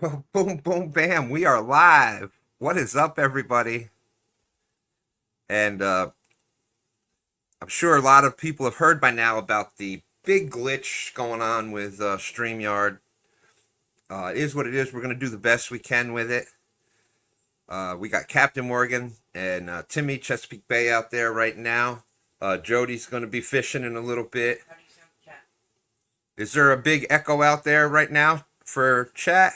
Well, boom, boom, bam. We are live. What is up, everybody? And I'm sure a lot of people have heard by now about the big glitch going on with StreamYard. It is what it is. We're going to do the best we can with it. We got Captain Morgan and Timmy Chesapeake Bay out there right now. Jody's going to be fishing in a little bit. Is there a big echo out there right now for chat?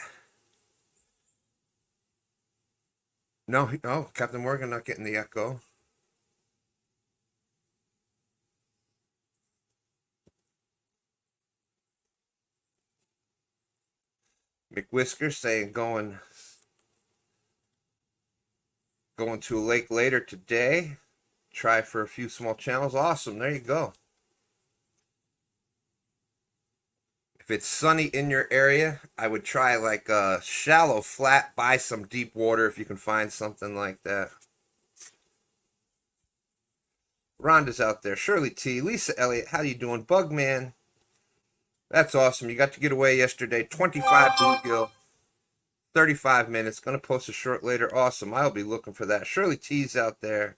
No, oh, Captain Morgan not getting the echo. McWhisker saying going to a lake later today. Try for a few small channels. Awesome. There you go. If it's sunny in your area, I would try like a shallow flat by some deep water if you can find something like that. Rhonda's out there. Shirley T. Lisa Elliott. How you doing? Bugman. That's awesome. You got to get away yesterday. 25 bluegill. 35 minutes. Gonna post a short later. Awesome. I'll be looking for that. Shirley T's out there.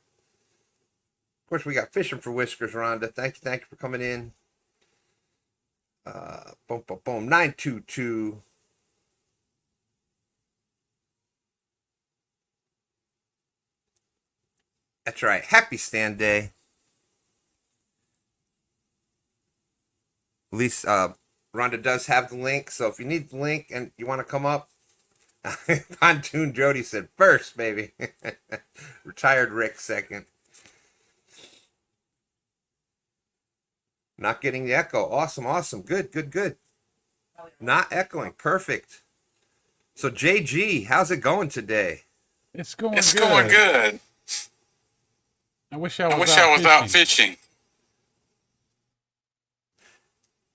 Of course, we got Fishing for Whiskers, Rhonda. Thank you for coming in. Boom, boom, boom. 922. That's right. Happy STANday. At least Rhonda does have the link, so if you need the link and you want to come up, Pontoon Jody said first, baby. Retired Rick second. Not getting the echo. Awesome. Good. Not echoing. Perfect. So JG, how's it going today? It's going It's good. going good. I wish I I wish was I out was out fishing. fishing.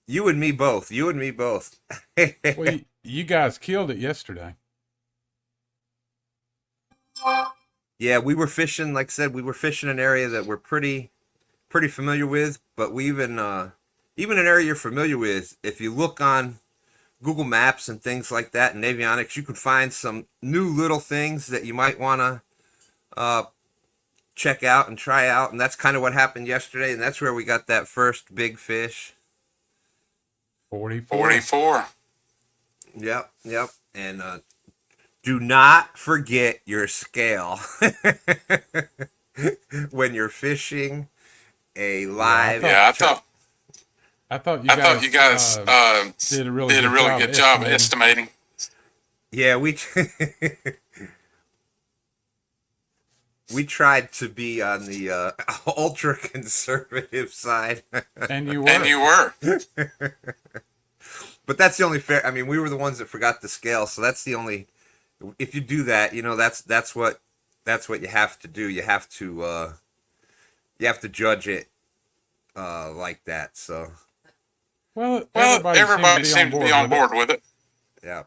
You and me both. Well, you guys killed it yesterday. Yeah, we were fishing, like I said, we were fishing an area that we're pretty familiar with, but we even an area you're familiar with, if you look on Google Maps and things like that and Navionics, you can find some new little things that you might want to check out and try out, and that's kind of what happened yesterday, and that's where we got that first big fish. 44. 44. Yep. And do not forget your scale when you're fishing a live. Yeah, I thought you guys did a really did a really good job estimating. Yeah, we tried to be on the ultra conservative side. And you were. And you were. But that's the only fair. I mean, we were the ones that forgot the scale, so that's the only. If you do that, that's what you have to do. You have to judge it like that. So. Well, everybody seemed to be on board with it. Yeah,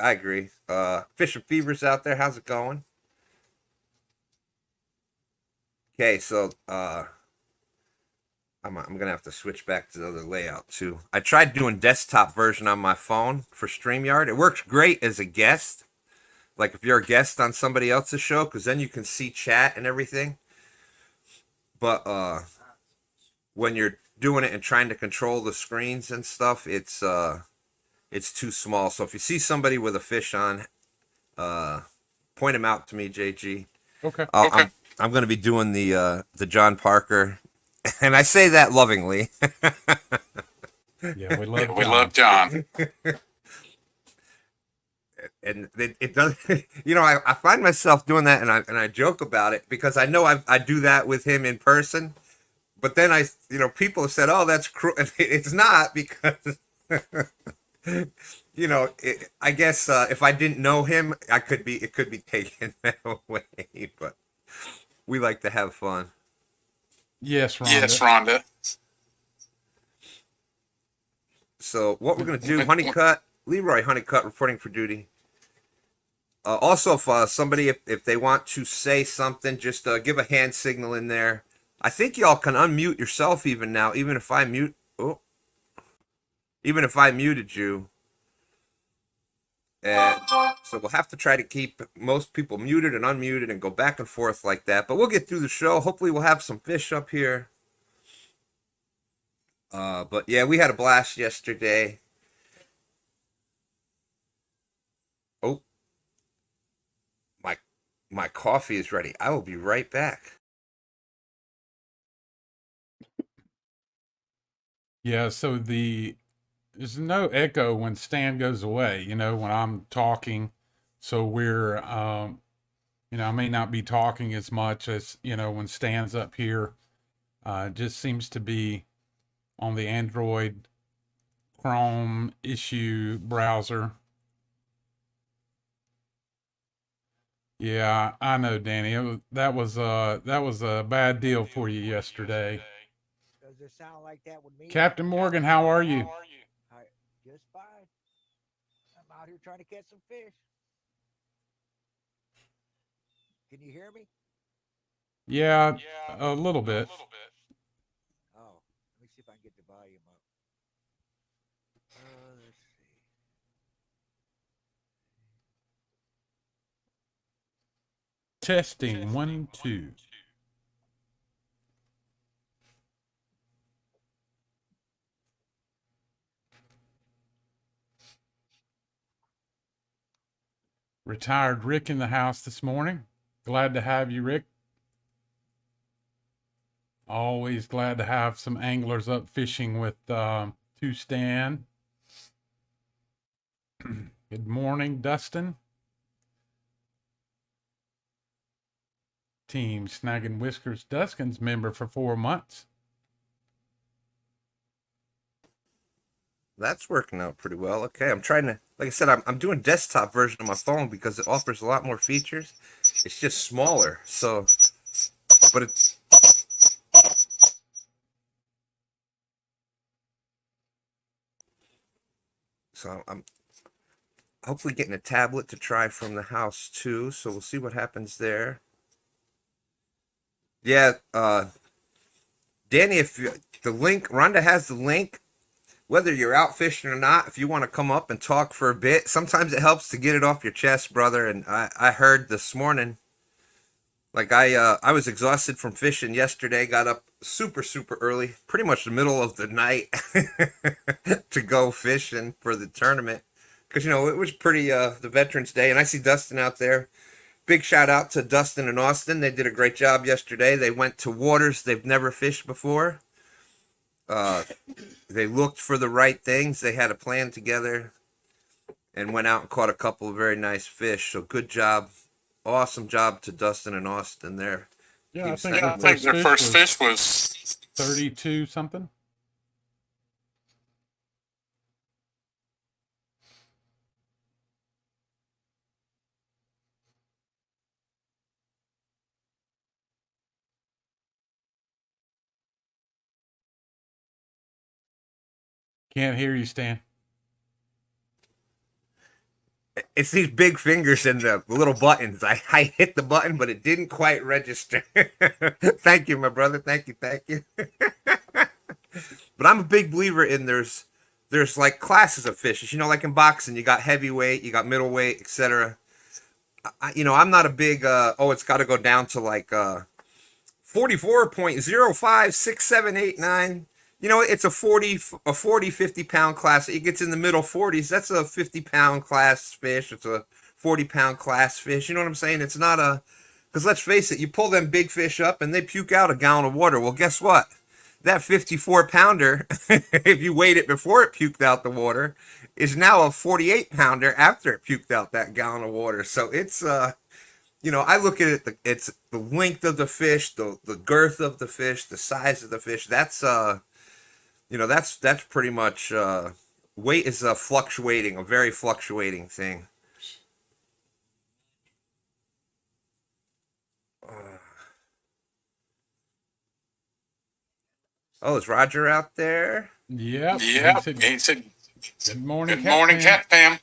I agree. Fish and Fever's out there. How's it going? Okay, so I'm gonna have to switch back to the other layout too. I tried doing desktop version on my phone for StreamYard. It works great as a guest, like if you're a guest on somebody else's show, because then you can see chat and everything. But when you're doing it and trying to control the screens and stuff, it's too small. So if you see somebody with a fish on, point them out to me, JG. Okay. Okay. I'm going to be doing the John Parker, and I say that lovingly. Yeah, we love John. We love John. And it does, I find myself doing that, and I joke about it because I know I do that with him in person, but then people have said, "Oh, that's cruel," and it's not because. I guess if I didn't know him, it could be taken that way, but we like to have fun. Yes, Rhonda. Yes, Rhonda. So what we're gonna do, Honeycutt, Leroy Honeycutt reporting for duty. Also, if somebody, if they want to say something, just give a hand signal in there. I think y'all can unmute yourself even now, even if I muted you. And so we'll have to try to keep most people muted and unmuted and go back and forth like that. But we'll get through the show. Hopefully we'll have some fish up here. But yeah, we had a blast yesterday. Oh, my my coffee is ready. I will be right back. Yeah, so there's no echo when Stan goes away, when I'm talking. So I may not be talking as much as, when Stan's up here. Just seems to be on the Android Chrome issue browser. Yeah, I know, Danny. That was a bad deal for you yesterday. Does it sound like that with me? Captain Morgan, how are you? Just fine. I'm out here trying to catch some fish. Can you hear me? Yeah, a little bit. Oh, let me see if I can get the volume up. Let's see. Testing 1, 2. Retired Rick in the house this morning. Glad to have you, Rick. Always glad to have some anglers up fishing with Stan. Good morning, Dustin. Team Snagging Whiskers Dustin's member for 4 months. That's working out pretty well. Okay, I'm trying to, like I said, I'm doing desktop version of my phone because it offers a lot more features. It's just smaller, so, but it's, so I'm hopefully getting a tablet to try from the house too. So we'll see what happens there. Yeah, Danny, if you, the link, Rhonda has the link. Whether you're out fishing or not, if you want to come up and talk for a bit, sometimes it helps to get it off your chest, brother. And I heard this morning, like I was exhausted from fishing yesterday, got up super early, pretty much the middle of the night to go fishing for the tournament. Because, it was pretty, the Veterans Day, and I see Dustin out there. Big shout out to Dustin and Austin. They did a great job yesterday. They went to waters they've never fished before. They looked for the right things. They had a plan together and went out and caught a couple of very nice fish. So good job. Awesome job to Dustin and Austin there. Yeah, I think their first fish was 32 something. Can't hear you, Stan. It's these big fingers and the little buttons. I hit the button, but it didn't quite register. Thank you, my brother. Thank you. But I'm a big believer in there's like classes of fishes. Like in boxing, you got heavyweight, you got middleweight, etc. I'm not a big it's got to go down to like 44.056789. It's a 50 pound class. It gets in the middle 40s. That's a 50-pound class fish. It's a 40-pound class fish. You know what I'm saying? It's not because let's face it, you pull them big fish up and they puke out a gallon of water. Well, guess what? That 54-pounder, if you weighed it before it puked out the water, is now a 48-pounder after it puked out that gallon of water. So it's I look at it. It's the length of the fish, the girth of the fish, the size of the fish. That's that's pretty much weight is a very fluctuating thing. Oh, is Roger out there? Yep. He said, Good morning, good morning, Cat Fam.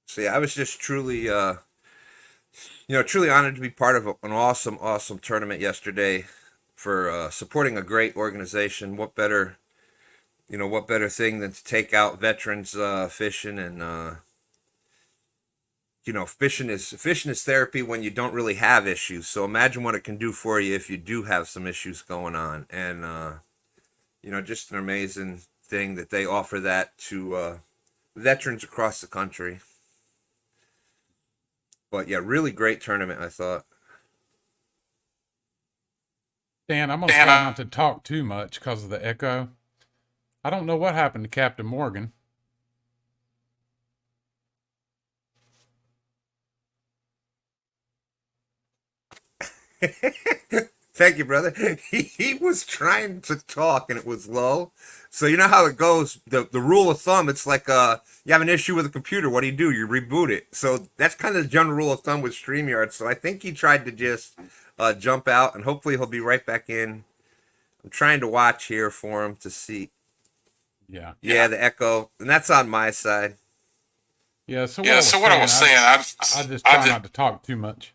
See, I was just truly Truly honored to be part of an awesome, awesome tournament yesterday for supporting a great organization. What better thing than to take out veterans fishing and fishing is therapy when you don't really have issues. So imagine what it can do for you if you do have some issues going on, and just an amazing thing that they offer that to veterans across the country. But yeah, really great tournament, I thought. Dan, I'm gonna try not to talk too much because of the echo. I don't know what happened to Captain Morgan. Thank you, brother. He was trying to talk and it was low. So you know how it goes. The rule of thumb, it's like you have an issue with a computer. What do? You reboot it. So that's kind of the general rule of thumb with StreamYard. So I think he tried to just jump out, and hopefully he'll be right back in. I'm trying to watch here for him to see. Yeah. Yeah, the echo, and that's on my side. Yeah. So what I was saying, I just try not to talk too much.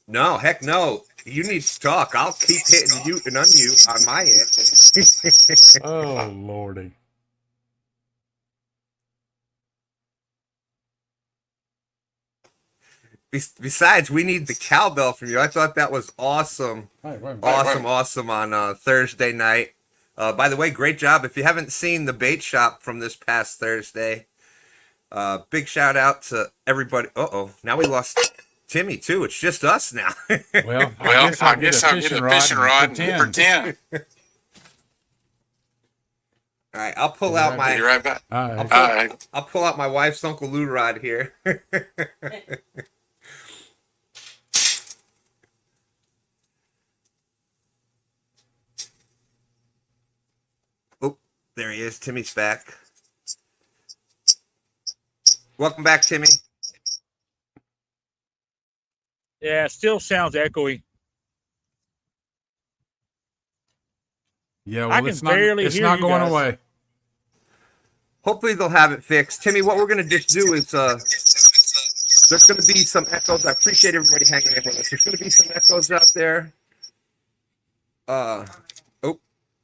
No, heck no. You need to talk. I'll keep hitting mute and unmute on my end. Oh, Lordy. Besides, we need the cowbell from you. I thought that was awesome. Awesome on Thursday night. By the way, great job. If you haven't seen the bait shop from this past Thursday, big shout out to everybody. Now we lost Timmy too. It's just us now. Well, I guess I'll get a fishing rod and pretend. All right, I'll pull out my. Be right back. I'll pull out my wife's Uncle Lou rod here. Oh, there he is. Timmy's back. Welcome back, Timmy. Yeah, it still sounds echoey. Yeah, I well, can it's not barely hear not you going guys. away. Hopefully they'll have it fixed. Timmy, what we're going to just do is there's going to be some echoes. I appreciate everybody hanging in with us. There's going to be some echoes out there. Oh,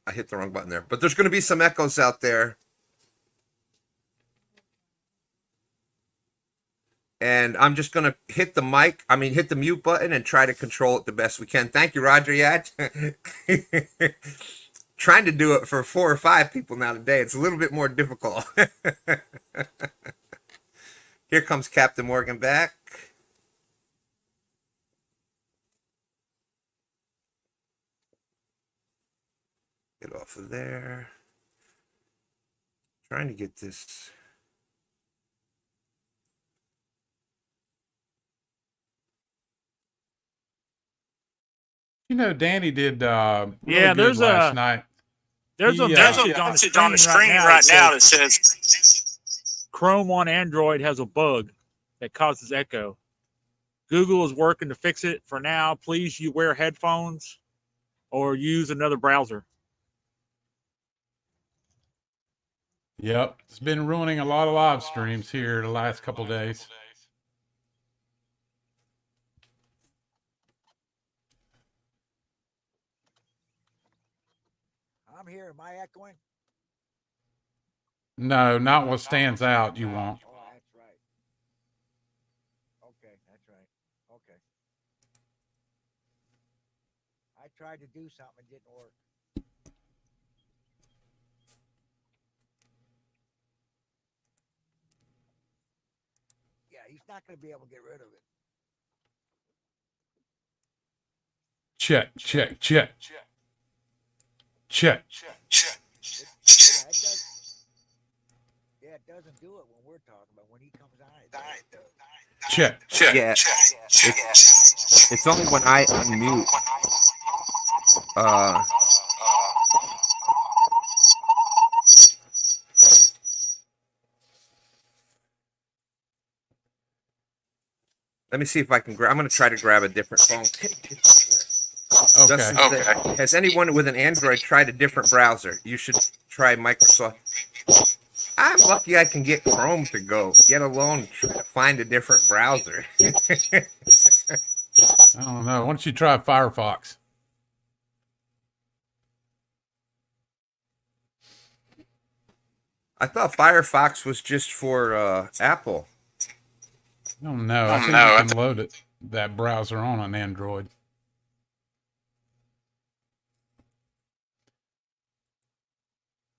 I hit the wrong button there. But there's going to be some echoes out there. And I'm just going to hit the mute button and try to control it the best we can. Thank you, Roger. Yeah. Trying to do it for 4 or 5 people now today. It's a little bit more difficult. Here comes Captain Morgan back. Get off of there. Trying to get this. Danny did really Yeah, good last night. There's a message on the screen right now that says Chrome on Android has a bug that causes echo. Google is working to fix it. For now, please you wear headphones or use another browser. Yep, it's been ruining a lot of live streams here the last couple days. I'm here. Am I echoing? No, not what stands out. You won't. Oh, that's right. Okay, that's right. Okay. I tried to do something, it didn't work. Yeah, he's not going to be able to get rid of it. Check. It doesn't do it when we're talking, but when he comes on, it does. Check. Yeah. It's only when I unmute. Let me see if I can grab. I'm going to try to grab a different phone. Okay. Has anyone with an Android tried a different browser? You should try Microsoft. I'm lucky I can get Chrome to go, let alone try to find a different browser. I don't know. Why don't you try Firefox? I thought Firefox was just for Apple. I don't know. I think you can load it, that browser on an Android.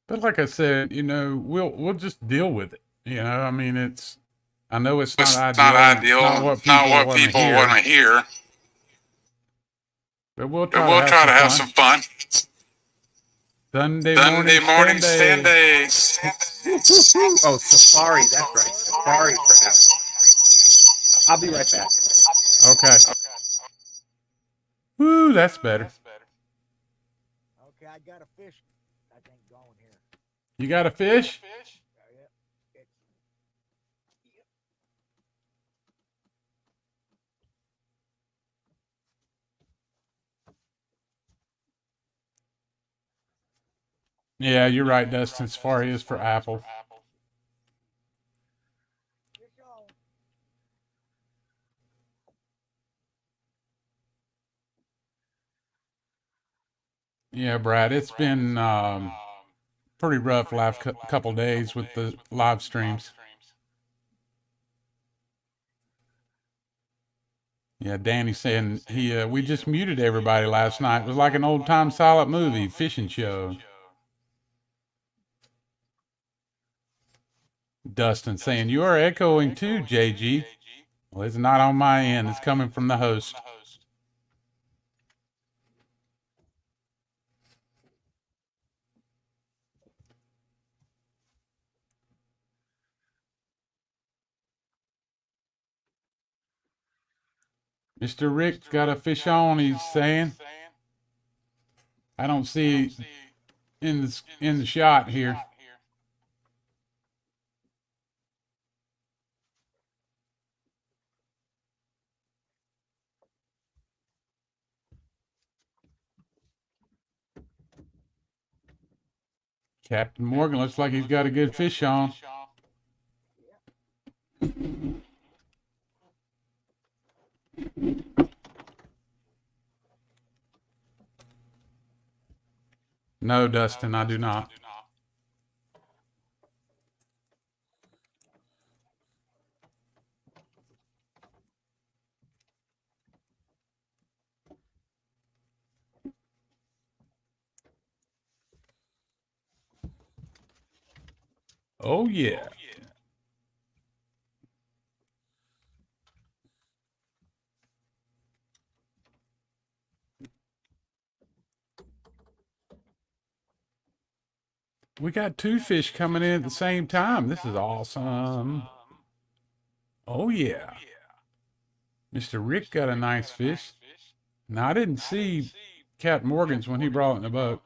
But like I said, you know, we'll just deal with it. You know, I mean, I know it's not ideal. It's not what people want to hear. But we'll try to have some fun. Sunday morning STANday. Oh, Safari, that's right. Safari for Apple. I'll be right back. Okay. Woo, that's better. Okay, I got a fish, I think, going here. You got a fish? Yeah. Yeah, you're right, Dustin. Safari is for Apple. Fish on. Yeah, Brad, it's been pretty rough last couple days with the live streams. Yeah, Danny saying we just muted everybody last night. It was like an old time silent movie, fishing show. Dustin saying you are echoing too, JG. Well, it's not on my end. It's coming from the host. Mr. Rick's got a fish on, he's saying. I don't see in the shot here. Captain Morgan looks like he's got a good fish on. No, Dustin, I do not. Oh, yeah. We got two fish coming in at the same time. This is awesome. Oh, yeah. Mr. Rick got a nice fish. Now, I didn't see Captain Morgan's when he brought it in the boat.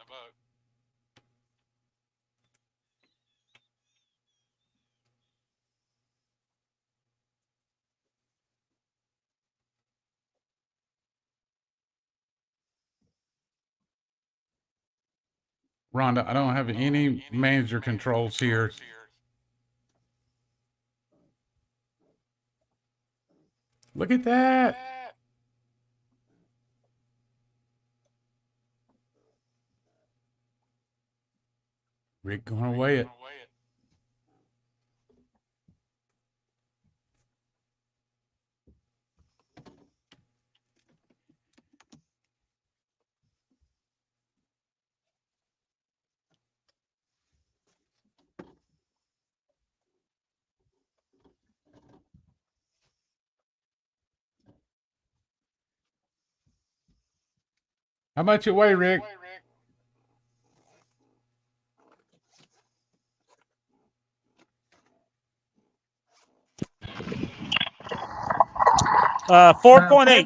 Rhonda, I don't have any manager controls here. Look at that. Rick going to weigh it. How much you weigh, Rick? Uh, 4.8.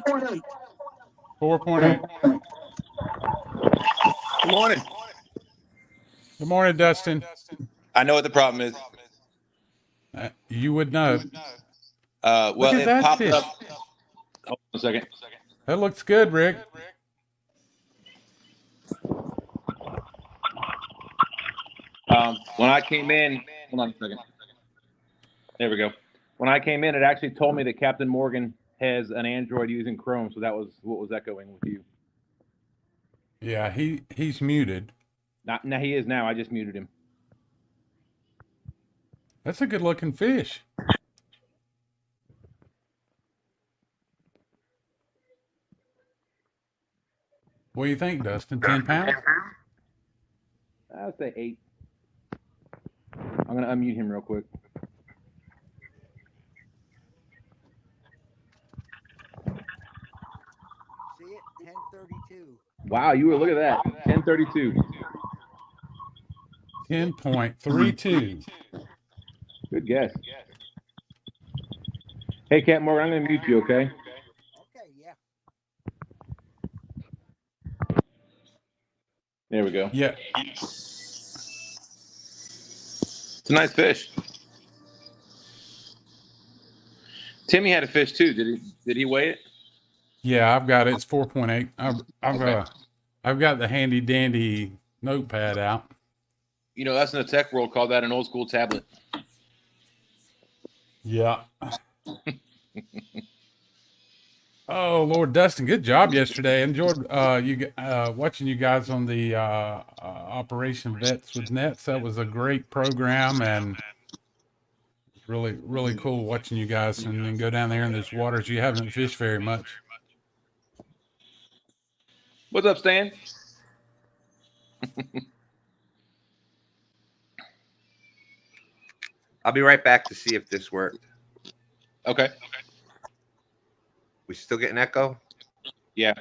4.8. Good morning. Good morning, Dustin. I know what the problem is. You would know. Well, at it that popped fish. up. Hold on a second. That looks good, Rick. When I came in, Hold on a second. There we go. When I came in, it actually told me that Captain Morgan has an Android using Chrome, so that was what was echoing with you. Yeah, he's muted. Not now. He is now. I just muted him. That's a good looking fish. What do you think, Dustin? 10 pounds? I'll say 8. I'm gonna unmute him real quick. See it? 1032. Wow, you were look at that. 1032. 10.32. Good guess. Hey, Captain Morgan, I'm gonna mute you. Okay. Okay, yeah. There we go. Yeah. It's a nice fish. Timmy had a fish too. Did he weigh it? Yeah, I've got it. It's 4.8. Okay. I've got the handy dandy notepad out. You know, us in the tech world call that an old school tablet. Yeah. Oh Lord, Dustin, good job yesterday. Enjoyed watching you guys on the Operation Vets with Nets. That was a great program, and really cool watching you guys and then go down there in those waters you haven't fished very much. What's up, Stan? I'll be right back to see if this worked. Okay. We still get an echo? Yeah.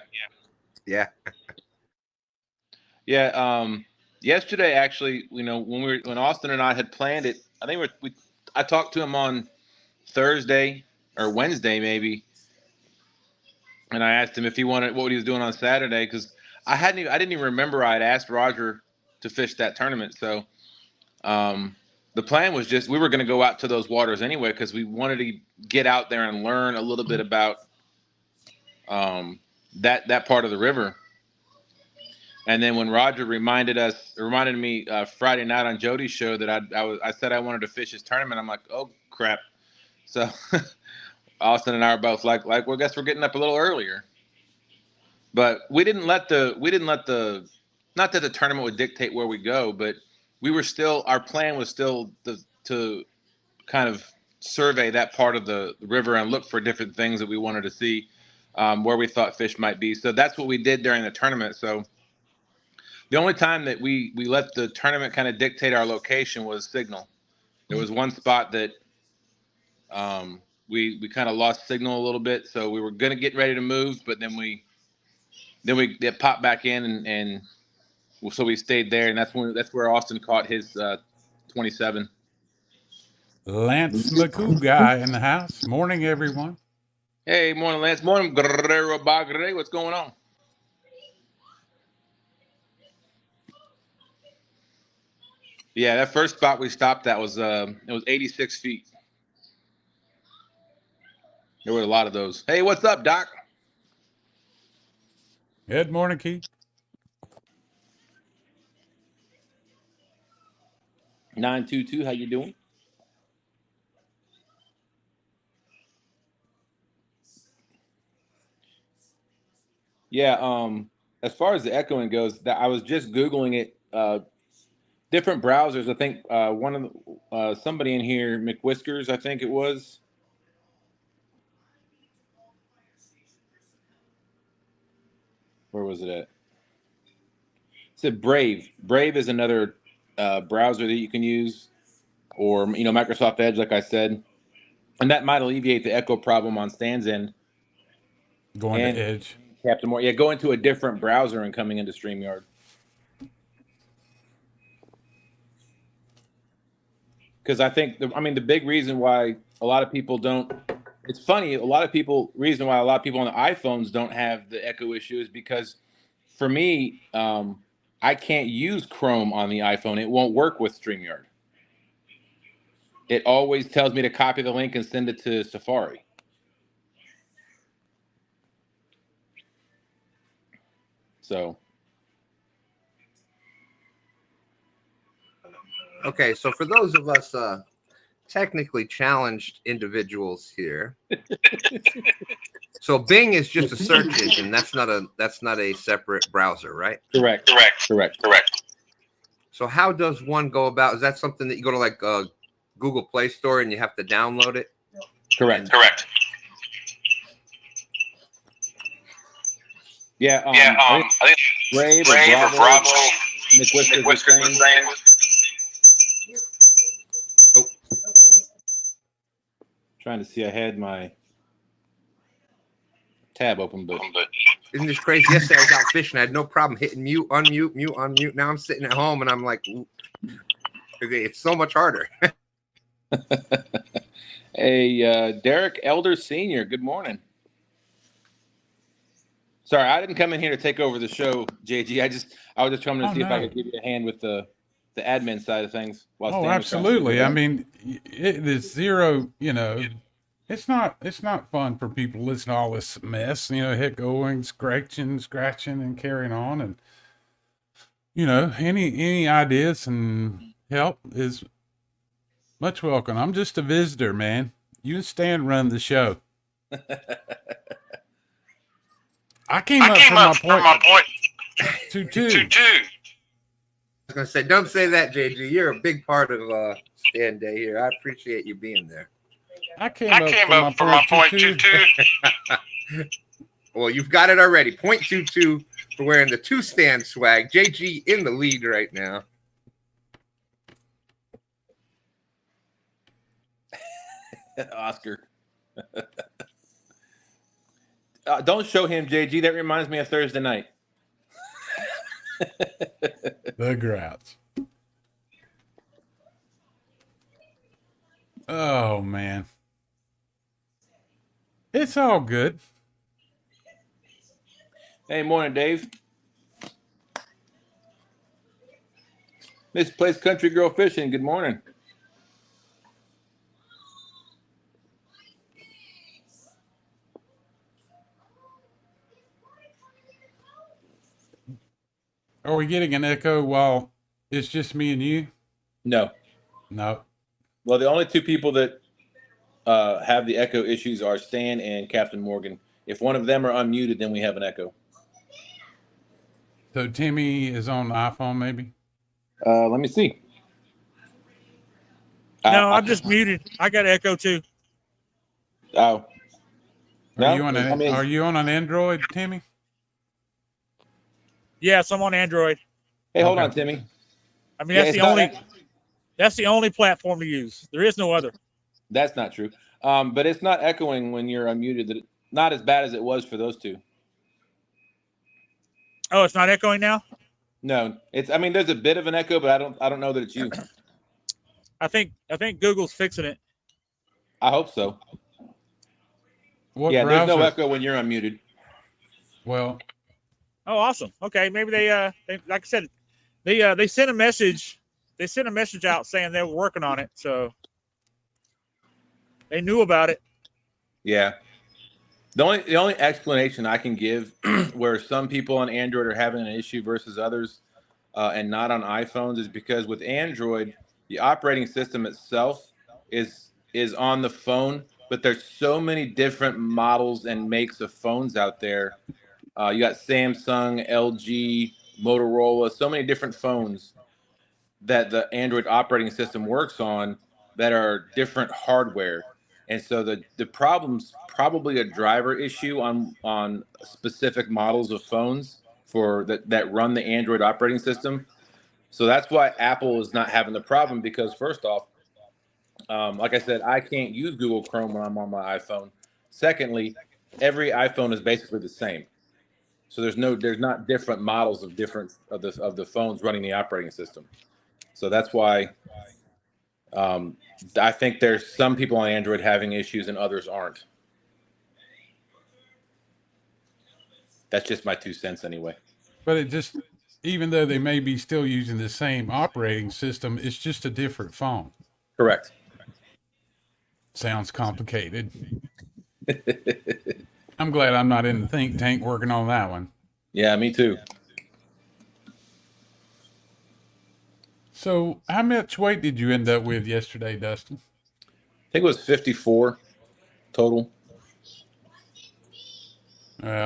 Yeah. Yeah. Yesterday, actually, you know, when Austin and I had planned it, I think I talked to him on Thursday or Wednesday maybe, and I asked him if he wanted what he was doing on Saturday because I didn't even remember I had asked Roger to fish that tournament. So the plan was just we were going to go out to those waters anyway because we wanted to get out there and learn a little bit about that part of the river. And then when Roger reminded me Friday night on Jody's show that I said I wanted to fish his tournament, I'm like, oh crap. So Austin and I are both like, well, I guess we're getting up a little earlier. But we didn't let the not that the tournament would dictate where we go, but our plan was still to kind of survey that part of the river and look for different things that we wanted to see where we thought fish might be. So that's what we did during the tournament. So the only time that we let the tournament kind of dictate our location was signal. There was one spot that we kind of lost signal a little bit, so we were gonna get ready to move, but then we it popped back in, and so we stayed there, and that's where Austin caught his 27. Lance McCoo guy in the house. Morning, everyone. Hey, morning, Lance. Morning, Guerrero Bagre. What's going on? Yeah, that first spot we stopped at was it was 86 feet. There were a lot of those. Hey, what's up, Doc? Good morning, Keith. 922, how you doing? Yeah, as far as the echoing goes, I was just Googling it. Different browsers. I think one of somebody in here, McWhiskers, I think it was. Where was it at? It said Brave. Brave is another browser that you can use, or Microsoft Edge, like I said, and that might alleviate the echo problem on Stan's end. Going to Edge. Captain Moore, yeah, go into a different browser and coming into StreamYard. Because I think the big reason why a lot of people don't. It's funny. Reason why a lot of people on the iPhones don't have the echo issue is because, for me, I can't use Chrome on the iPhone. It won't work with StreamYard. It always tells me to copy the link and send it to Safari. So Okay, so for those of us technically challenged individuals here, so Bing is just a search engine. That's not a separate browser, right? Correct. So how does one go about? Is that something that you go to like Google Play Store and you have to download it? Correct. Yeah. I think Brave or Bravo. Nick Whiskers was saying. Oh. Trying to see, I had my tab open, but Isn't this crazy? Yesterday I was out fishing. I had no problem hitting mute, unmute, mute, unmute. Now I'm sitting at home and I'm like, okay, it's so much harder. Hey, Derek Elder Sr., good morning. Sorry, I didn't come in here to take over the show, JG. I was just coming to see if I could give you a hand with the admin side of things. While Oh, Stan was trying to absolutely. figure it I out. mean, it is zero, it's not fun for people to listen to all this mess, hit going, scratching and carrying on. And, any ideas and help is much welcome. I'm just a visitor, man. You and Stan run the show. I came up from my point 2-2. I was gonna say, don't say that, JG. You're a big part of STANday here. I appreciate you being there. I came up from my point 2-2. Well, you've got it already. Point 2-2 for wearing the 2 stand swag. JG in the lead right now. Oscar. Don't show him, JG. That reminds me of Thursday night. The grouts. Oh, man. It's all good. Hey, morning, Dave. Misplaced Country Girl Fishing, good morning. Are we getting an echo while it's just me and you? No. Well, the only two people that have the echo issues are Stan and Captain Morgan. If one of them are unmuted, then we have an echo. So Timmy is on the iPhone, maybe? Let me see. No, I'm just muted. I got echo too. Oh. Are you on an Android, Timmy? Yes, I'm on Android. Hey, hold on, Timmy. I mean, that's the only platform to use. There is no other. That's not true. But it's not echoing when you're unmuted. Not as bad as it was for those two. Oh, it's not echoing now? No, I mean, there's a bit of an echo, but I don't know that it's you. I think Google's fixing it. I hope so. What yeah, browser? There's no echo when you're unmuted. Well. Oh, awesome. Okay, maybe they like I said, they sent a message. They sent a message out saying they were working on it, so they knew about it. Yeah. The only explanation I can give where some people on Android are having an issue versus others and not on iPhones is because with Android, the operating system itself is on the phone, but there's so many different models and makes of phones out there. You got Samsung, LG, Motorola, so many different phones that the Android operating system works on that are different hardware. And so the problem's probably a driver issue on specific models of phones that run the Android operating system. So that's why Apple is not having the problem because first off, like I said, I can't use Google Chrome when I'm on my iPhone. Secondly, every iPhone is basically the same. So there's not different models of the phones running the operating system. So that's why I think there's some people on Android having issues and others aren't. That's just my 2 cents anyway. But even though they may be still using the same operating system, it's just a different phone. Correct. Sounds complicated. I'm glad I'm not in the think tank working on that one. Yeah, me too. So, how much weight did you end up with yesterday, Dustin? I think it was 54 total.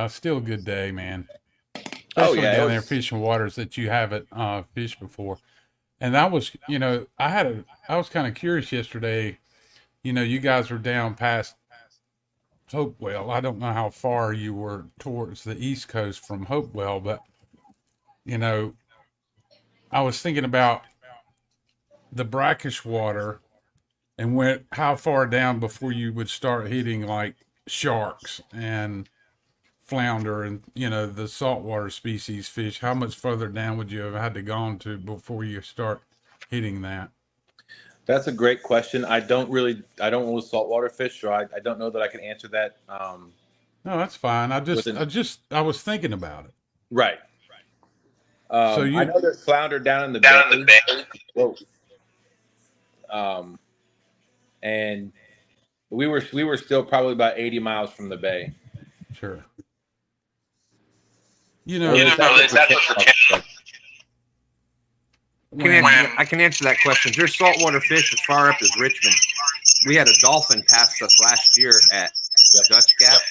Still a good day, man. Oh Especially yeah, it down there was. fishing waters that you haven't fished before. And I was, I was kind of curious yesterday. You guys were down past Hopewell. I don't know how far you were towards the East Coast from Hopewell, but you know, I was thinking about the brackish water and went how far down before you would start hitting like sharks and flounder and the saltwater species fish. How much further down would you have had to gone to before you start hitting that? That's a great question. I don't really saltwater fish, so I don't know that I can answer that. No, that's fine. Within I was thinking about it. right. So I you, know there's flounder down in the bay. Whoa. And we were still probably about 80 miles from the bay. sure. Or at least that's what the channel. I can answer that question. There's saltwater fish as far up as Richmond. We had a dolphin pass us last year at Dutch Gap.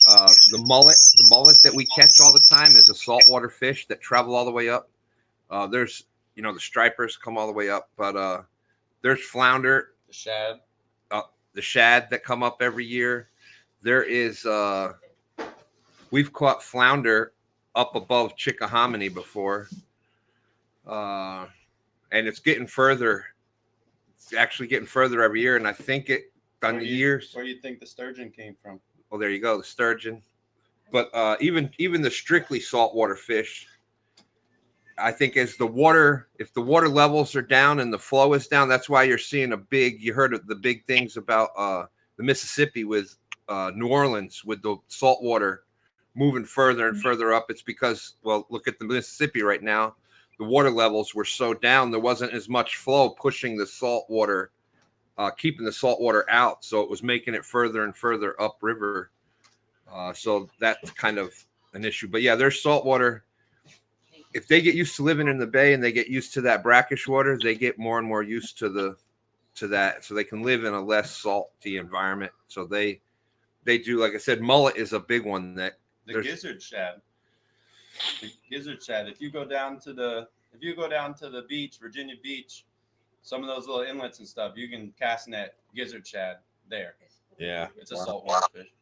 The mullet that we catch all the time is a saltwater fish that travel all the way up. There's, the stripers come all the way up, but there's flounder, the shad that come up every year. There is, we've caught flounder up above Chickahominy before. And it's getting further. It's actually getting further every year. And I think on the years. Where do you think the sturgeon came from? Well, there you go, the sturgeon. But even the strictly saltwater fish, I think if the water levels are down and the flow is down, that's why you're seeing you heard of the big things about the Mississippi with New Orleans with the saltwater moving further and further up. It's because, well, look at the Mississippi right now. The water levels were so down, there wasn't as much flow pushing the salt water, keeping the salt water out. So it was making it further and further upriver. So that's kind of an issue. But yeah, there's saltwater. If they get used to living in the bay and they get used to that brackish water, they get more and more used to that. So they can live in a less salty environment. So they do, like I said, mullet is a big one that The gizzard shad. If you go down to the beach, Virginia Beach, some of those little inlets and stuff, you can cast net gizzard shad there. Yeah, it's a saltwater fish.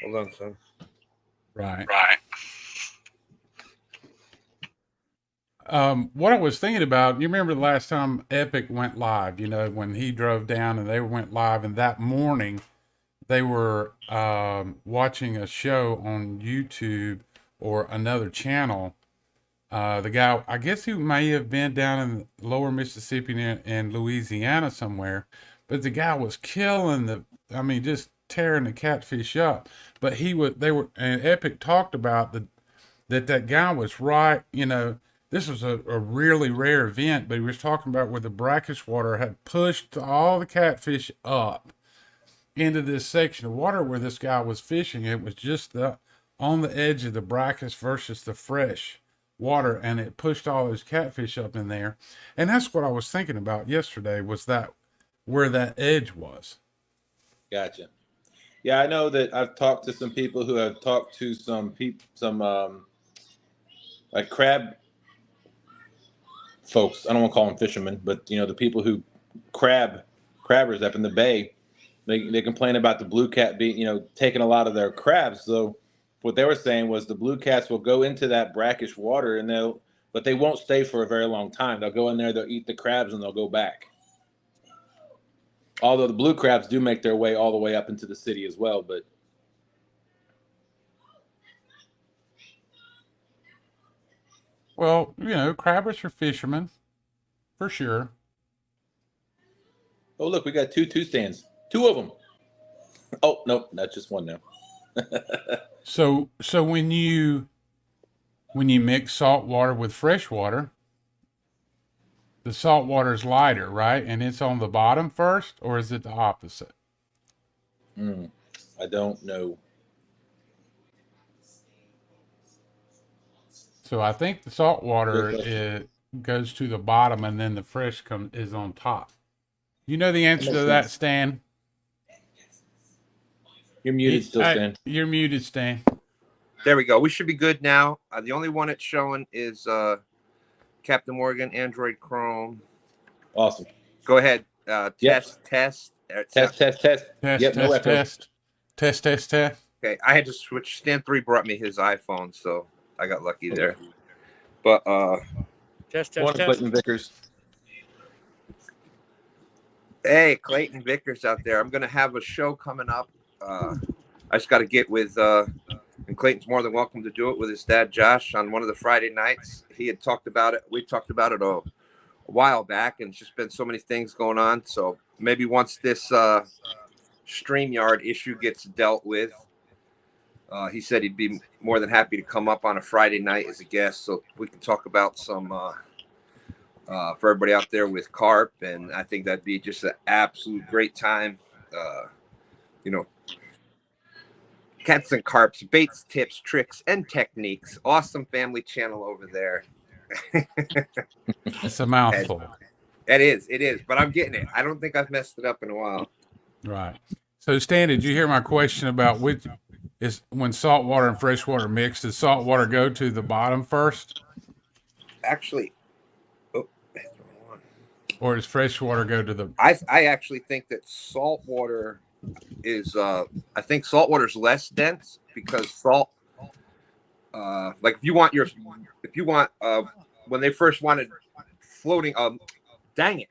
Hold on, son. Right. What I was thinking about, you remember the last time Epic went live, when he drove down and they went live, and that morning they were watching a show on YouTube or another channel. The guy, I guess he may have been down in lower Mississippi and Louisiana somewhere, but the guy was killing just tearing the catfish up. But and Epic talked about that guy was right, this was a really rare event, but he was talking about where the brackish water had pushed all the catfish up into this section of water where this guy was fishing. It was just on the edge of the brackish versus the fresh water, and it pushed all those catfish up in there. And that's what I was thinking about yesterday, was that where that edge was. Gotcha. Yeah, I know that I've talked to some people who have talked to some like crab folks. I don't want to call them fishermen, but the people who crabbers up in the bay. They complain about the blue cat being, taking a lot of their crabs. So what they were saying was the blue cats will go into that brackish water but they won't stay for a very long time. They'll go in there, they'll eat the crabs, and they'll go back. Although the blue crabs do make their way all the way up into the city as well, but. Well, crabbers are fishermen, for sure. Oh, look, we got two stands. Two of them. Oh, no, that's just one now. So when you mix salt water with fresh water, the salt water is lighter, right? And it's on the bottom first, or is it the opposite? I don't know. So I think the salt water Good question. goes to the bottom, and then the fresh is on top. You know the answer makes to that, sense. Stan? You're muted still, Stan. You're muted, Stan. There we go. We should be good now. The only one it's showing is Captain Morgan, Android Chrome. Awesome. Go ahead. Yep. Test. Test. Test, Yep, no echo. test. Okay, I had to switch. Stan 3 brought me his iPhone, so I got lucky there. But Test. Clayton Vickers. hey, Clayton Vickers out there. I'm gonna have a show coming up. I just got to get with and Clayton's more than welcome to do it with his dad Josh on one of the Friday nights. He had talked about it. We talked about it a while back, and it's just been so many things going on. So maybe once this StreamYard issue gets dealt with, he said he'd be more than happy to come up on a Friday night as a guest, so we can talk about some for everybody out there with Carp, and I think that'd be just an absolute great time. You know, cats and carps, baits, tips, tricks, and techniques. Awesome family channel over there. It's a mouthful. It is, but I'm getting it. I don't think I've messed it up in a while. Right. So, Stan, did you hear my question about which is when salt water and fresh water mix? Does salt water go to the bottom first, Actually, or does fresh water go to the? I actually think that salt water is I think salt water is less dense because salt like if you want when they first wanted floating dang it,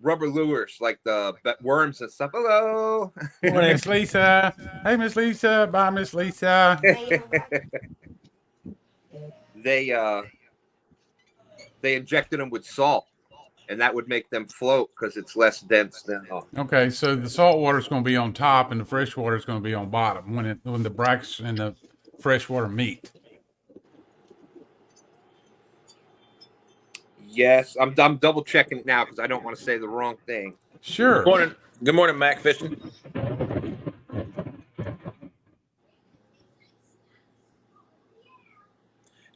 rubber lures like the worms and stuff. Hello. Hey, Miss Lisa. Hey, Miss Lisa. Bye, Miss Lisa. They injected them with salt, and that would make them float because it's less dense than. Okay, so the salt water is going to be on top, and the fresh water is going to be on bottom when the bracts and the fresh water meet. Yes, I'm double checking it now because I don't want to say the wrong thing. Sure. Good morning, Mac Fishing.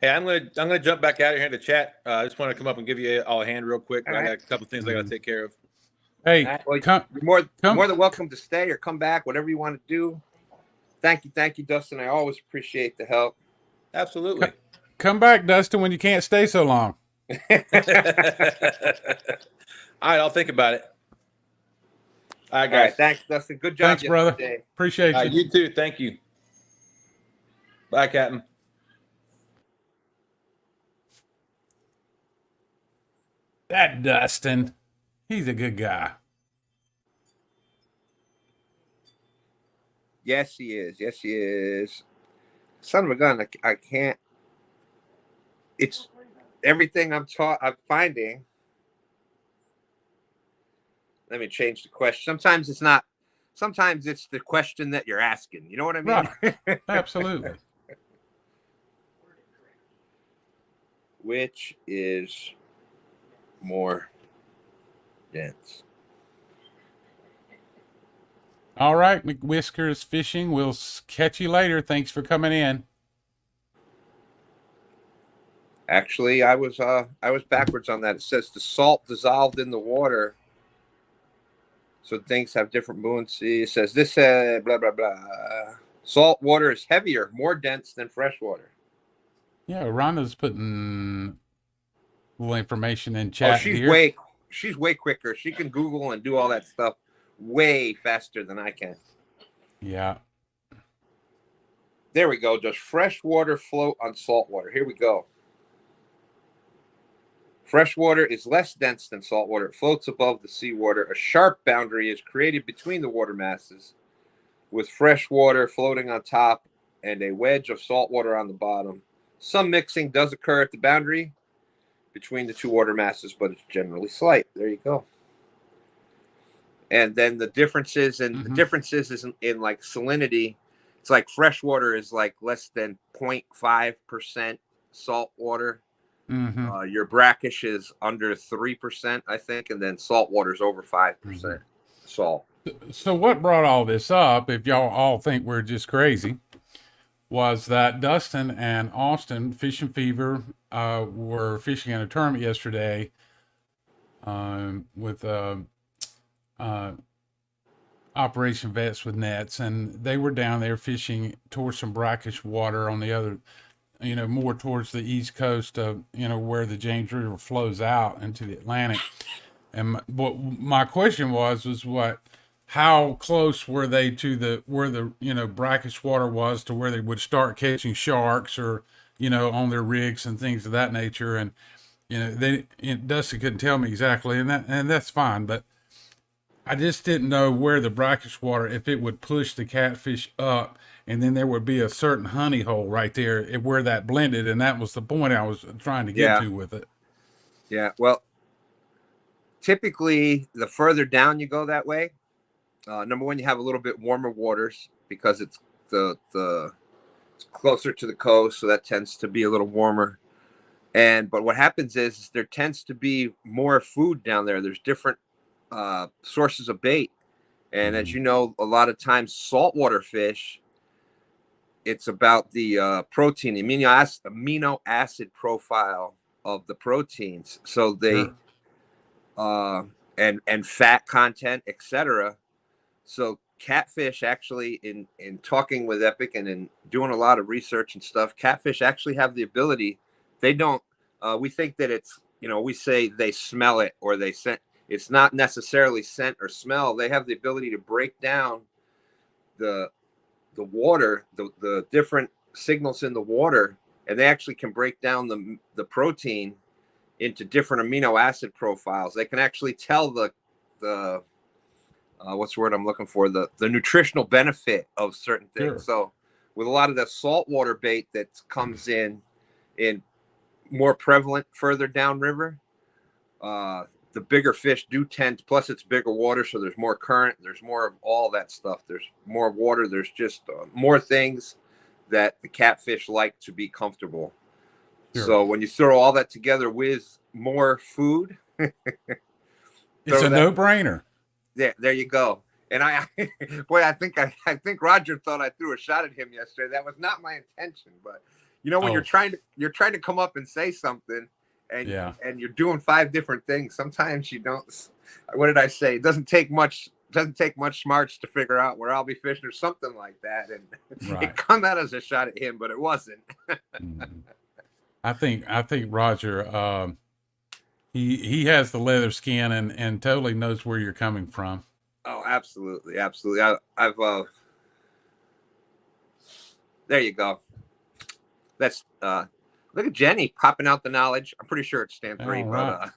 Hey, I'm gonna jump back out of here in the chat. I just want to come up and give you all a hand real quick. I got a couple things I got to take care of. Hey, Well, come. you're more than welcome to stay or come back, whatever you want to do. Thank you, Dustin. I always appreciate the help. Absolutely. Come back, Dustin, when you can't stay so long. All right, I'll think about it. All right, guys. All right, thanks, Dustin. Good job. Thanks, brother. Yesterday. Appreciate you. You too. Thank you. Bye, Captain. That Dustin, he's a good guy. Yes, he is. Yes, he is. Son of a gun, I can't. It's everything I'm finding. Let me change the question. Sometimes it's not. Sometimes it's the question that you're asking. You know what I mean? Right. Absolutely. Which is more dense? All right, McWhiskers Fishing. We'll catch you later. Thanks for coming in. Actually, I was backwards on that. It says the salt dissolved in the water, so things have different buoyancy. It says this blah blah blah. Salt water is heavier, more dense than fresh water. Yeah, Rhonda's putting a little information in chat here. She's way quicker. She can Google and do all that stuff way faster than I can. Yeah. There we go. Does fresh water float on salt water? Here we go. Fresh water is less dense than salt water. It floats above the seawater. A sharp boundary is created between the water masses, with fresh water floating on top and a wedge of salt water on the bottom. Some mixing does occur at the boundary between the two water masses, but it's generally slight. There you go. And then the differences in like salinity. It's like fresh water is like less than 0.5% salt water. Mm-hmm. Your brackish is under 3%, I think, and then salt water is over 5% salt. So what brought all this up, if y'all all think we're just crazy, was that Dustin and Austin, Fishing Fever, were fishing in a tournament yesterday with Operation Vets with nets, and they were down there fishing towards some brackish water on the other, more towards the east coast of, where the James River flows out into the Atlantic. And what my question was what, how close were they to where the brackish water was to where they would start catching sharks or on their rigs and things of that nature? And Dusty couldn't tell me exactly, and that's fine, but I just didn't know where the brackish water, if it would push the catfish up, and then there would be a certain honey hole right there where that blended, and that was the point I was trying to get to with it. Yeah. Well, typically, the further down you go that way, number one, you have a little bit warmer waters because it's it's closer to the coast, so that tends to be a little warmer. But what happens is there tends to be more food down there. There's different sources of bait, and as you know, a lot of times saltwater fish, it's about the protein, the amino acid profile of the proteins. So they and fat content, etc. So catfish actually, in talking with Epic and in doing a lot of research and stuff, catfish actually have the ability. They don't. We think that it's, we say they smell it or they scent. It's not necessarily scent or smell. They have the ability to break down the water, the different signals in the water, and they actually can break down the protein into different amino acid profiles. They can actually tell the what's the word I'm looking for? The nutritional benefit of certain things. Sure. So with a lot of the saltwater bait that comes in more prevalent further downriver, the bigger fish do tend, plus it's bigger water, so there's more current, there's more of all that stuff. There's more water, there's just more things that the catfish like to be comfortable. Sure. So when you throw all that together with more food, it's a no-brainer. Yeah, there you go. And I think Roger thought I threw a shot at him yesterday. That was not my intention, but when you're trying to come up and say something, and you're doing 5 different things, sometimes you don't. What did I say? It doesn't take much smarts to figure out where I'll be fishing or something like that. And it come out as a shot at him, but it wasn't. I think Roger, he has the leather skin and totally knows where you're coming from. Oh, absolutely. I've there you go. That's look at Jenny popping out the knowledge. I'm pretty sure it's STANday, but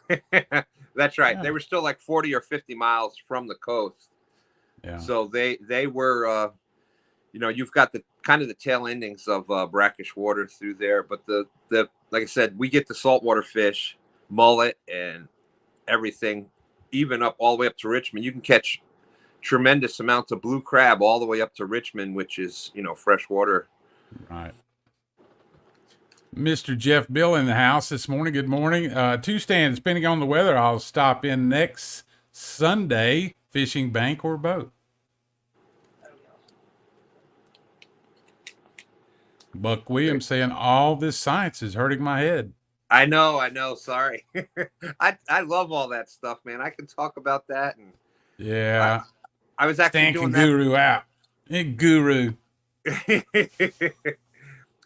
that's right. Yeah. They were still like 40 or 50 miles from the coast. Yeah. So they were, you've got the kind of the tail endings of brackish water through there. But the like I said, we get the saltwater fish, mullet, and everything, even up all the way up to Richmond. You can catch tremendous amounts of blue crab all the way up to Richmond, which is fresh water. Right. Mr. Jeff Bill in the house this morning. Good morning. 2 stands, depending on the weather, I'll stop in next Sunday, fishing bank or boat. Buck Williams saying all this science is hurting my head. I know. Sorry. I love all that stuff, man. I can talk about that. And yeah. I was actually doing that. Guru out. Hey, Guru.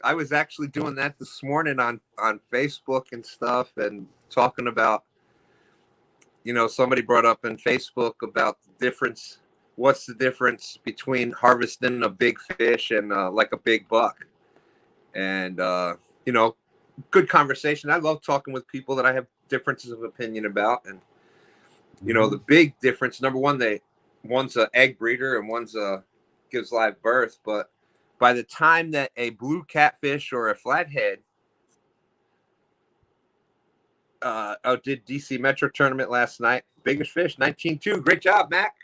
I was actually doing that this morning on Facebook and stuff, and talking about, somebody brought up in Facebook about the difference. What's the difference between harvesting a big fish and like a big buck? And, good conversation. I love talking with people that I have differences of opinion about. And, the big difference, number one, one's an egg breeder and one's gives live birth. But by the time that a blue catfish or a flathead, did DC Metro tournament last night, biggest fish, 19.2. Great job, Mac.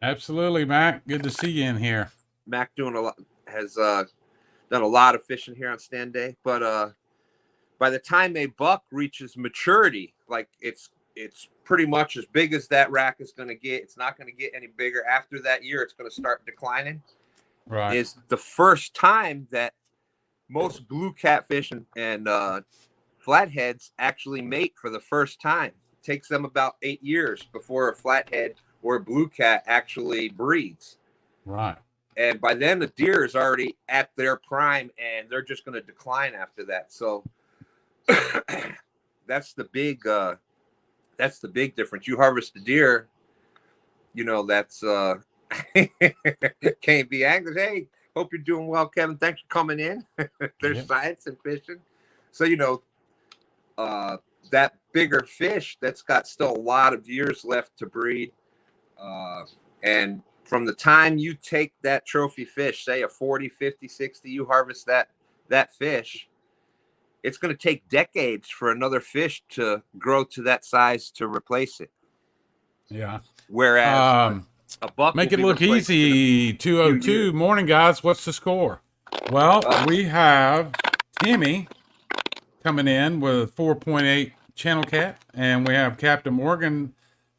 Absolutely, Mac. Good to see you in here. Mac has done a lot of fishing here on STANday. But by the time a buck reaches maturity, like it's pretty much as big as that rack is going to get. It's not going to get any bigger. After that year, it's going to start declining. Right. Is the first time that most blue catfish and flatheads actually mate for the first time. It takes them about 8 years before a flathead or a blue cat actually breeds. Right. And by then the deer is already at their prime and they're just going to decline after that. So that's the big difference. You harvest the deer, you know, that's can't be angry. Hey, hope you're doing well, Kevin. Thanks for coming in. There's science in fishing. So, you know, that bigger fish that's got still a lot of years left to breed. And from the time you take that trophy fish, say a 40, 50, 60, you harvest that fish, it's going to take decades for another fish to grow to that size to replace it. Yeah. Whereas a buck make will it be look replaced in easy. 202. Morning, guys. What's the score? Well, we have Timmy coming in with 4.8 channel cat, and we have Captain Morgan.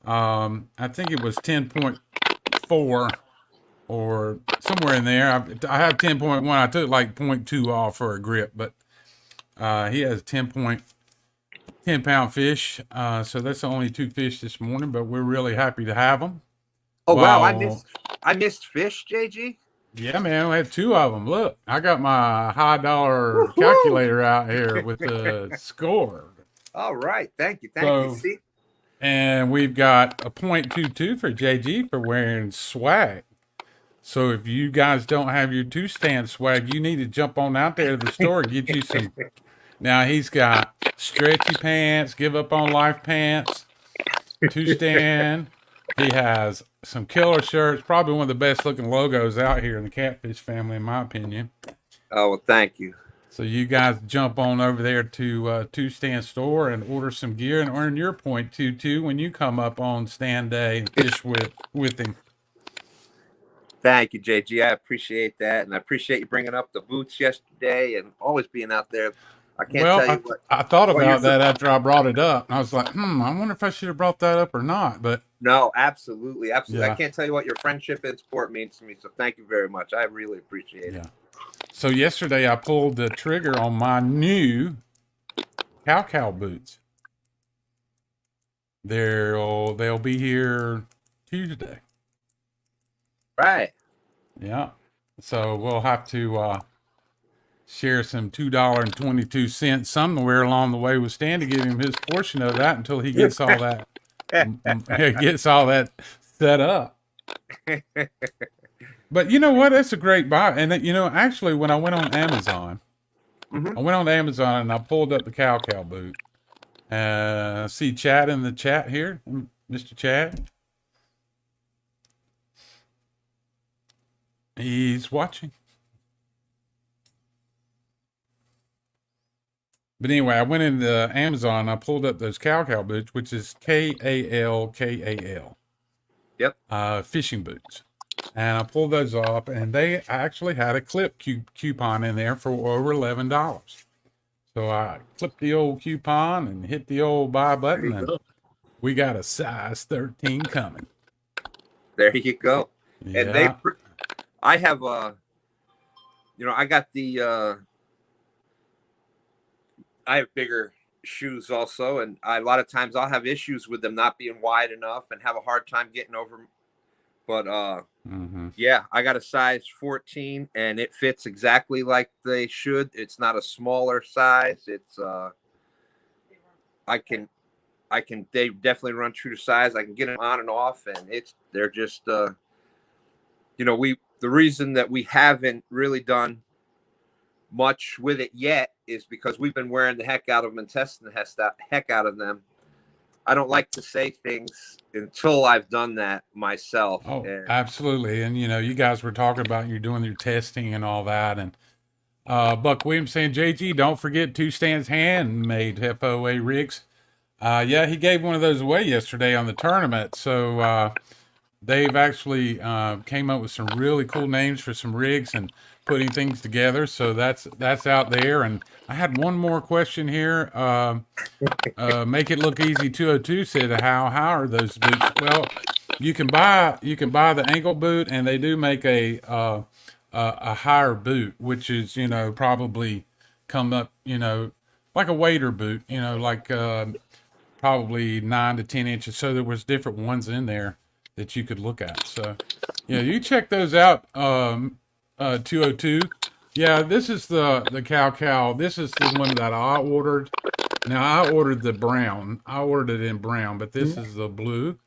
I think it was 10.4 or somewhere in there. I have 10.1. I took like 0.2 off for a grip, but he has 10-pound fish. So that's only 2 fish this morning, but we're really happy to have them. Oh, wow. Well, I missed fish, JG. yeah, man, we had 2 of them. Look, I got my high dollar calculator out here with the score. All right. Thank you. So- See? And we've got a 0.22 for JG for wearing swag. So if you guys don't have your 2-stand swag, you need to jump on out there to the store and get you some. Now he's got stretchy pants, give up on life pants, 2-stand. He has some killer shirts, probably one of the best looking logos out here in the Catfish family, in my opinion. Oh, well, thank you. So you guys jump on over there to 2-stand store and order some gear and earn your 0.22 when you come up on STANday and fish with him. Thank you, JG. I appreciate that. And I appreciate you bringing up the boots yesterday and always being out there. I can't tell you what. I thought what about you're that after I brought it up. I was like, I wonder if I should have brought that up or not. But No, absolutely. Absolutely. Yeah. I can't tell you what your friendship and support means to me. So thank you very much. I really appreciate it. yeah. So yesterday I pulled the trigger on my new cow boots. They'll be here Tuesday. Right. Yeah. So we'll have to share some $2.22 somewhere along the way with Stan to give him his portion of that until he gets all that set up. But you know what? That's a great buy. And actually when I went on Amazon, Mhm. I went on Amazon and I pulled up the cow boot. I see Chad in the chat here, Mr. Chad. He's watching. But anyway, I went into Amazon and I pulled up those cow boots, which is KALKAL. Yep. Fishing boots. And I pulled those up and they actually had a clip coupon in there for over $11. So I clipped the old coupon and hit the old buy button and we got a size 13 coming. There you go. Yeah. And I have I got I have bigger shoes also, and a lot of times I'll have issues with them not being wide enough and have a hard time getting over them. But yeah, I got a size 14 and it fits exactly like they should. It's not a smaller size. It's they definitely run true to size. I can get them on and off, and they're just the reason that we haven't really done much with it yet is because we've been wearing the heck out of them and testing the heck out of them. I don't like to say things until I've done that myself. Oh, absolutely. And you guys were talking about you're doing your testing and all that. And Buck Williams saying, JG, don't forget 2-stands handmade FOA rigs. Yeah, he gave one of those away yesterday on the tournament. So they've actually came up with some really cool names for some rigs and putting things together. So that's out there. And I had one more question here. Make it look easy 202 said, how are those boots? Well, you can buy the ankle boot, and they do make a a higher boot, which is, probably come up, like a wader boot, like probably 9 to 10 inches. So there was different ones in there that you could look at. So yeah, you check those out. 202. Yeah, this is the cow. This is the one that I ordered. Now I ordered the brown. I ordered it in brown, but this is the blue.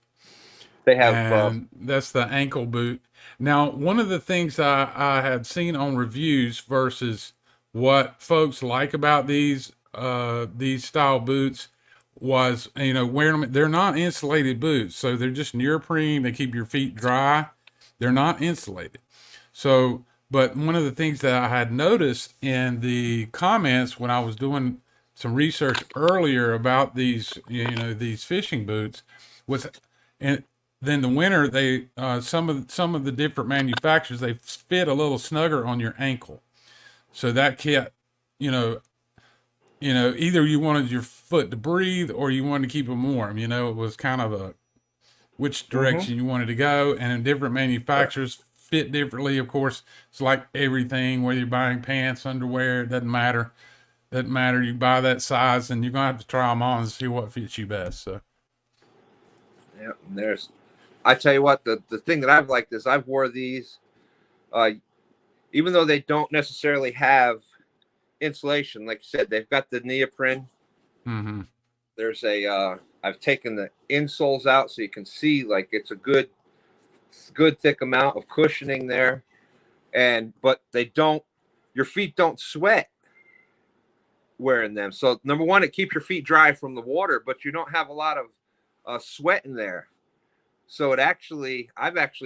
They have And that's the ankle boot. Now, one of the things I had seen on reviews versus what folks like about these style boots was, wearing them. They're not insulated boots, so they're just neoprene. They keep your feet dry. They're not insulated. So, but one of the things that I had noticed in the comments when I was doing some research earlier about these, these fishing boots was, and then the winter, they some of the different manufacturers, they fit a little snugger on your ankle, so that kept, either you wanted your foot to breathe or you wanted to keep them warm. It was kind of a which direction you wanted to go, and in different manufacturers fit differently. Of course, it's like everything, whether you're buying pants, underwear, it doesn't matter. Doesn't matter. You buy that size, and you're gonna have to try them on and see what fits you best. So, yeah, I tell you what, the thing that I've liked is I've wore these, even though they don't necessarily have insulation, like you said, they've got the neoprene. mm-hmm. There's I've taken the insoles out so you can see, like, it's a good thick amount of cushioning there, but your feet don't sweat wearing them. So number one, it keeps your feet dry from the water, but you don't have a lot of sweat in there. So I've actually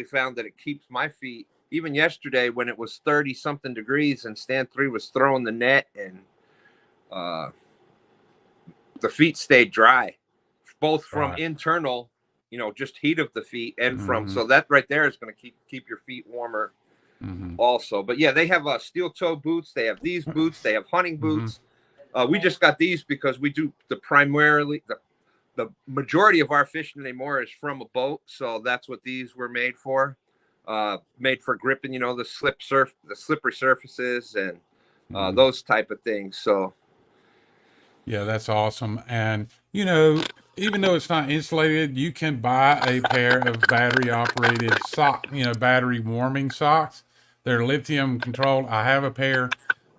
found that it keeps my feet, even yesterday when it was 30 something degrees and Stand 3 was throwing the net, and the feet stayed dry, both from internal, just heat of the feet, and from, so that right there is going to keep your feet warmer also. But yeah, they have steel toe boots. They have these boots. They have hunting boots. We just got these because we do the majority of our fishing anymore is from a boat, so that's what these were made for. Made for gripping, the slippery surfaces and those type of things. So yeah, that's awesome. And even though it's not insulated, you can buy a pair of battery operated battery warming socks. They're lithium controlled. I have a pair.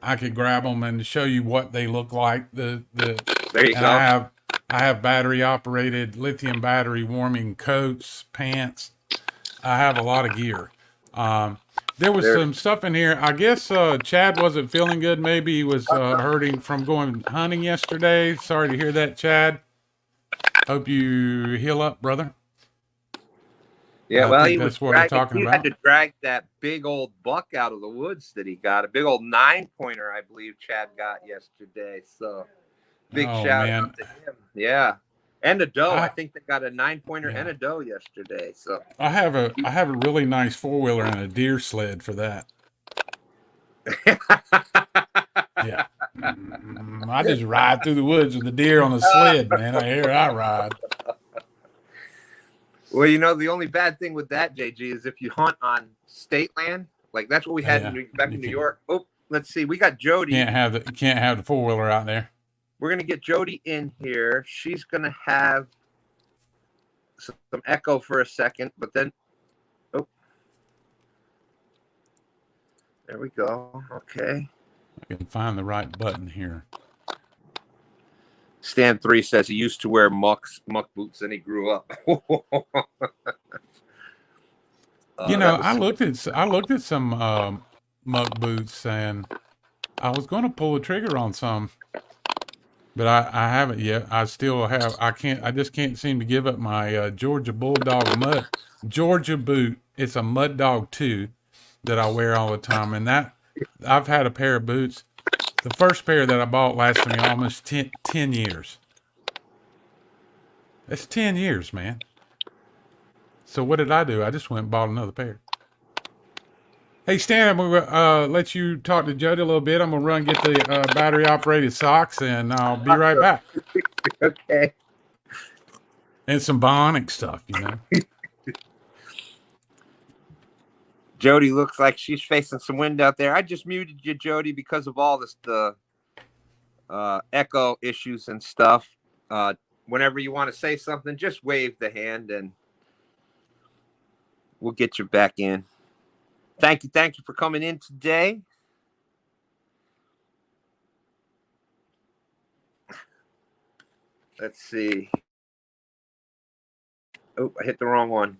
I could grab them and show you what they look like. There you go. I have battery operated lithium battery warming coats, pants. I have a lot of gear. There was some stuff in here. I guess Chad wasn't feeling good. Maybe he was hurting from going hunting yesterday. Sorry to hear that, Chad. Hope you heal up, brother. Yeah, well, he had to drag that big old buck out of the woods that he got. A big old 9-pointer, I believe Chad got yesterday. So big shout out to him. Yeah. And a doe. I think they got a 9-pointer and a doe yesterday. So I have a really nice 4-wheeler and a deer sled for that. Yeah. I just ride through the woods with the deer on the sled, man. I ride. Well, the only bad thing with that, JG, is if you hunt on state land, like that's what we had back in New York. Oh, let's see. We got Jody. You can't have the 4-wheeler out there. We're going to get Jody in here. She's going to have some echo for a second, but then, there we go. Okay. I can find the right button here. Stand 3 says he used to wear muck boots and he grew up. I looked at some muck boots, and I was going to pull the trigger on some, but I haven't yet. I just can't seem to give up my Georgia Bulldog Georgia boot. It's a Mud Dog 2 that I wear all the time, and that I've had a pair of boots. The first pair that I bought lasted me almost 10 years. That's 10 years, man. So what did I do? I just went and bought another pair. Hey, Stan, I'm going to let you talk to Jody a little bit. I'm going to run get the battery-operated socks, and I'll be right back. Okay. And some bionic stuff, Jody looks like she's facing some wind out there. I just muted you, Jody, because of all this the echo issues and stuff. Whenever you want to say something, just wave the hand and we'll get you back in. Thank you for coming in today. Let's see. Oh, I hit the wrong one.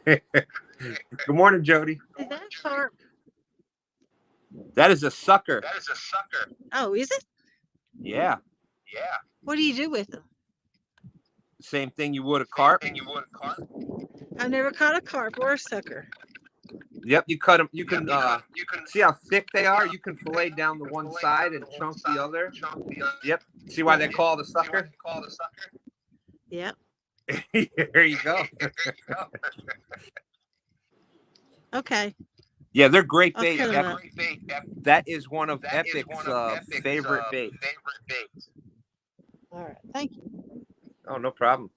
Good morning, Jody. Is that a carp? That is a sucker. Oh, is it? Yeah. What do you do with them? Same thing you would a carp. I've never caught a carp or a sucker. Yep, you cut them. You can see how thick they are. You can fillet down the one side and chunk the other. Yep. See why they call the sucker? Yep. There you go. Okay. Yeah, they're great I'll bait. cut 'em up. That is one of Epic's favorite baits. All right. Thank you. Oh, no problem.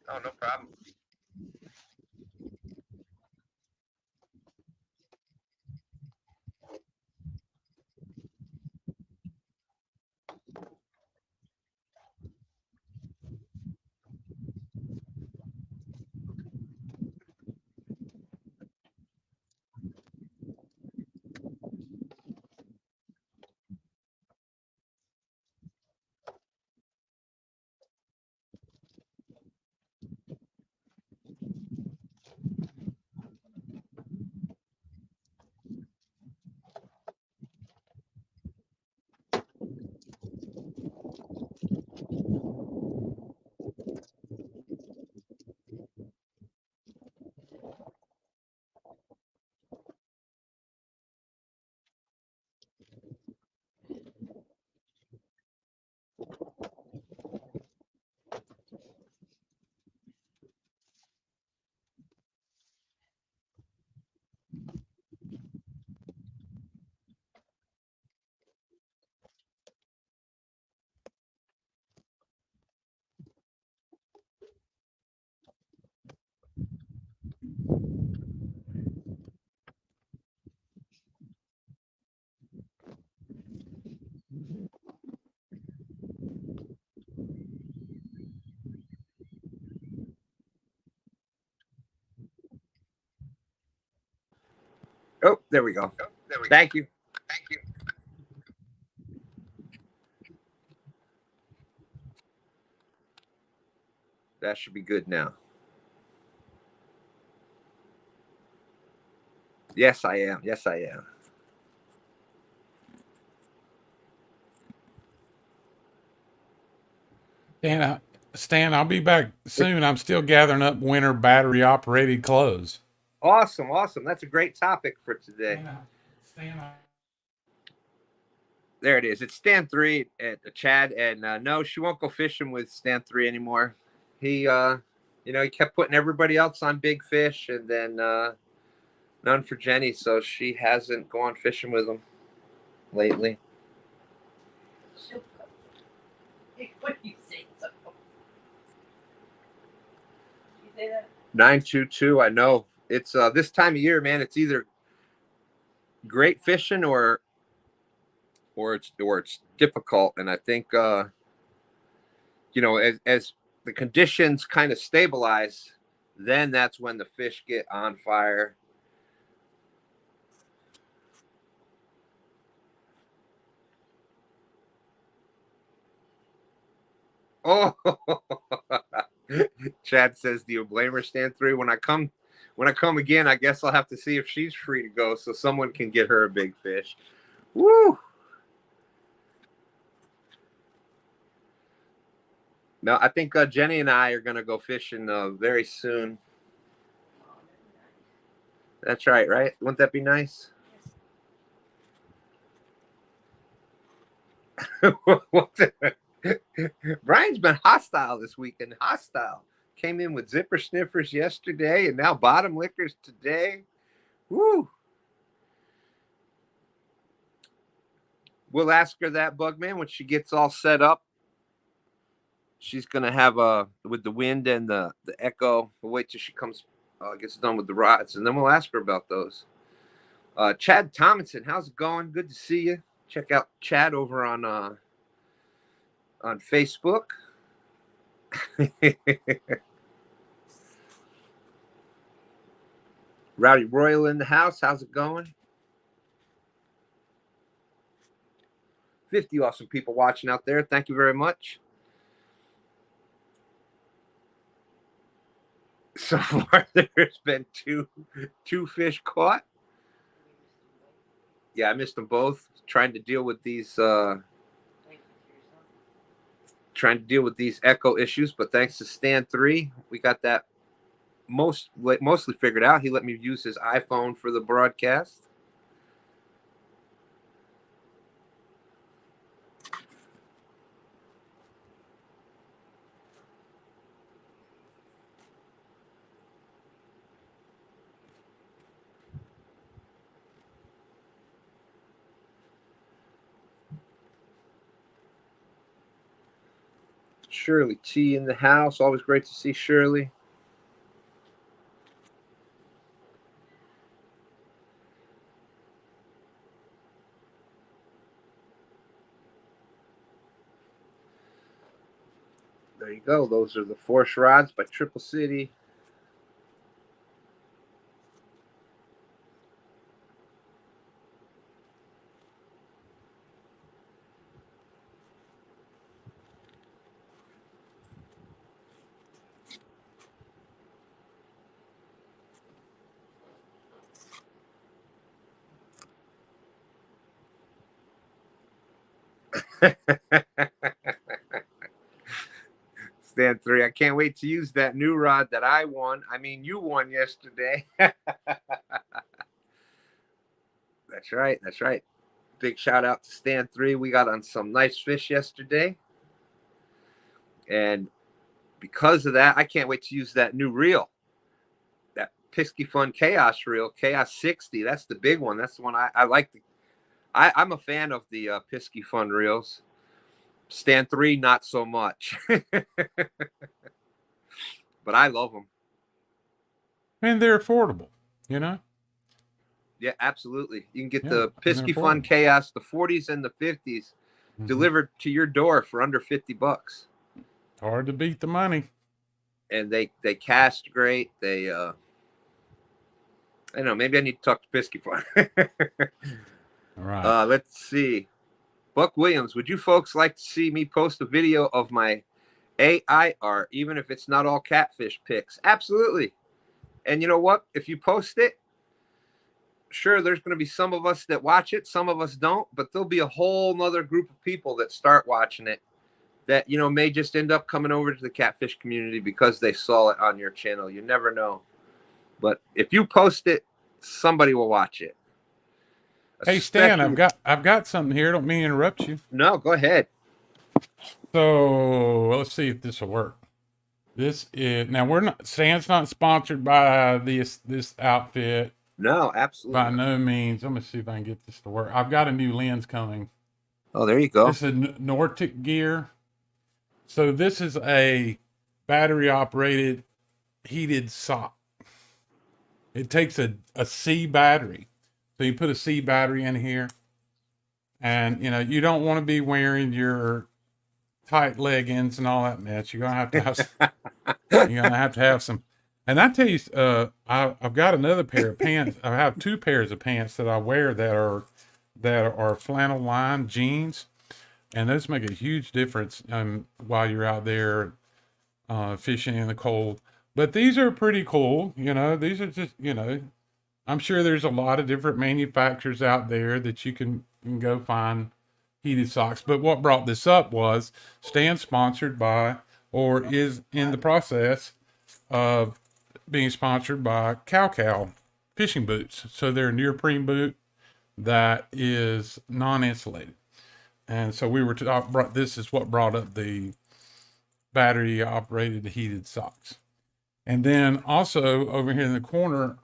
Oh, there we go. Thank you. That should be good now. Yes, I am. Stan, I'll be back soon. I'm still gathering up winter battery operated clothes. Awesome. That's a great topic for today. There it is. It's STANday at Chad, and no, she won't go fishing with STANday anymore. He, he kept putting everybody else on big fish, and then none for Jenny, so she hasn't gone fishing with him lately. What do you say? So? You say that? 922. I know it's this time of year, man. It's either great fishing or it's difficult, and I think as the conditions kind of stabilize, then that's when the fish get on fire. Oh, Chad says, "Do you blame her, STANday? When I come again, I guess I'll have to see if she's free to go, so someone can get her a big fish." Woo! No, I think Jenny and I are gonna go fishing very soon. That's right, right? Wouldn't that be nice? Brian's been hostile this weekend. Hostile. Came in with zipper sniffers yesterday and now bottom lickers today. Woo. We'll ask her that, Bugman, when she gets all set up. She's going to have with the wind and the echo. We'll wait till she gets done with the rods, and then we'll ask her about those. Chad Tomlinson, how's it going? Good to see you. Check out Chad over on Facebook. Rowdy Royal in the house. How's it going? 50 awesome people watching out there. Thank you very much. So far, there's been two fish caught. Yeah, I missed them both. Trying to deal with these echo issues, but thanks to STANday, we got that mostly figured out. He let me use his iPhone for the broadcast. Shirley T in the house. Always great to see Shirley. There you go. Those are the Force rods by Triple City. STANday. I can't wait to use that new rod that I won. I mean, you won yesterday. That's right. That's right. Big shout out to STANday. We got on some nice fish yesterday. And because of that, I can't wait to use that new reel. That Pisky Fun Chaos reel, Chaos 60. That's the big one. That's the one I like. I'm a fan of the Pisky Fun reels. STANday, not so much. But I love them. And they're affordable, you know? Yeah, absolutely. You can get Yeah, the Pisky Fun Chaos, the 40s and the 50s, delivered to your door for under $50. Hard to beat the money. And they cast great. They I don't know, maybe I need to talk to Pisky Fun. All right. Let's see. Buck Williams, would you folks like to see me post a video of my AI art, even if it's not all catfish pics? Absolutely. And you know what? If you post it, sure, there's going to be some of us that watch it, some of us don't, but there'll be a whole nother group of people that start watching it that, you know, may just end up coming over to the catfish community because they saw it on your channel. You never know. But if you post it, somebody will watch it. Hey Stan, I've got something here. Don't mean to interrupt you. No, go ahead. So let's see if this will work. This is now Stan's not sponsored by this outfit. No, absolutely. By no means. Let me see if I can get this to work. I've got a new lens coming. Oh, there you go. This is Nordic Gear. So this is a battery operated heated sock. It takes a C battery. So you put a C battery in here, and you know, you don't want to be wearing your tight leggings and all that mess. You're gonna have to have some. And I tell you, I've got another pair of pants. I have two pairs of pants that I wear that are flannel lined jeans, and those make a huge difference while you're out there fishing in the cold. But these are pretty cool. You know, these are just, you know, I'm sure there's a lot of different manufacturers out there that you can go find heated socks. But what brought this up was Stan sponsored by, or is in the process of being sponsored by Cow fishing boots. So they're a neoprene boot that is non-insulated. And so we were this is what brought up the battery operated heated socks. And then also over here in the corner,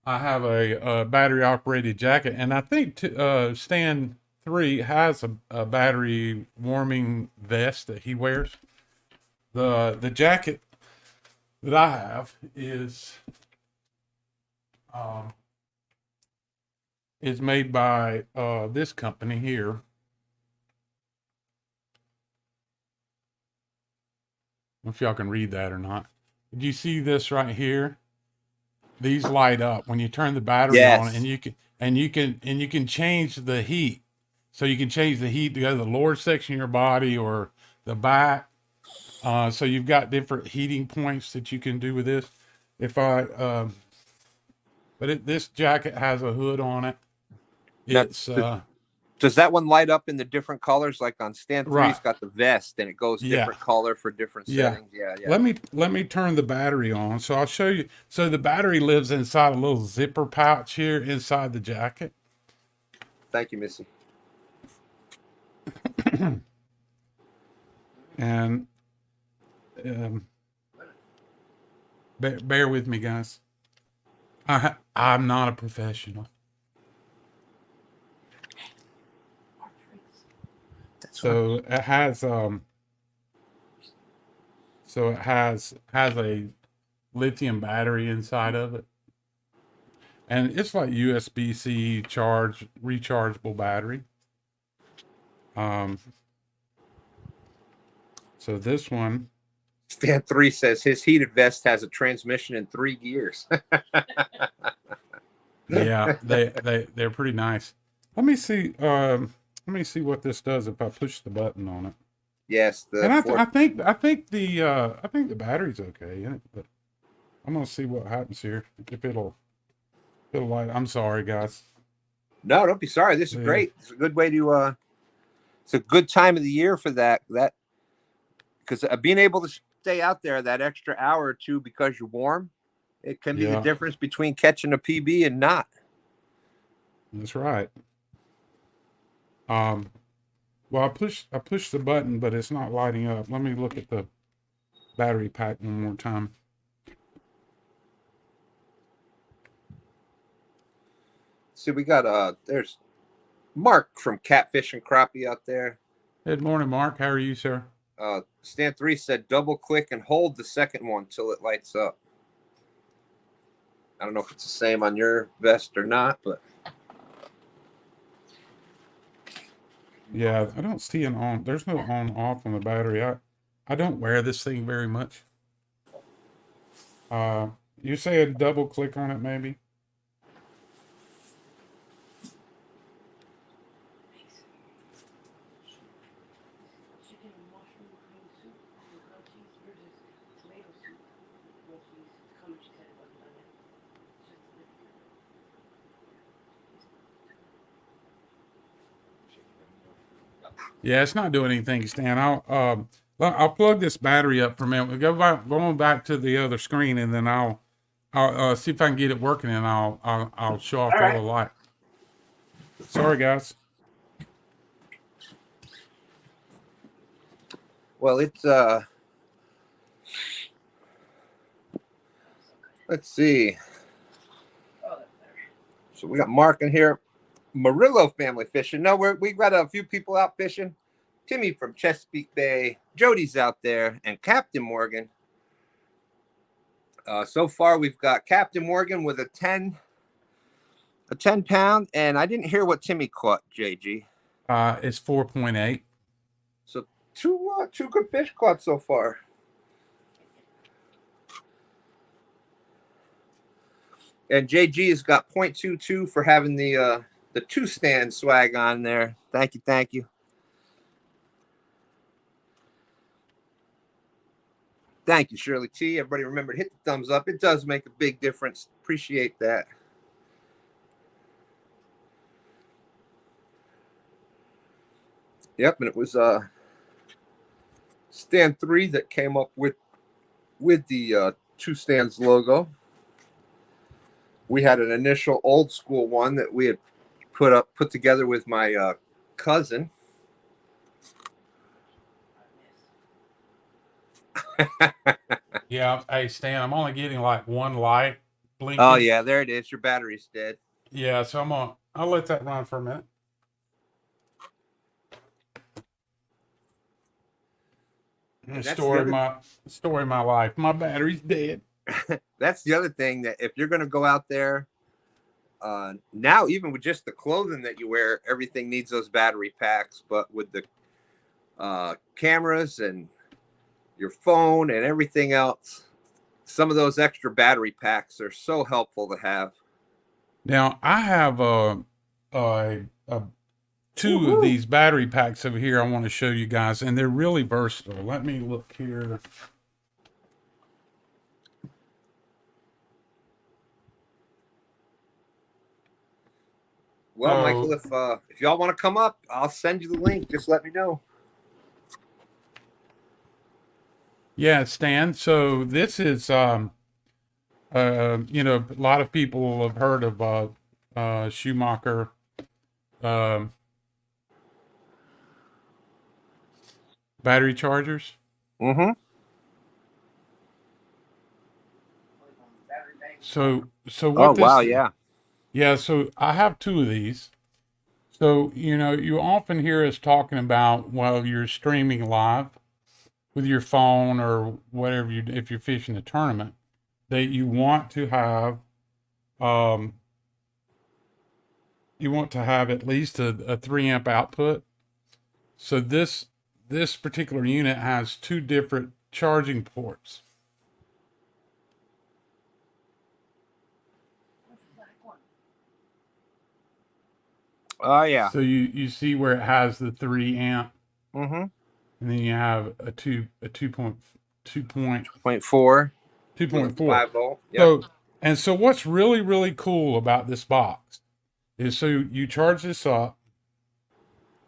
I have a battery operated jacket, and I think STANday has a battery warming vest that he wears. The jacket that I have is is made by this company here. I don't know if y'all can read that or not. Did you see this right here? These light up when you turn the battery on, Yes. and you can change the heat. So you can change the heat to go to the lower section of your body or the back. So you've got different heating points that you can do with this. This jacket has a hood on it. Now, It's does that one light up in the different colors? Like on Stand 3's right. got the vest, and it goes Yeah. different color for different Yeah. settings. Yeah, yeah. Let me turn the battery on. So I'll show you. So the battery lives inside a little zipper pouch here inside the jacket. Thank you, Missy. And bear with me, guys. I'm not a professional. So it has has a lithium battery inside of it. And it's like USB-C rechargeable battery. So this one, Stand 3 says his heated vest has a transmission in 3 gears. yeah, they're pretty nice. Let me see what this does if I push the button on it. Yes, And I think the battery's okay in it, but I'm gonna see what happens here. If it'll light. I'm sorry, guys. No, don't be sorry. This is great. It's a good way to it's a good time of the year for that because being able to stay out there that extra hour or two because you're warm, it can be the difference between catching a PB and not. That's right. Well, I pushed the button, but it's not lighting up. Let me look at the battery pack one more time. See, we got there's Mark from Catfish and Crappie out there. Good morning, Mark. How are you, sir? Stand 3 said double click and hold the second one till it lights up. I don't know if it's the same on your vest or not, but yeah, I don't see an on. There's no on off on the battery. I don't wear this thing very much. You say a double click on it, maybe? Yeah, it's not doing anything, Stan. I'll plug this battery up for a minute. Go on back to the other screen, and then I'll see if I can get it working, and I'll show off all the light. Sorry, guys. well, it's let's see. So we got Mark in here. Murillo family fishing. No, we've got a few people out fishing. Timmy from Chesapeake Bay, Jody's out there, and Captain Morgan. So far, we've got Captain Morgan with a 10 pound, and I didn't hear what Timmy caught, JG. It's 4.8. So two good fish caught so far. And JG has got 0.22 for having the 2-stand swag on there. Thank you. Thank you, Shirley T. Everybody remember to hit the thumbs up. It does make a big difference. Appreciate that. Yep, and it was Stand 3 that came up with the 2-stands logo. We had an initial old school one that we had put together with my cousin. Yeah, hey Stan, I'm only getting like one light blinking. Oh yeah, there it is. Your battery's dead. Yeah, so I'll let that run for a minute. Story of my life. My battery's dead. That's the other thing, that if you're going to go out there now even with just the clothing that you wear, everything needs those battery packs. But with the cameras and your phone and everything else, some of those extra battery packs are so helpful to have. Now I have two of these battery packs over here I want to show you guys, and they're really versatile. Let me look here. Well, Michael, if y'all want to come up, I'll send you the link. Just let me know. Yeah, Stan. So this is, you know, a lot of people have heard of Schumacher. Battery chargers. Mm-hmm. So what Oh, this? wow, yeah. Yeah. So I have two of these. So, you know, you often hear us talking about while you're streaming live with your phone or whatever you, if you're fishing a tournament, that you want to have, at least a 3 amp output. So this particular unit has two different charging ports. Oh, yeah. So you see where it has the 3 amp, Mm-hmm. and then you have a 2.4. 2.5 volt. Yep. So what's really, really cool about this box is, so you charge this up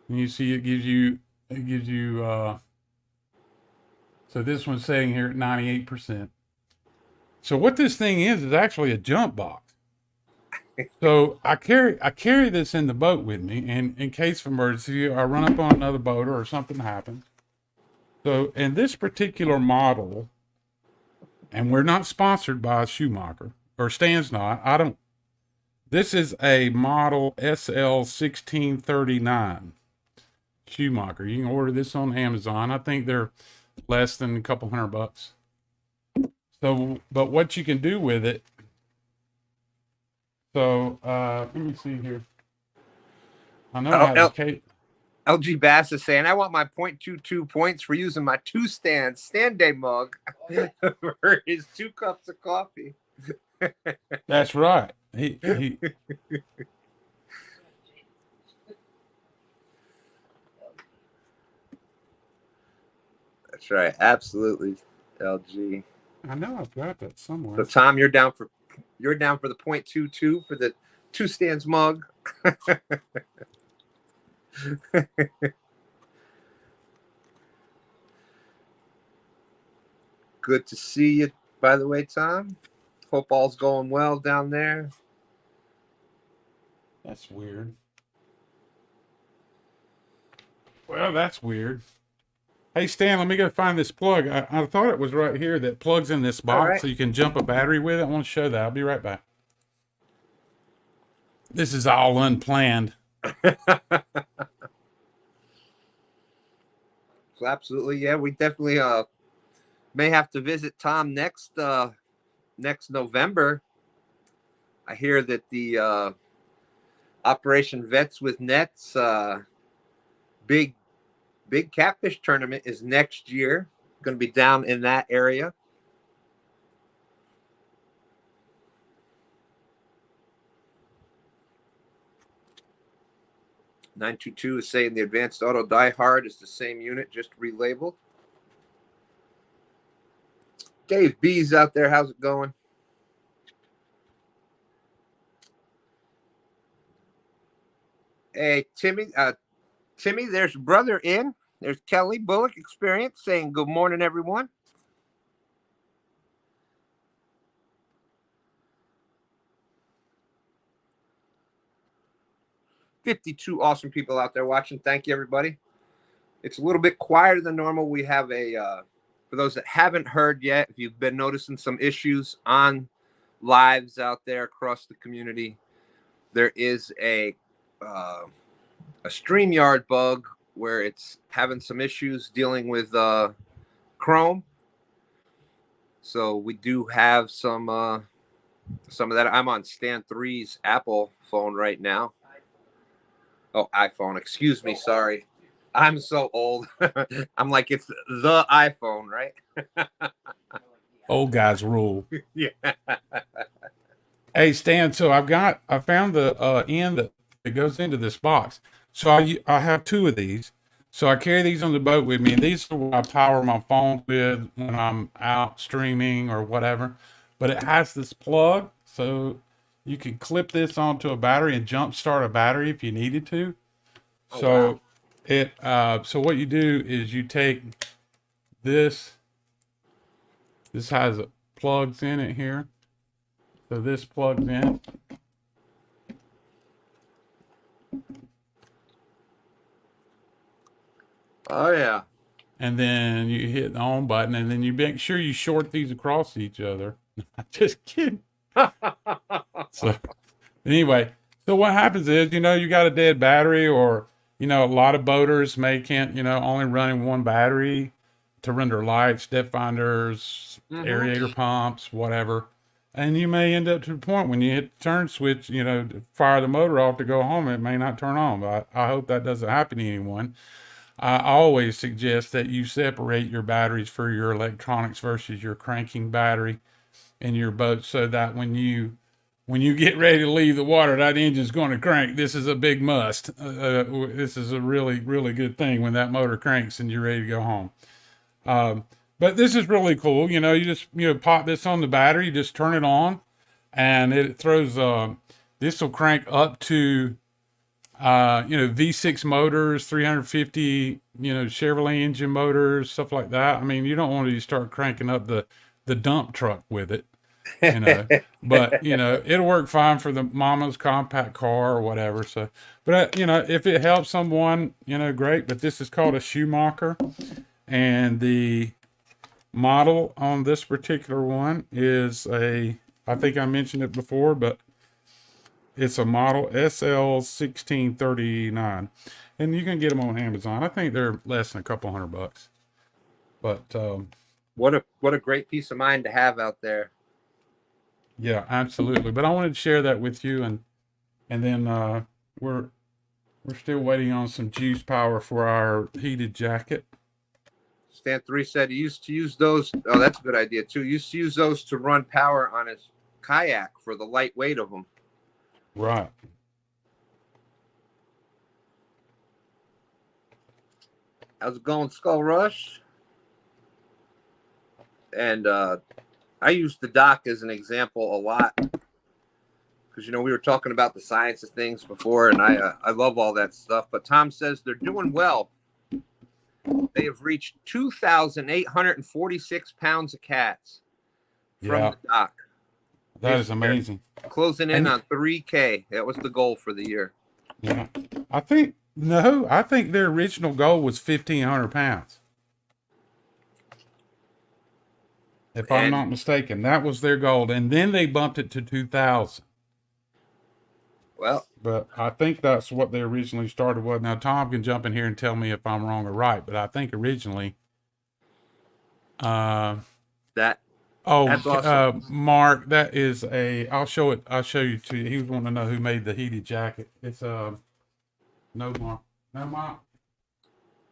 and you see it gives you, so this one's saying here at 98%. So what this thing is actually a jump box. So I carry this in the boat with me, and in case of emergency, I run up on another boat or something happens. So in this particular model, and we're not sponsored by Schumacher, or Stan's not. This is a model SL1639 Schumacher. You can order this on Amazon. I think they're less than a couple $100. So, but what you can do with it. So, let me see here. I know I have LG Bass is saying, I want my 0.22 points for using my STANday mug for his 2 cups of coffee. That's right. He That's right. Absolutely, LG. I know I've got that somewhere. So Tom, you're down for the 0.22 for the 2 stands mug. Good to see you, by the way, Tom. Hope all's going well down there. That's weird. Well, that's weird. Hey, Stan, let me go find this plug. I thought it was right here that plugs in this box, right, so you can jump a battery with it. I want to show that. I'll be right back. This is all unplanned. So absolutely, yeah, we definitely may have to visit Tom next November. I hear that the Operation Vets with Nets big catfish tournament is next year. Going to be down in that area. (922) is saying the Advanced Auto Die Hard is the same unit, just relabeled. Dave B's out there. How's it going? Hey, Timmy, there's brother in. There's Kelly Bullock Experience saying good morning, everyone. $52 awesome people out there watching. Thank you, everybody. It's a little bit quieter than normal. We have for those that haven't heard yet, if you've been noticing some issues on lives out there across the community, there is a StreamYard bug where it's having some issues dealing with Chrome. So we do have some some of that. I'm on STANday Apple phone right now. Oh, iPhone. Excuse me. Sorry. I'm so old. I'm like, it's the iPhone, right? Old guys rule. Yeah. Hey, Stan, so I found the end that goes into this box. So I have two of these. So I carry these on the boat with me. And these are what I power my phone with when I'm out streaming or whatever. But it has this plug, so you can clip this onto a battery and jump start a battery if you needed to. Oh, So wow. so what you do is you take this. This has plugs in it here. So this plugs in. Oh, yeah. And then you hit the on button, and then you make sure you short these across each other. Just kidding. So anyway, so what happens is, you got a dead battery, or a lot of boaters can't only running one battery to run their lights, depth finders, aerator pumps, whatever. And you may end up to the point when you hit the turn switch, to fire the motor off to go home, it may not turn on. But I hope that doesn't happen to anyone. I always suggest that you separate your batteries for your electronics versus your cranking battery in your boat, so that when you get ready to leave the water, that engine's going to crank. This is a big must. This is a really, really good thing when that motor cranks and you're ready to go home. But this is really cool. You just pop this on the battery, you just turn it on, and it throws. This will crank up to V6 motors, 350, Chevrolet engine motors, stuff like that. I mean, you don't want to start cranking up the dump truck with it, but it'll work fine for the mama's compact car or whatever. So, but if it helps someone, great. But this is called a Schumacher, and the model on this particular one is I think I mentioned it before, but it's a model SL1639, and you can get them on Amazon. I think they're less than a couple $100. But what a great peace of mind to have out there. yeah, absolutely. But I wanted to share that with you, and then we're still waiting on some juice power for our heated jacket. STANday said he used to use those. Oh, that's a good idea too. He used to use those to run power on his kayak for the lightweight of them. Right. How's it going, Skull Rush? And I use the dock as an example a lot because we were talking about the science of things before, and I love all that stuff. But Tom says they're doing well. They have reached 2,846 pounds of cats from the dock. That is amazing. Closing in on 3K. That was the goal for the year. Yeah, I think their original goal was 1,500 pounds. If I'm not mistaken, that was their goal, and then they bumped it to 2,000. Well, but I think that's what they originally started with. Now Tom can jump in here and tell me if I'm wrong or right, but I think originally, that's awesome. Mark, that is I'll show you to you. He was wanting to know who made the heated jacket. It's no Mark.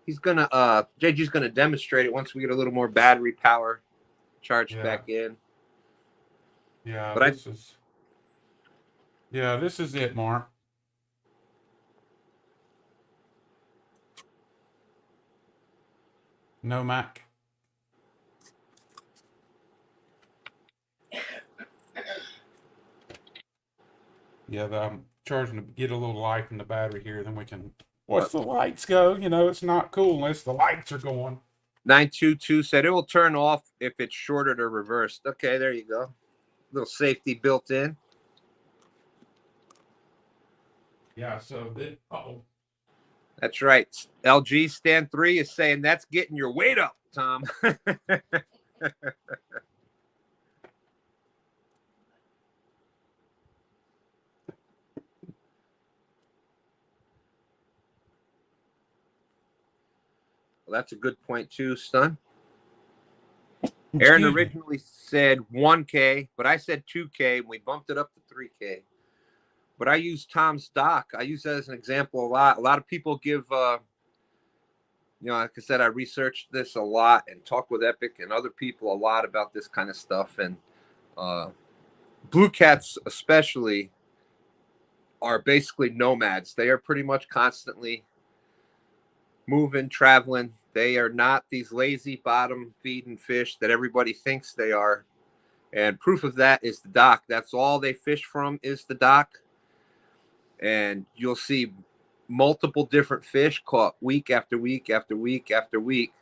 He's gonna JG's gonna demonstrate it once we get a little more battery power charged back in. Yeah, but this is it, Mark. No Mac. Yeah, I'm charging to get a little life in the battery here, then we can watch the lights go. It's not cool unless the lights are going. 922 said it will turn off if it's shorted or reversed. Okay, there you go. Little safety built in. Yeah, so that's right. LG STANday is saying that's getting your weight up, Tom. Well, that's a good point too, Stun. Aaron Excuse me. originally said 1K, but I said 2K, and we bumped it up to 3K. But I use Tom's dock. I use that as an example a lot. A lot of people give, like I said, I researched this a lot and talk with Epic and other people a lot about this kind of stuff. And blue cats especially are basically nomads. They are pretty much constantly moving, traveling. They are not these lazy bottom feeding fish that everybody thinks they are. And proof of that is the dock. That's all they fish from is the dock. And you'll see multiple different fish caught week after week after week after week.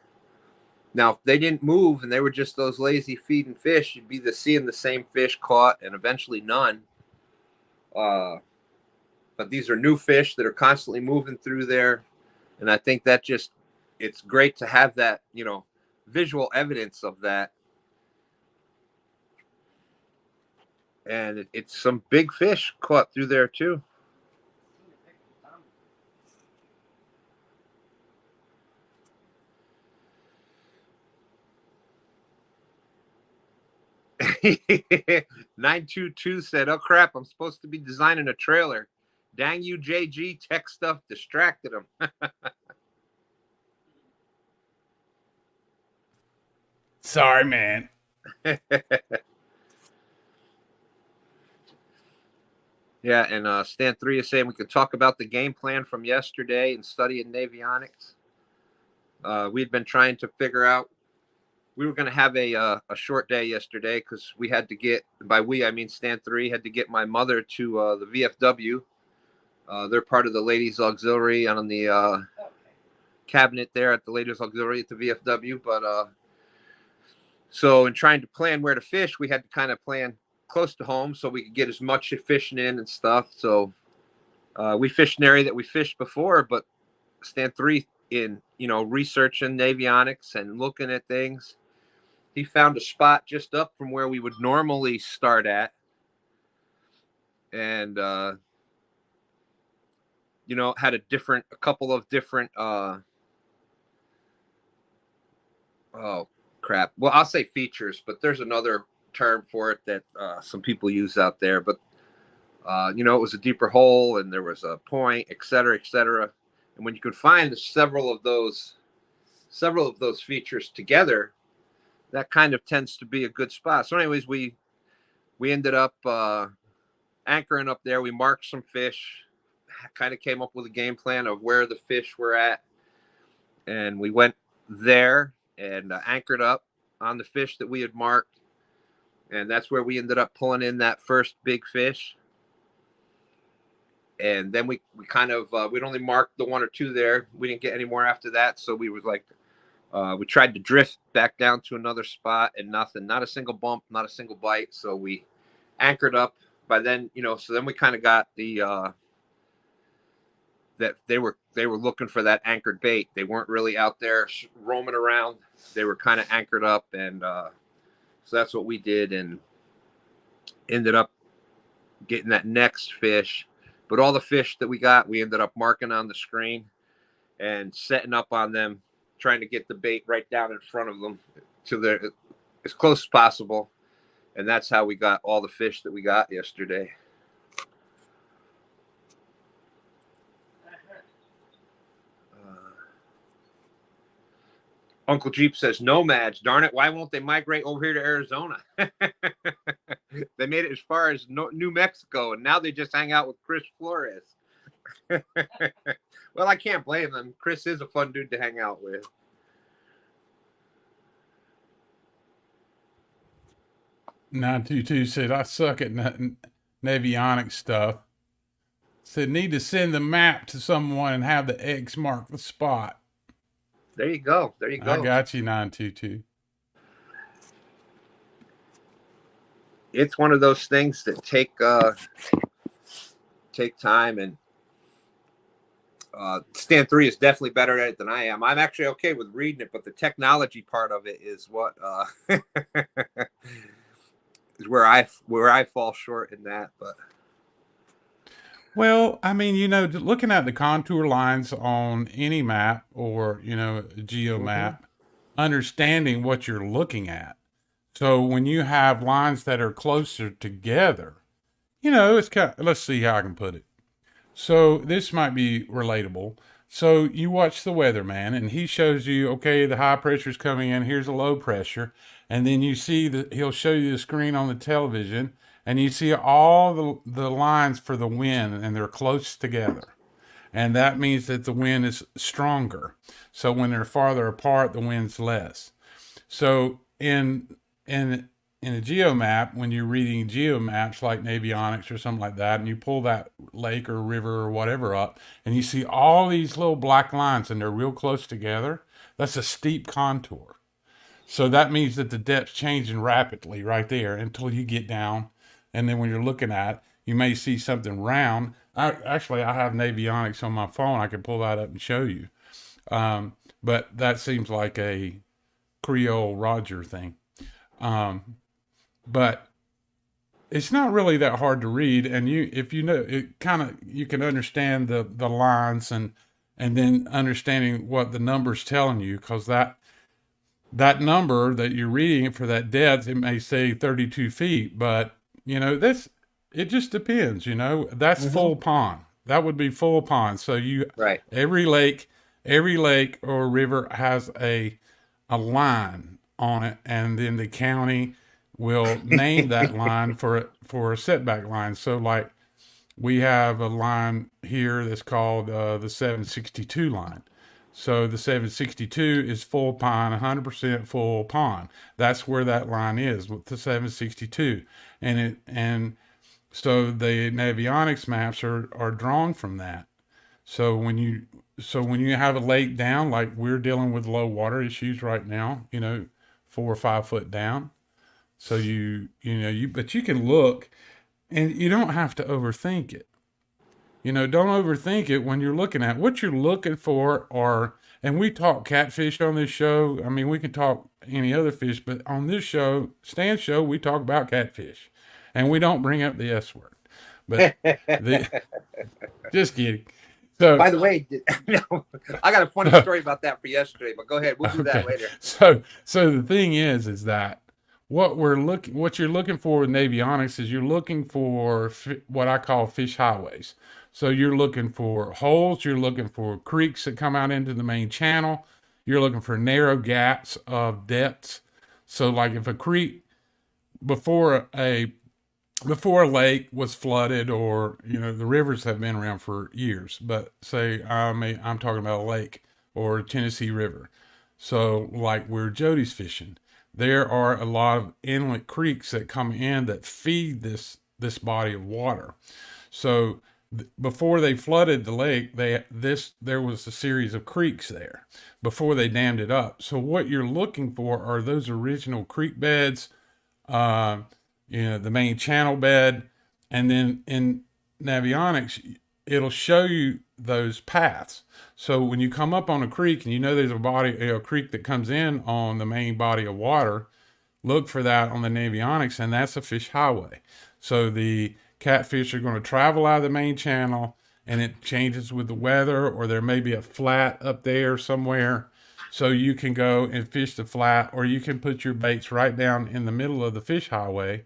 Now, if they didn't move and they were just those lazy feeding fish, you'd be seeing the same fish caught and eventually none. But these are new fish that are constantly moving through there. And I think that it's great to have that, visual evidence of that. And it's some big fish caught through there too. (922) said, "Oh crap, I'm supposed to be designing a trailer. Dang you, JG, tech stuff distracted him." Sorry, man. Yeah, and STANday is saying we could talk about the game plan from yesterday and studying Navionics. We'd been trying to figure out, we were going to have a short day yesterday because we had to get, by we, I mean STANday, had to get my mother to the VFW. They're part of the Ladies Auxiliary on the cabinet there at the Ladies Auxiliary at the VFW. But so in trying to plan where to fish, we had to kind of plan close to home so we could get as much fishing in and stuff. So we fished an area that we fished before, but STANday in, researching Navionics and looking at things, he found a spot just up from where we would normally start at. And, had a couple of different, oh crap. Well, I'll say features, but there's another term for it that some people use out there. But, it was a deeper hole and there was a point, et cetera, et cetera. And when you could find several of those features together, that kind of tends to be a good spot. So anyways, we ended up anchoring up there. We marked some fish, kind of came up with a game plan of where the fish were at. And we went there and anchored up on the fish that we had marked. And that's where we ended up pulling in that first big fish. And then we kind of, we'd only marked the one or two there. We didn't get any more after that. So we were like, we tried to drift back down to another spot and nothing, not a single bump, not a single bite. So we anchored up. By then, so then we kind of got the, that they were looking for that anchored bait. They weren't really out there roaming around. They were kind of anchored up. And so that's what we did and ended up getting that next fish. But all the fish that we got, we ended up marking on the screen and setting up on them, trying to get the bait right down in front of them to as close as possible. And that's how we got all the fish that we got yesterday. Uncle Jeep says, nomads, darn it, why won't they migrate over here to Arizona? They made it as far as New Mexico, and now they just hang out with Chris Flores. Well, I can't blame them. Chris is a fun dude to hang out with. (922) said, I suck at Navionics stuff. Said, need to send the map to someone and have the X mark the spot. There you go. There you go. I got you, 922. It's one of those things that take time, and STANday is definitely better at it than I am. I'm actually okay with reading it, but the technology part of it is what is where I fall short in that. But well, I mean, looking at the contour lines on any map or, a geo map, understanding what you're looking at. So when you have lines that are closer together, it's kind of, let's see how I can put it. So this might be relatable. So you watch the weatherman and he shows you, okay, the high pressure is coming in, here's a low pressure. And then you see that he'll show you the screen on the television and you see all the lines for the wind and they're close together. And that means that the wind is stronger. So when they're farther apart, the wind's less. So in a geomap, when you're reading geomaps like Navionics or something like that, and you pull that lake or river or whatever up, and you see all these little black lines and they're real close together, that's a steep contour. So that means that the depth's changing rapidly right there until you get down. And then when you're looking at it, you may see something round. I have Navionics on my phone. I can pull that up and show you. But that seems like a Creole Roger thing. But it's not really that hard to read. And if you know it, you can understand the lines and then understanding what the number's telling you, because that number that you're reading for that depth, it may say 32 feet, but it just depends, that's full pond. That would be full pond. So Right. every lake or river has a line on it, and then the county will name that line for a setback line. So like we have a line here that's called the 762 line. So the 762 is full pond, 100% full pond. That's where that line is with the 762. And so the Navionics maps are drawn from that. So when you have a lake down, like we're dealing with low water issues right now, 4 or 5 foot down. So but you can look, and you don't have to overthink it. Don't overthink it when you're looking at what you're looking for. And we talk catfish on this show. I mean, we can talk any other fish, but on this show, Stan's show, we talk about catfish, and we don't bring up the S word. But just kidding. So, by the way, I got a funny story about that for yesterday, but go ahead. We'll do that later. So the thing is that what you're looking for with Navionics is you're looking for what I call fish highways. So you're looking for holes, you're looking for creeks that come out into the main channel, you're looking for narrow gaps of depths. So like if a creek before a lake was flooded, or the rivers have been around for years, but say I'm talking about a lake or a Tennessee River. So like where Jody's fishing, there are a lot of inlet creeks that come in that feed this body of water. So before they flooded the lake, there was a series of creeks there before they dammed it up. So what you're looking for are those original creek beds, the main channel bed, and then in Navionics, it'll show you those paths. So when you come up on a creek and there's a creek that comes in on the main body of water, look for that on the Navionics, and that's a fish highway. So the catfish are going to travel out of the main channel, and it changes with the weather, or there may be a flat up there somewhere. So you can go and fish the flat, or you can put your baits right down in the middle of the fish highway,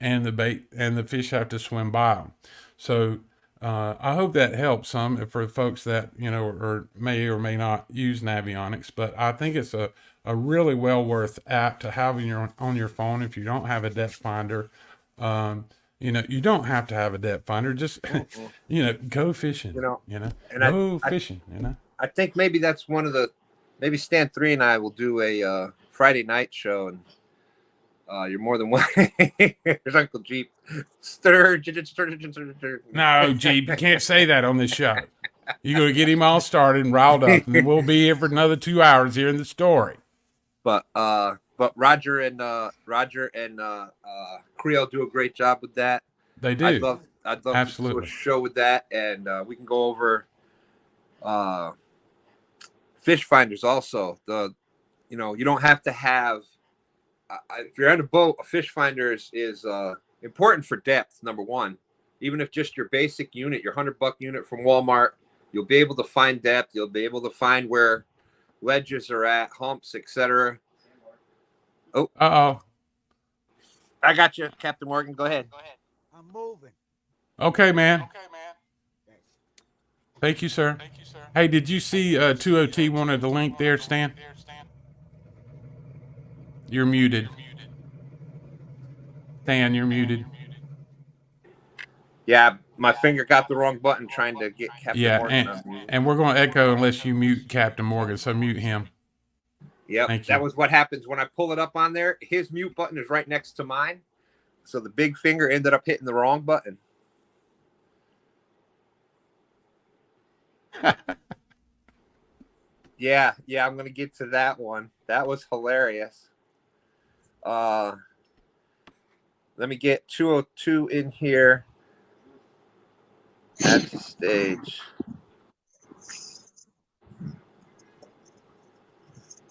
and the fish have to swim by them. So I hope that helps some for folks that or may not use Navionics, but I think it's a really well worth app to have on your phone if you don't have a depth finder. You don't have to have a depth finder. Just go fishing. Fishing. I think maybe that's one of the. Maybe Stan 3 and I will do a Friday night show, and you're more than one. Here's Uncle Jeep. Stir. No, Jeep, you can't say that on this show. You're going to get him all started and riled up, and then we'll be here for another 2 hours hearing the story. But Roger and Creole do a great job with that. They do. I'd love to do a show with that, and we can go over fish finders also. You don't have to have. If you're on a boat, a fish finder is important for depth. Number one, even if just your basic unit, your $100 unit from Walmart, you'll be able to find depth. You'll be able to find where ledges are at, humps, etc. Oh, I got you, Captain Morgan. Go ahead. I'm moving. Okay, man. Thank you, sir. Hey, did you see 20T wanted the link there, Stan? You're muted. Stan, you're muted. Yeah, my finger got the wrong button trying to get Captain Yeah, Morgan and, on mute. and we're going to echo unless you mute Captain Morgan, so mute him. Yep, Thank you. that was what happens when I pull it up on there. His mute button is right next to mine, so the big finger ended up hitting the wrong button. Yeah, I'm gonna get to that one. That was hilarious. Let me get 202 in here. Add to stage.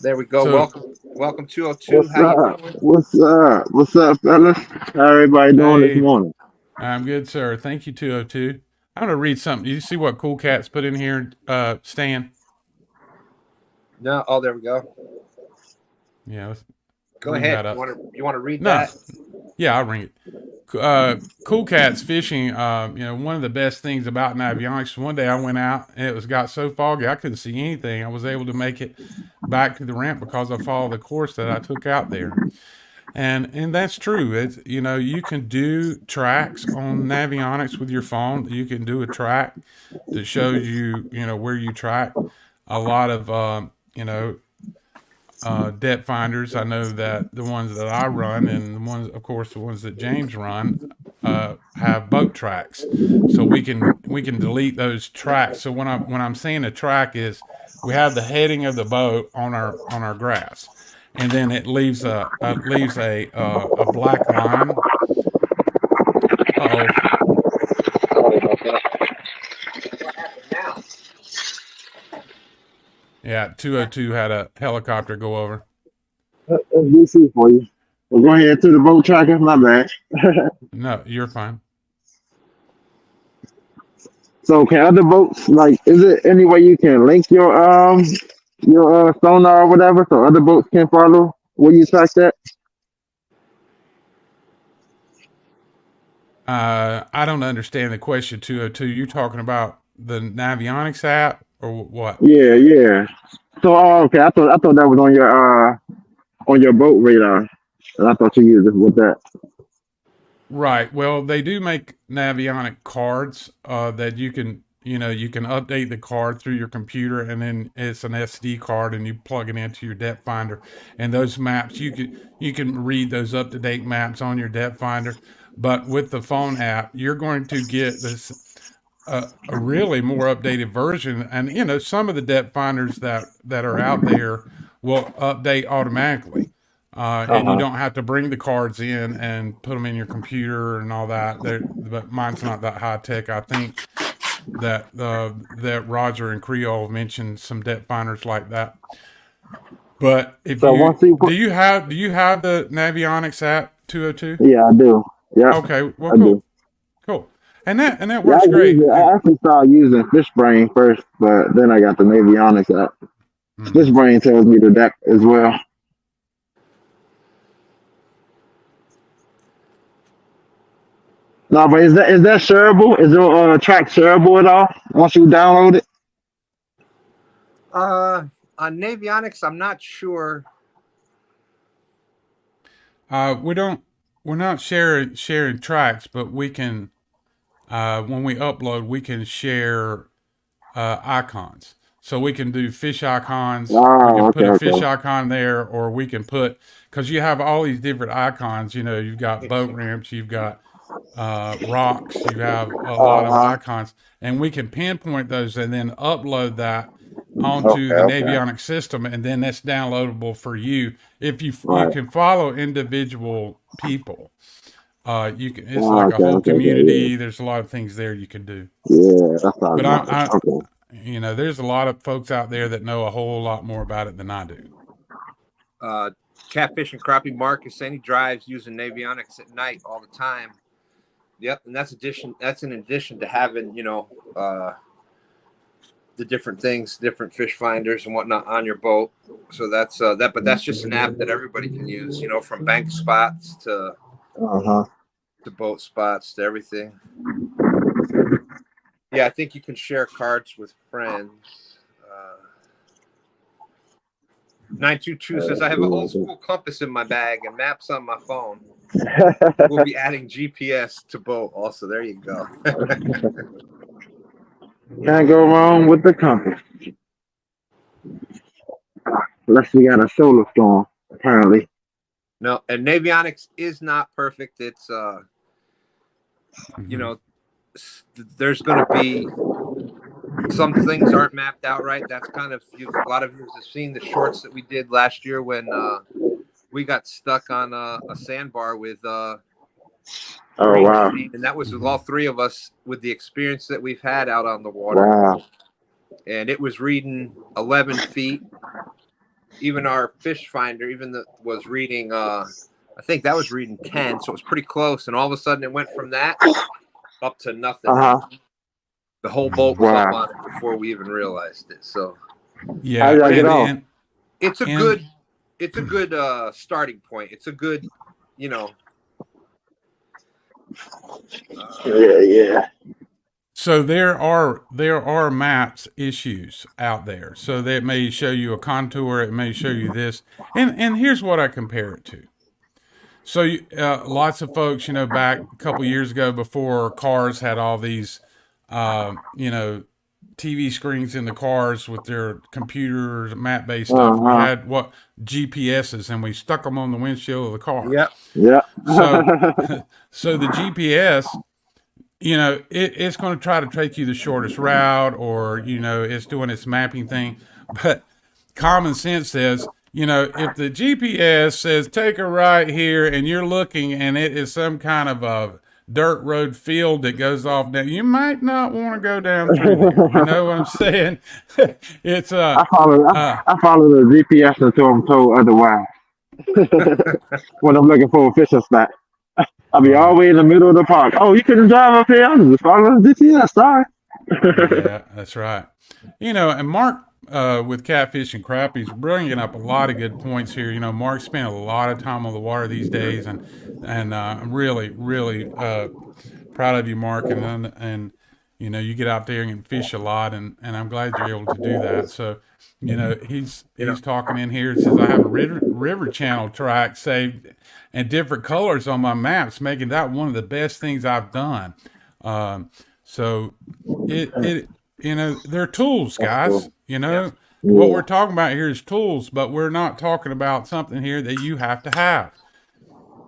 There we go. So- welcome 202. How you doing? What's up? What's up, fellas? How everybody doing Hey. this morning? I'm good, sir. Thank you, 202. I'm going to read something. You see what Cool Cat's put in here, Stan? No. Oh, there we go. Yeah. Let's Go bring ahead. that up. You want to read No. that? Yeah, I'll ring it. Cool Cat's fishing. One of the best things about Navionics. One day I went out and it got so foggy I couldn't see anything. I was able to make it back to the ramp because I followed the course that I took out there. And that's true. It's, you can do tracks on Navionics with your phone. You can do a track that shows you, where you track. A lot of, depth finders. I know that the ones that I run and the ones that James run, have boat tracks. So we can delete those tracks. So when I'm saying a track is we have the heading of the boat on our graphs. And then it leaves a black line. Uh-oh. Yeah, 202 had a helicopter go over. That's DC for you. We're going ahead to the boat tracker. My bad. No, you're fine. So can other boats, like, is it any way you can link your sonar or whatever so other boats can follow where you track that? I don't understand the question, 202. You talking about the Navionics app or what? Yeah. So okay, I thought that was on your boat radar. And I thought you used it with that. Right. Well, they do make Navionic cards that you can update the card through your computer, and then it's an SD card, and you plug it into your depth finder. And those maps, you can read those up-to-date maps on your depth finder. But with the phone app, you're going to get this a really more updated version. And some of the depth finders that are out there will update automatically. And you don't have to bring the cards in and put them in your computer and all that. But mine's not that high tech. I think that Roger and Creole mentioned some depth finders like that. But do you have the Navionics app 202? Yeah, I do. Yeah. Okay. Well, I cool. do. Cool. And that works great. I actually started using Fishbrain first, but then I got the Navionics app. Fishbrain tells me the depth as well. No, but is that shareable? Is your track shareable at all once you download it? On Navionics, I'm not sure. We're not sharing tracks, but we can when we upload, we can share icons. So we can do fish icons. We can put a fish icon there, or we can put, because you have all these different icons. You've got boat ramps, you've got rocks, you have a lot of icons, and we can pinpoint those and then upload that onto the Navionics system, and then that's downloadable for you. If you can follow individual people, you can. It's like a whole community. There's a lot of things there you can do. Yeah, that's all. But there's a lot of folks out there that know a whole lot more about it than I do. Catfish and Crappie Mark is saying he drives using Navionics at night all the time. Yep, and that's in addition to having the different things, different fish finders and whatnot on your boat. So that's but that's just an app that everybody can use. From bank spots to Uh-huh. to boat spots to everything. Yeah, I think you can share cards with friends. 922 says, I have an old school compass in my bag and maps on my phone. We'll be adding GPS to boat also. There you go. Can't go wrong with the compass. Unless we got a solar storm, apparently. No, and Navionics is not perfect. It's you know, there's going to be some things aren't mapped out right. That's kind of a lot of you have seen the shorts that we did last year when we got stuck on a sandbar with Oh wow. and that was with all three of us with the experience that we've had out on the water. Wow. And it was reading 11 feet. Even our fish finder, was reading I think that was reading 10, so it was pretty close. And all of a sudden it went from that up to nothing. Uh-huh. The whole boat was up on it before we even realized it. So Yeah, how y'all get off? it's a good starting point. It's a good, Yeah. So there are maps issues out there. So that may show you a contour. It may show you this. And here's what I compare it to. So lots of folks, back a couple years ago before cars had all these, TV screens in the cars with their computers, map-based stuff. We had GPSs, and we stuck them on the windshield of the car. Yeah. So the GPS, it's going to try to take you the shortest route, or it's doing its mapping thing. But common sense says, if the GPS says take a right here, and you're looking, and it is some kind of a dirt road field that goes off down, you might not want to go down through there. You know what I'm saying? It's I follow the GPS until I'm told otherwise. When I'm looking for a fishing spot, I'll be all the way in the middle of the park. Oh, you couldn't drive up here? I'm just following the GPS. Sorry. Yeah, that's right. And Mark with Catfish and Crappies bringing up a lot of good points here. Mark spent a lot of time on the water these days, and I'm really proud of you, Mark. And you get out there and fish a lot, and I'm glad you're able to do that. So he's talking in here. It says I have a river channel track saved and different colors on my maps, making that one of the best things I've done. So they're tools, guys. What we're talking about here is tools, but we're not talking about something here that you have to have.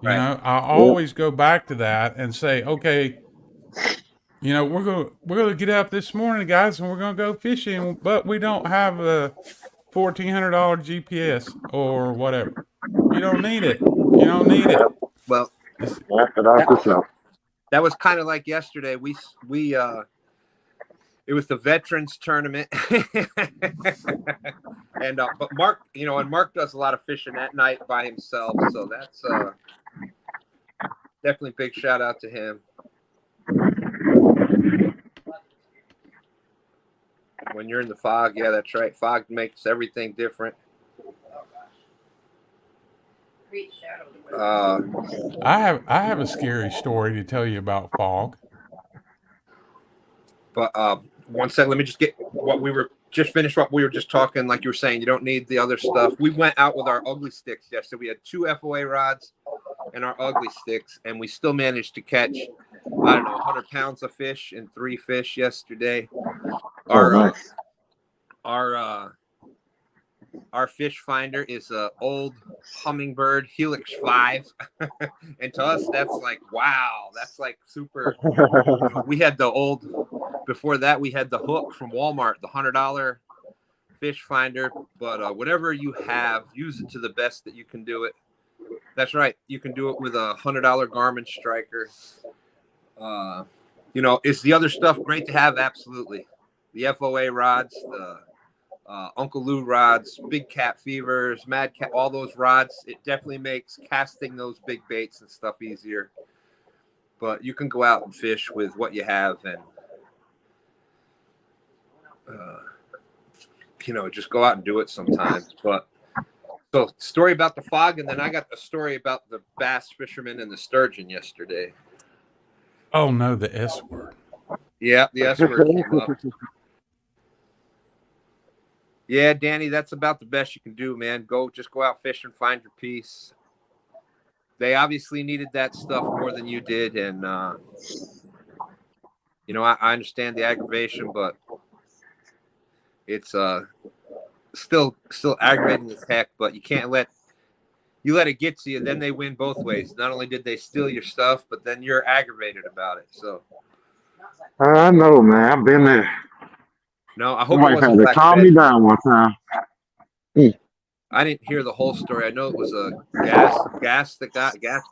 I always go back to that and say, okay, we're gonna get up this morning, guys, and we're gonna go fishing, but we don't have a $1,400 GPS or whatever. You don't need it. Well, that was kind of like yesterday. We it was the veterans tournament, and but Mark, and Mark does a lot of fishing at night by himself, so that's definitely big shout out to him. When you're in the fog, yeah, that's right. Fog makes everything different. I have a scary story to tell you about fog. But one second, let me just get what we were just talking. Like you were saying, you don't need the other stuff. We went out with our ugly sticks yesterday. We had 2 FOA rods and our ugly sticks, and we still managed to catch, 100 pounds of fish and 3 fish yesterday. Our fish finder is a old Humminbird Helix 5, and to us that's like, wow, that's like super. We had before that we had the hook from Walmart, the $100 fish finder. But whatever you have, use it to the best that you can do it. That's right, you can do it with a $100 Garmin Striker. Is the other stuff great to have? Absolutely. The FOA rods, the Uncle Lou rods, Big Cat Fevers, Mad Cat, all those rods. It definitely makes casting those big baits and stuff easier. But you can go out and fish with what you have, and just go out and do it sometimes. But So, story about the fog, and then I got the story about the bass fisherman and the sturgeon yesterday. Oh no, the S word. Yeah, the S word came up. Yeah, Danny, that's about the best you can do, man. Just go out fishing, find your piece. They obviously needed that stuff more than you did, and you know, I understand the aggravation, but it's still aggravating as heck. But you can't let it get to you. Then they win both ways. Not only did they steal your stuff, but then you're aggravated about it. So I know, man. I've been there. no, I My hope it wife had wasn't to Black calm me Betty. down one time. I didn't hear the whole story. I know it was a gas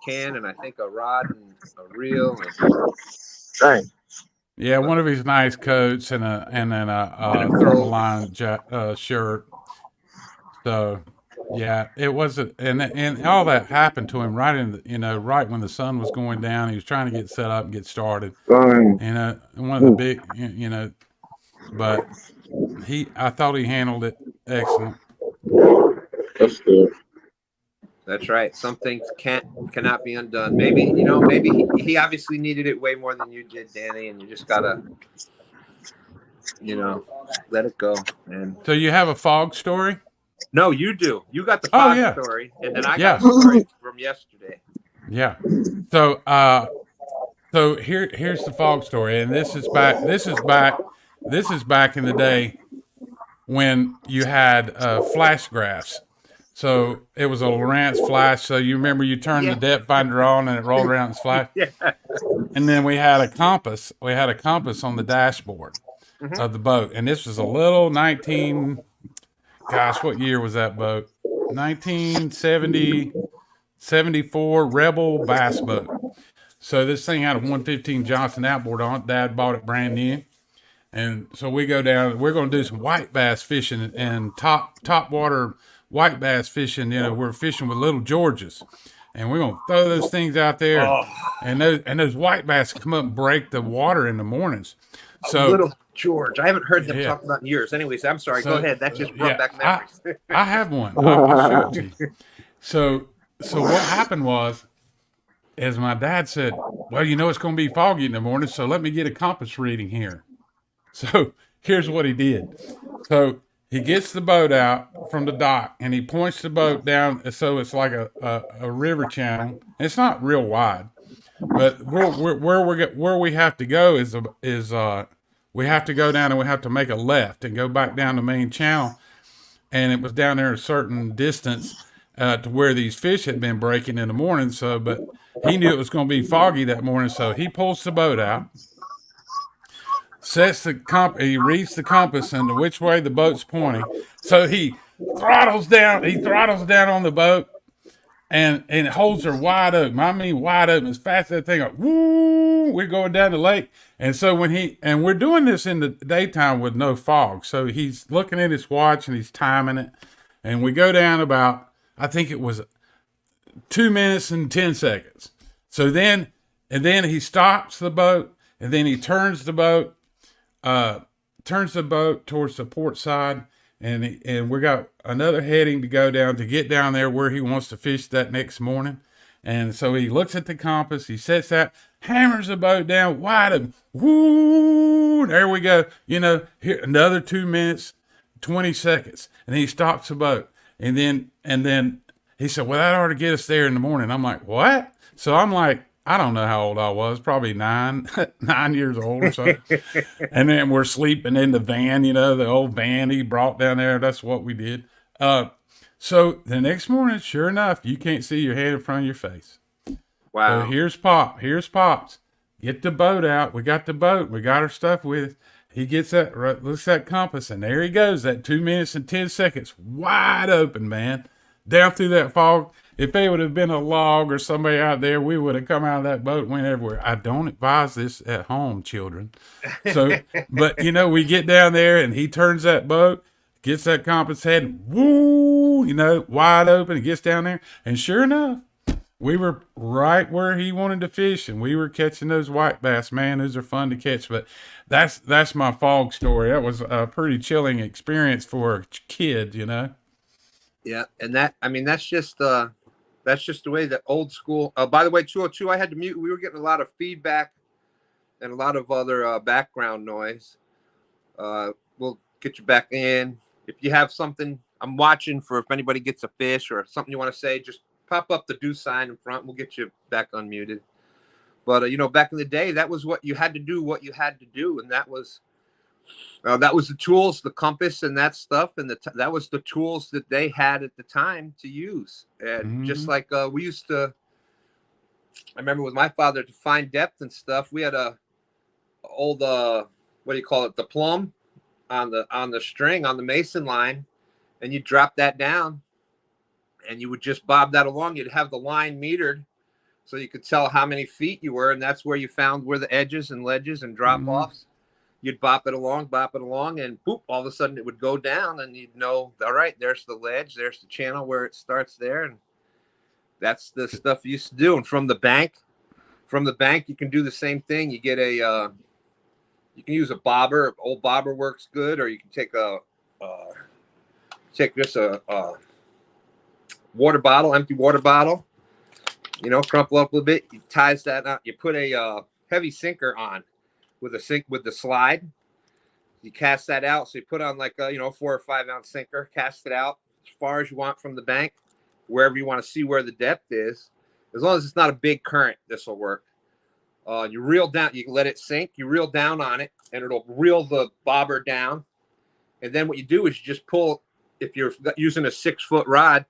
can, and I think a rod and a reel. And Dang. Yeah, one of his nice coats and then a thermal line shirt. So yeah, it wasn't, and all that happened to him right right when the sun was going down. He was trying to get set up and get started. Dang. One of the big, but I thought he handled it excellent. That's good. That's right. Some things cannot be undone. Maybe he obviously needed it way more than you did, Danny, and you just gotta let it go. And So you have a fog story? no, you do. You got the Oh, fog yeah. story, and then I Yeah. got a story from yesterday. Yeah. So here's the fog story, and this is back in the day when you had flash graphs. So it was a Lowrance flash. So you remember you turned the depth finder on and it rolled around and flash. Yeah. And then we had a compass. We had a compass on the dashboard of the boat, and this was a little what year was that boat? 1974 Rebel bass boat. So this thing had a 115 Johnson outboard on it. Dad bought it brand new. And so we go down, we're going to do some white bass fishing and top water white bass fishing. We're fishing with little Georges, and we're going to throw those things out there. Oh. And those white bass come up and break the water in the mornings. So Little George, I haven't heard them talk about in years. Anyways, I'm sorry. Go ahead. That just brought back memories. I have one. I'll show it to you. So what happened was, as my dad said, well, it's going to be foggy in the morning, so let me get a compass reading here. So here's what he did. So he gets the boat out from the dock and he points the boat down. So it's like a river channel. It's not real wide, but where we have to go is we have to go down and we have to make a left and go back down the main channel. And it was down there a certain distance to where these fish had been breaking in the morning. So, but he knew it was going to be foggy that morning. So he pulls the boat out. He reads the compass and which way the boat's pointing. So he throttles down on the boat and it holds her wide open. I mean, wide open as fast as that thing goes. Woo! We're going down the lake. And so we're doing this in the daytime with no fog. So he's looking at his watch and he's timing it. And we go down about, I think it was 2 minutes and 10 seconds. So then he stops the boat and then he turns the boat towards the port side, and we got another heading to go down to get down there where he wants to fish that next morning. And so he looks at the compass, he sets that, hammers the boat down wide open. Woo! There we go. Here another 2 minutes, 20 seconds, and he stops the boat. And then he said, "Well, that ought to get us there in the morning." I'm like, "What?" So I'm like, I don't know how old I was, probably 9 years old or something. And then we're sleeping in the van, the old van he brought down there. That's what we did. So the next morning, sure enough, you can't see your head in front of your face. Wow. So here's Pops. Get the boat out. We got the boat. We got our stuff with us. He gets looks at that compass, and there he goes, that 2 minutes and 10 seconds, wide open, man, down through that fog. If they would have been a log or somebody out there, we would have come out of that boat and went everywhere. I don't advise this at home, children. So, but we get down there and he turns that boat, gets that compass head, woo, wide open. He gets down there, and sure enough, we were right where he wanted to fish, and we were catching those white bass. Man, those are fun to catch. But that's my fog story. That was a pretty chilling experience for a kid, Yeah, and that's just the way that old school. By the way, 202, I had to mute. We were getting a lot of feedback and a lot of other background noise. We'll get you back in. If you have something, I'm watching for if anybody gets a fish or something you want to say, just pop up the do sign in front. We'll get you back unmuted. But back in the day, that was what you had to do. What you had to do, and that was the tools, the compass, and that stuff, and that was the tools that they had at the time to use. And just like we used to, I remember with my father to find depth and stuff. We had a old what do you call it, the plumb on the string on the mason line, and you drop that down, and you would just bob that along. You'd have the line metered, so you could tell how many feet you were, and that's where you found where the edges and ledges and drop offs. You'd bop it along, and boop, all of a sudden it would go down, and you'd know, all right, there's the ledge, there's the channel where it starts there, and that's the stuff you used to do. And from the bank, you can do the same thing. You get you can use a bobber. Old bobber works good, or you can take just a water bottle, empty water bottle, crumple up a little bit. You ties that out. You put a heavy sinker on with the slide. You cast that out. So you put on like a 4 or 5 ounce sinker, cast it out as far as you want from the bank, wherever you want to see where the depth is. As long as it's not a big current, this will work. You reel down, you can let it sink, you reel down on it, and it'll reel the bobber down. And then what you do is you just pull, if you're using a 6-foot rod,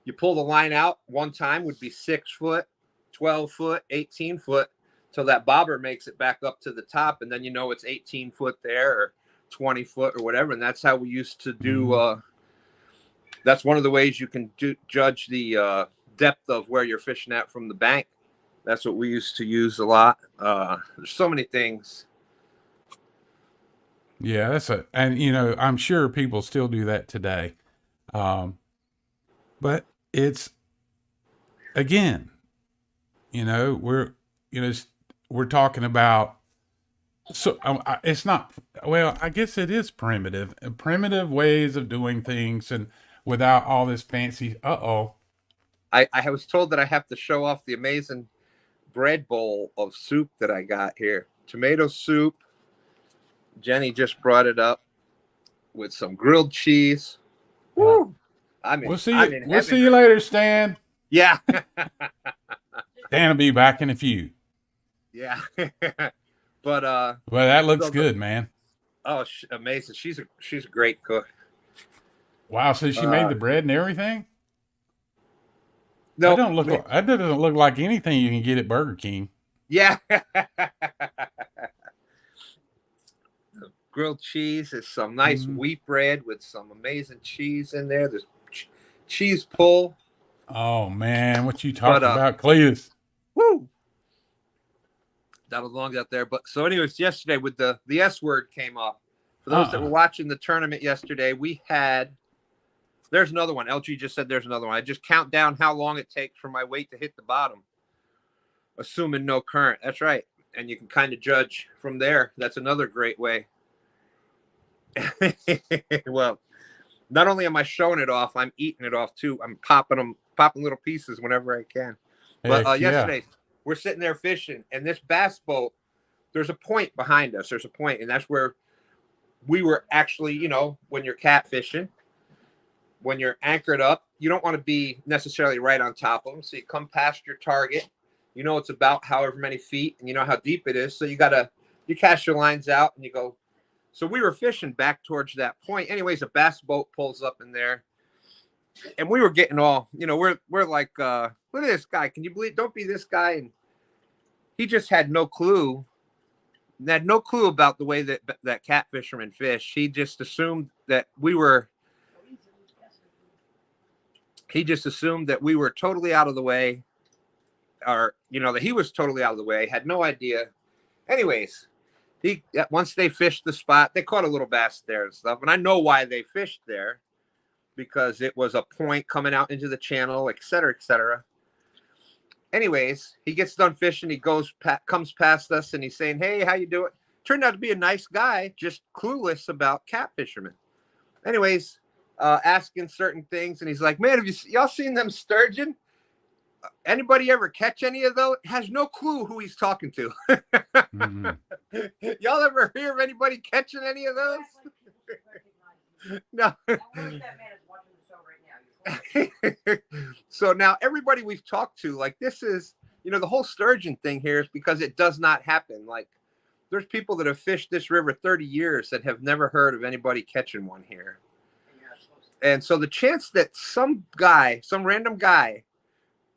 you pull the line out. One time would be 6 foot, 12 foot, 18 foot, till that bobber makes it back up to the top. And then it's 18 foot there or 20 foot or whatever. And that's how we used to do. That's one of the ways you can judge the depth of where you're fishing at from the bank. That's what we used to use a lot. There's so many things. Yeah, and I'm sure people still do that today. But it's, again, we're talking about, so it's not, well, I guess it is primitive ways of doing things, and without all this fancy, I was told that I have to show off the amazing bread bowl of soup that I got here. Tomato soup. Jenny just brought it up with some grilled cheese. Woo! We'll see you later, Stan. Yeah. Stan will be back in a few. Yeah. But well, that looks good, man. Oh, amazing. She's a great cook. Wow, so she made the bread and everything? No, that doesn't look like anything you can get at Burger King. Yeah. Grilled cheese is some nice wheat bread with some amazing cheese in there. There's cheese pull. Oh man, what you talking about, Cletus? Woo! That was long out there. But so anyways, yesterday with the S word came up. For those that were watching the tournament yesterday, there's another one. LG just said there's another one. I just count down how long it takes for my weight to hit the bottom, assuming no current. That's right. And you can kind of judge from there. That's another great way. Well, not only am I showing it off, I'm eating it off too. I'm popping little pieces whenever I can. But yesterday, we're sitting there fishing, and this bass boat, there's a point behind us. There's a point, and that's where we were actually, when you're catfishing, when you're anchored up, you don't want to be necessarily right on top of them. So you come past your target, it's about however many feet, and you know how deep it is. So you cast your lines out and you go. So we were fishing back towards that point. Anyways, a bass boat pulls up in there, and we were getting all, we're like, look at this guy. Can you believe? Don't be this guy. And he just had no clue. Had no clue about the way that catfishermen fish. He just assumed that we were. He just assumed that we were totally out of the way, or that he was totally out of the way. Had no idea. Anyways. Once they fished the spot, they caught a little bass there and stuff. And I know why they fished there, because it was a point coming out into the channel, et cetera, et cetera. Anyways, he gets done fishing. He comes past us, and he's saying, "Hey, how you doing?" Turned out to be a nice guy, just clueless about catfishermen. Anyways, asking certain things, and he's like, "Man, have y'all seen them sturgeon? Anybody ever catch any of those?" Has no clue who he's talking to. Y'all ever hear of anybody catching any of those? No. So now everybody we've talked to, like, this is, the whole sturgeon thing here is because it does not happen. Like, there's people that have fished this river 30 years that have never heard of anybody catching one here. And so the chance that some random guy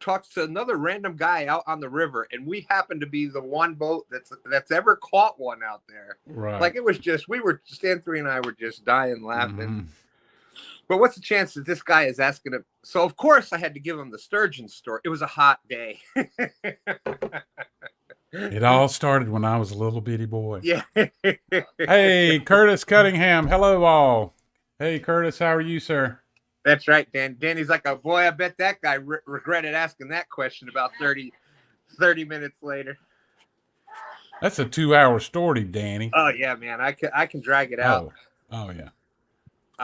talks to another random guy out on the river, and we happen to be the one boat that's ever caught one out there. Right. Like, it was just, Stan3 and I were just dying laughing. But what's the chance that this guy is asking him? So, of course, I had to give him the sturgeon story. It was a hot day. It all started when I was a little bitty boy. Yeah. Hey, Curtis Cunningham. Hello, all. Hey, Curtis. How are you, sir? That's right, Dan. Danny's like, oh, boy, I bet that guy regretted asking that question about 30 minutes later. That's a 2-hour story, Danny. Oh, yeah, man. I can drag it out. Oh yeah.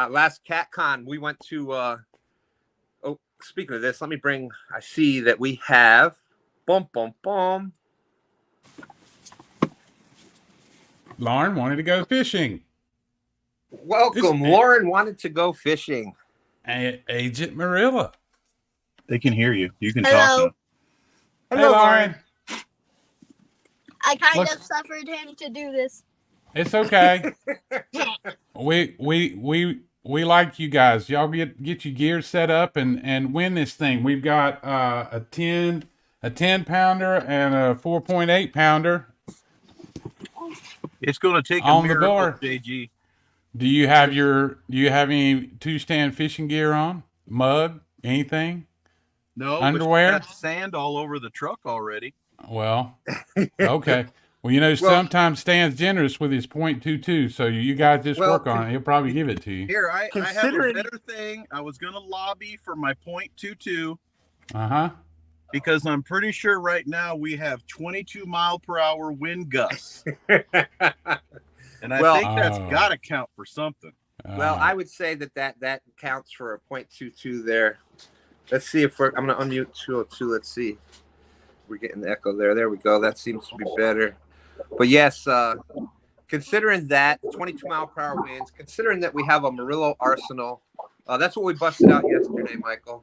Last CatCon, we went to, speaking of this, I see that we have, Lauren wanted to go fishing. Welcome. Lauren wanted to go fishing. Agent Marilla. They can hear you. You can Hello. talk to them. Hello, Lauren. I kind of suffered him to do this. It's okay. we like you guys. Y'all get your gear set up and win this thing. We've got a 10 pounder and a 4.8 pounder. It's going to take on a the miracle, door. JG. Do you have any 2-stand fishing gear on? Mug? Anything? No, underwear? But you got sand all over the truck already. Well, okay. Well, sometimes Stan's generous with his .22, so you guys just work on it. He'll probably give it to you. Here, I have a better thing. I was going to lobby for my .22. Because I'm pretty sure right now we have 22-mile-per-hour wind gusts. And I think that's got to count for something. Well, I would say that counts for a .22 there. Let's see if I'm going to unmute 202. Let's see. We're getting the echo there. There we go. That seems to be better. But yes, considering that 22-mile-per-hour winds, considering that we have a Murillo arsenal, that's what we busted out yesterday, Michael.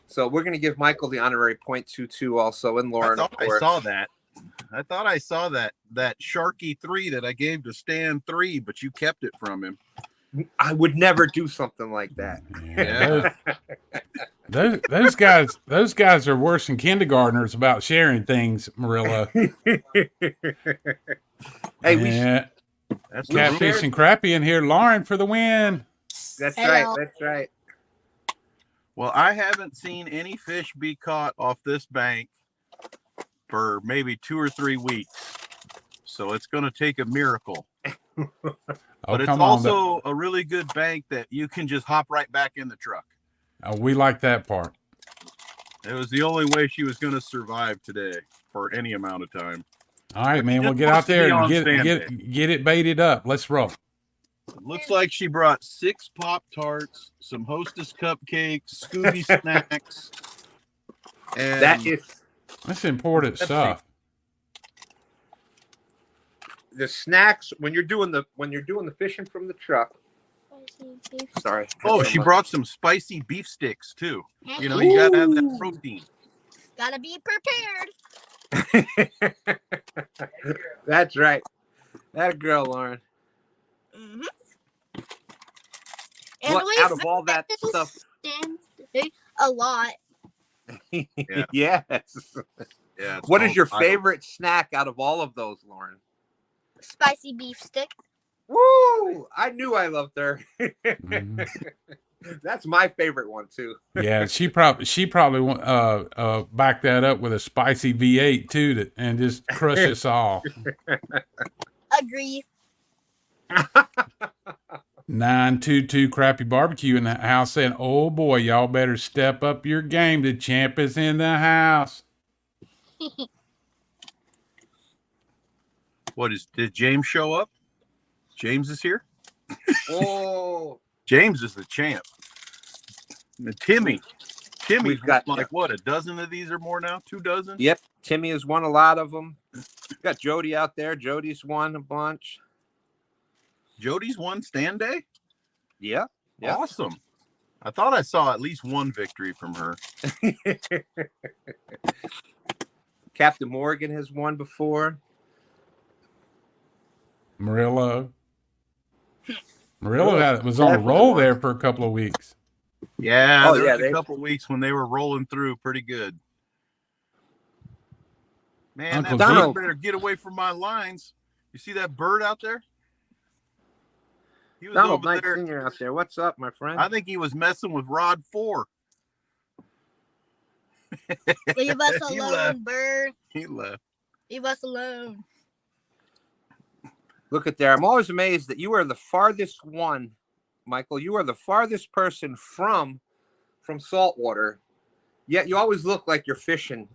So we're going to give Michael the honorary .22 also, and Lauren, of course. I thought I saw that Sharky 3 that I gave to Stan 3, but you kept it from him. I would never do something like that. Yeah. Those guys are worse than kindergartners about sharing things, Marilla. Hey, that's Catfish and Crappy in here. Lauren for the win. That's right. That's right. Well, I haven't seen any fish be caught off this bank for maybe 2 or 3 weeks. So it's going to take a miracle. But it's also a really good bank that you can just hop right back in the truck. We like that part. It was the only way she was going to survive today for any amount of time. All right, man. We'll get out there and get it baited up. Let's roll. It looks like she brought 6 Pop-Tarts, some Hostess cupcakes, Scooby snacks. And that's important stuff. The snacks when you're doing the fishing from the truck. Sorry. Oh, she brought some spicy beef sticks too. You know, you gotta have that protein. Gotta be prepared. That's right. That girl, Lauren. And out of all that stuff, a lot. Yes. Yeah. What is your favorite snack out of all of those, Lauren? Spicy beef stick. Woo! I knew I loved her. That's my favorite one too. Yeah, she probably back that up with a spicy V8 too, and just crush us all. Agree. 922 Crappy Barbecue in the house saying, "Oh boy, y'all better step up your game. The champ is in the house." Did James show up? James is here. Oh, James is the champ. And Timmy's We've got like what, a dozen of these or more now? 2 dozen? Yep, Timmy has won a lot of them. Got Jody out there. Jody's won a bunch. Jody's won STANday? Yeah. Awesome. I thought I saw at least one victory from her. Captain Morgan has won before. Murillo was on a roll there for a couple of weeks. Yeah, there was a couple of weeks when they were rolling through pretty good. Man, Uncle that Donald bird better get away from my lines. You see that bird out there? He was Donald over Knight there. Sr. out there. What's up, my friend? I think he was messing with Rod 4. Leave us He alone, left. bird. He left. Leave us alone. Look at there. I'm always amazed that you are the farthest one, Michael. You are the farthest person from saltwater. Yet you always look like you're fishing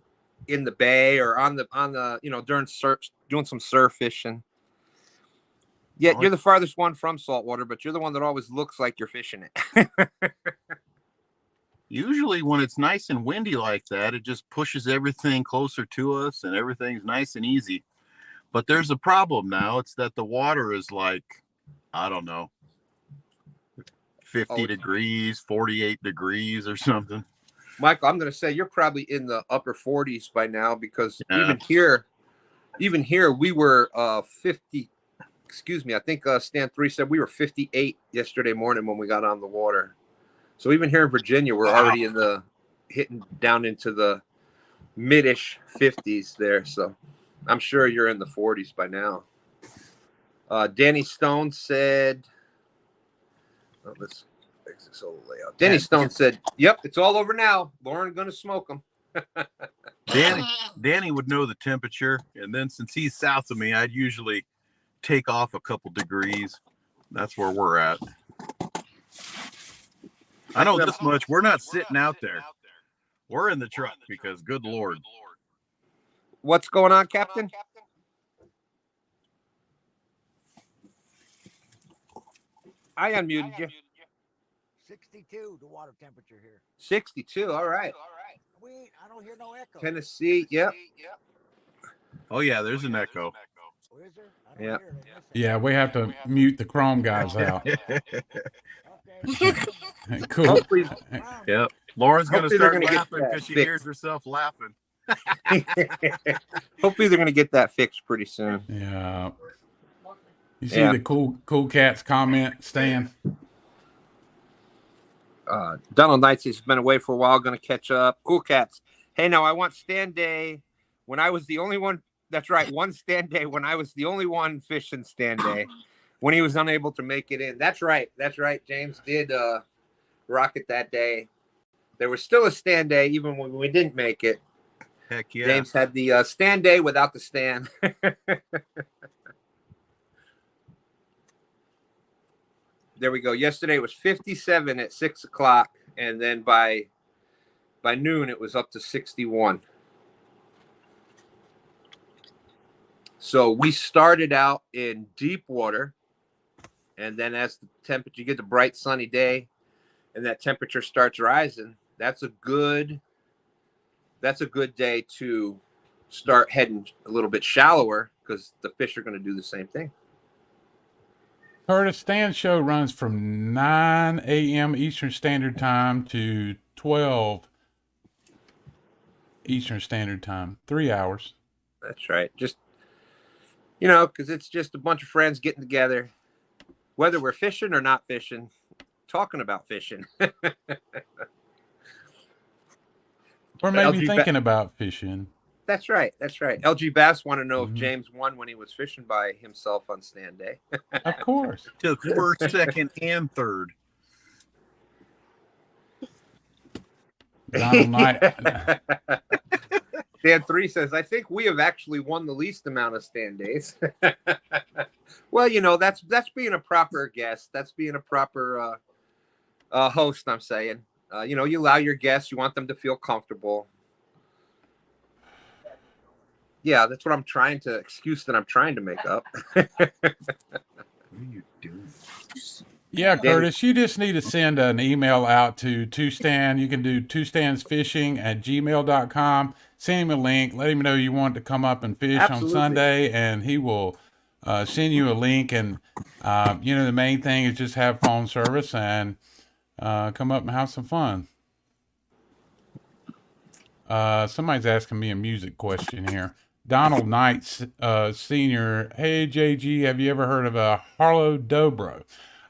in the bay or on the during surf, doing some surf fishing. Yet you're the farthest one from saltwater, but you're the one that always looks like you're fishing it. Usually when it's nice and windy like that, it just pushes everything closer to us and everything's nice and easy. But there's a problem now. It's that the water is like, I don't know, 50 degrees, 48 degrees or something. Michael, I'm going to say you're probably in the upper 40s by now because even here we were 50. Excuse me. I think STANday said we were 58 yesterday morning when we got on the water. So even here in Virginia, we're already hitting down into the mid-ish 50s there. So I'm sure you're in the 40s by now. Danny Stone said, let's fix this whole layout. Danny Stone said, yep, it's all over now. Lauren going to smoke them. Danny would know the temperature. And then since he's south of me, I'd usually take off a couple degrees. That's where we're at. I know this much. We're not sitting out there. We're in the truck because good Lord. What's going on, Captain? I unmuted you. 62, the water temperature here. 62. All right. I don't hear no echo. Tennessee. Yep. Oh, yeah, there's an echo. Oh, is there? I don't Yeah. hear it. Yeah, we have to mute the Chrome guys out. Okay. Cool. Hopefully, Yep. Lauren's going to Hopefully they're start gonna get laughing that because she fixed. hears herself laughing. hopefully they're going to get that fixed pretty soon. Yeah. You see the cool cats comment, Stan? Donald Knights has been away for a while, going to catch up. Cool cats. Hey, now I want STANday when I was the only one. That's right. One STANday when I was the only one fishing STANday when he was unable to make it in. That's right. That's right. James did rock it that day. There was still a STANday even when we didn't make it. Heck yeah. James had the STANday without the stand. There we go. Yesterday it was 57 at 6 o'clock, and then by noon it was up to 61. So we started out in deep water, and then as the temperature, you get the bright sunny day, and that temperature starts rising. That's a good day to start heading a little bit shallower because the fish are going to do the same thing. Curtis, Stan's show runs from 9 a.m. Eastern Standard Time to 12 Eastern Standard Time. 3 hours. That's right. Just, because it's just a bunch of friends getting together, whether we're fishing or not fishing, talking about fishing. Or maybe thinking about fishing. That's right. That's right. LG Bass want to know if James won when he was fishing by himself on STANday. Of course. Took first, second, and third. Donald Knight. Dan 3 says, I think we have actually won the least amount of STANdays. Well, that's being a proper guest. That's being a proper host, I'm saying. You allow your guests, you want them to feel comfortable. Yeah, that's what I'm trying to make up. What are you doing? Yeah, Curtis, you just need to send an email out to Stan. You can do twostandsfishing@gmail.com. Send him a link. Let him know you want to come up and fish on Absolutely. Sunday, and he will send you a link. And, the main thing is just have phone service and come up and have some fun. Somebody's asking me a music question here. Donald Knight, Sr. Hey, JG, have you ever heard of a Harlow Dobro?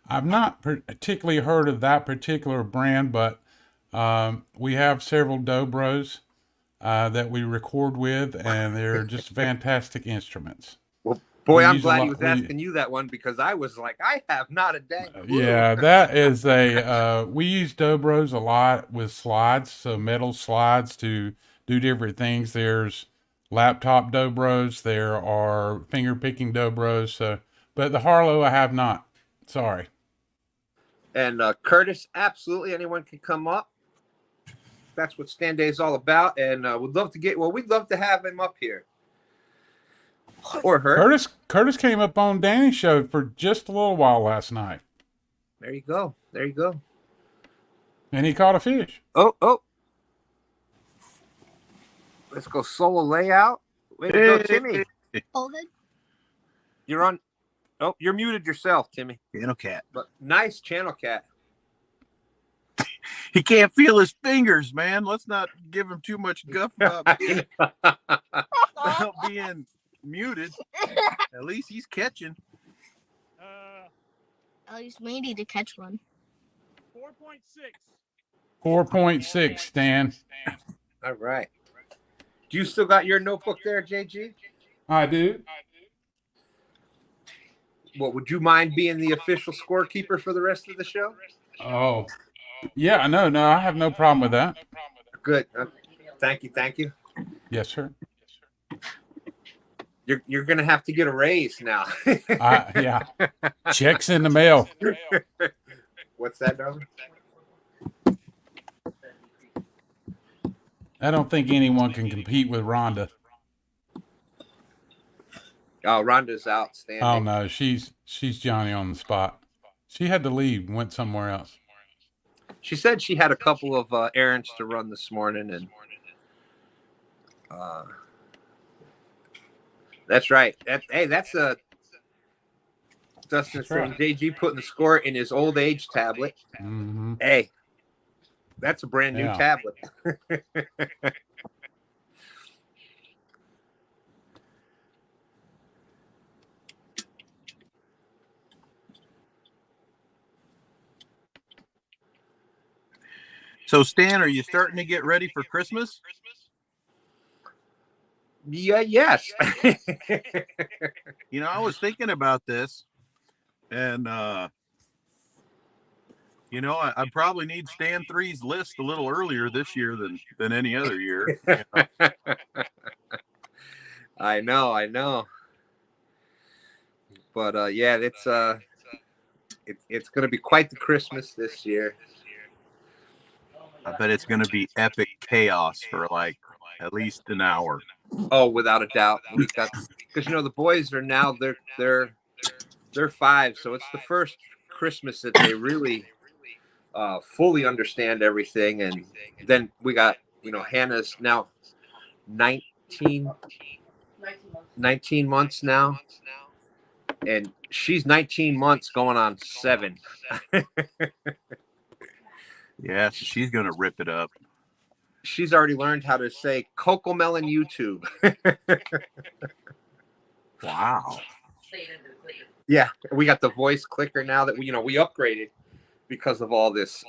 I've not particularly heard of that particular brand, but we have several Dobros that we record with, and they're just fantastic instruments. Well, boy, We I'm use a glad he lot- was asking you that one because I was like, I have not a dang clue. Yeah, that is we use Dobros a lot with slides, so metal slides to do different things. There's laptop Dobros, there are finger picking Dobros, but the Harlow I have not. Sorry. And Curtis, absolutely, anyone can come up. That's what STANday is all about, and we'd love to have him up here. Or her. Curtis came up on Danny's show for just a little while last night. There you go. There you go. And he caught a fish. Oh. Let's go solo layout. Way to go, Timmy. Bullhead. You're on. Oh, you're muted yourself, Timmy. Channel cat. But nice channel cat. He can't feel his fingers, man. Let's not give him too much guff about being muted. At least he's catching. At least we need to catch one. 4.6. 4.6, Stan. All right. Do you still got your notebook there, JG? I do. Well, would you mind being the official scorekeeper for the rest of the show? Oh, yeah, no, I have no problem with that. Good. Thank you. Yes, sir. You're gonna have to get a raise now. Yeah. Checks in the mail. What's that, darling? I don't think anyone can compete with Rhonda. Oh, Rhonda's outstanding. Oh no, she's Johnny on the spot. She had to leave, went somewhere else. She said she had a couple of errands to run this morning, and that's right. That's Dustin saying JG putting the score in his old age tablet. Mm-hmm. Hey, that's a brand new tablet. So, Stan, are you starting to get ready for Christmas? Yes. I was thinking about this, and I probably need Stan 3's list a little earlier this year than any other year. I know. But it's going to be quite the Christmas this year. I bet it's going to be epic chaos for like at least an hour. Oh, without a doubt. Because the boys are now they're 5, so it's the first Christmas that they really fully understand everything. And then we got Hannah's now 19 months now, and she's 19 months going on 7. Yeah, so she's going to rip it up. She's already learned how to say Coco Melon YouTube. Wow. Yeah, we got the voice clicker now that we upgraded because of all this.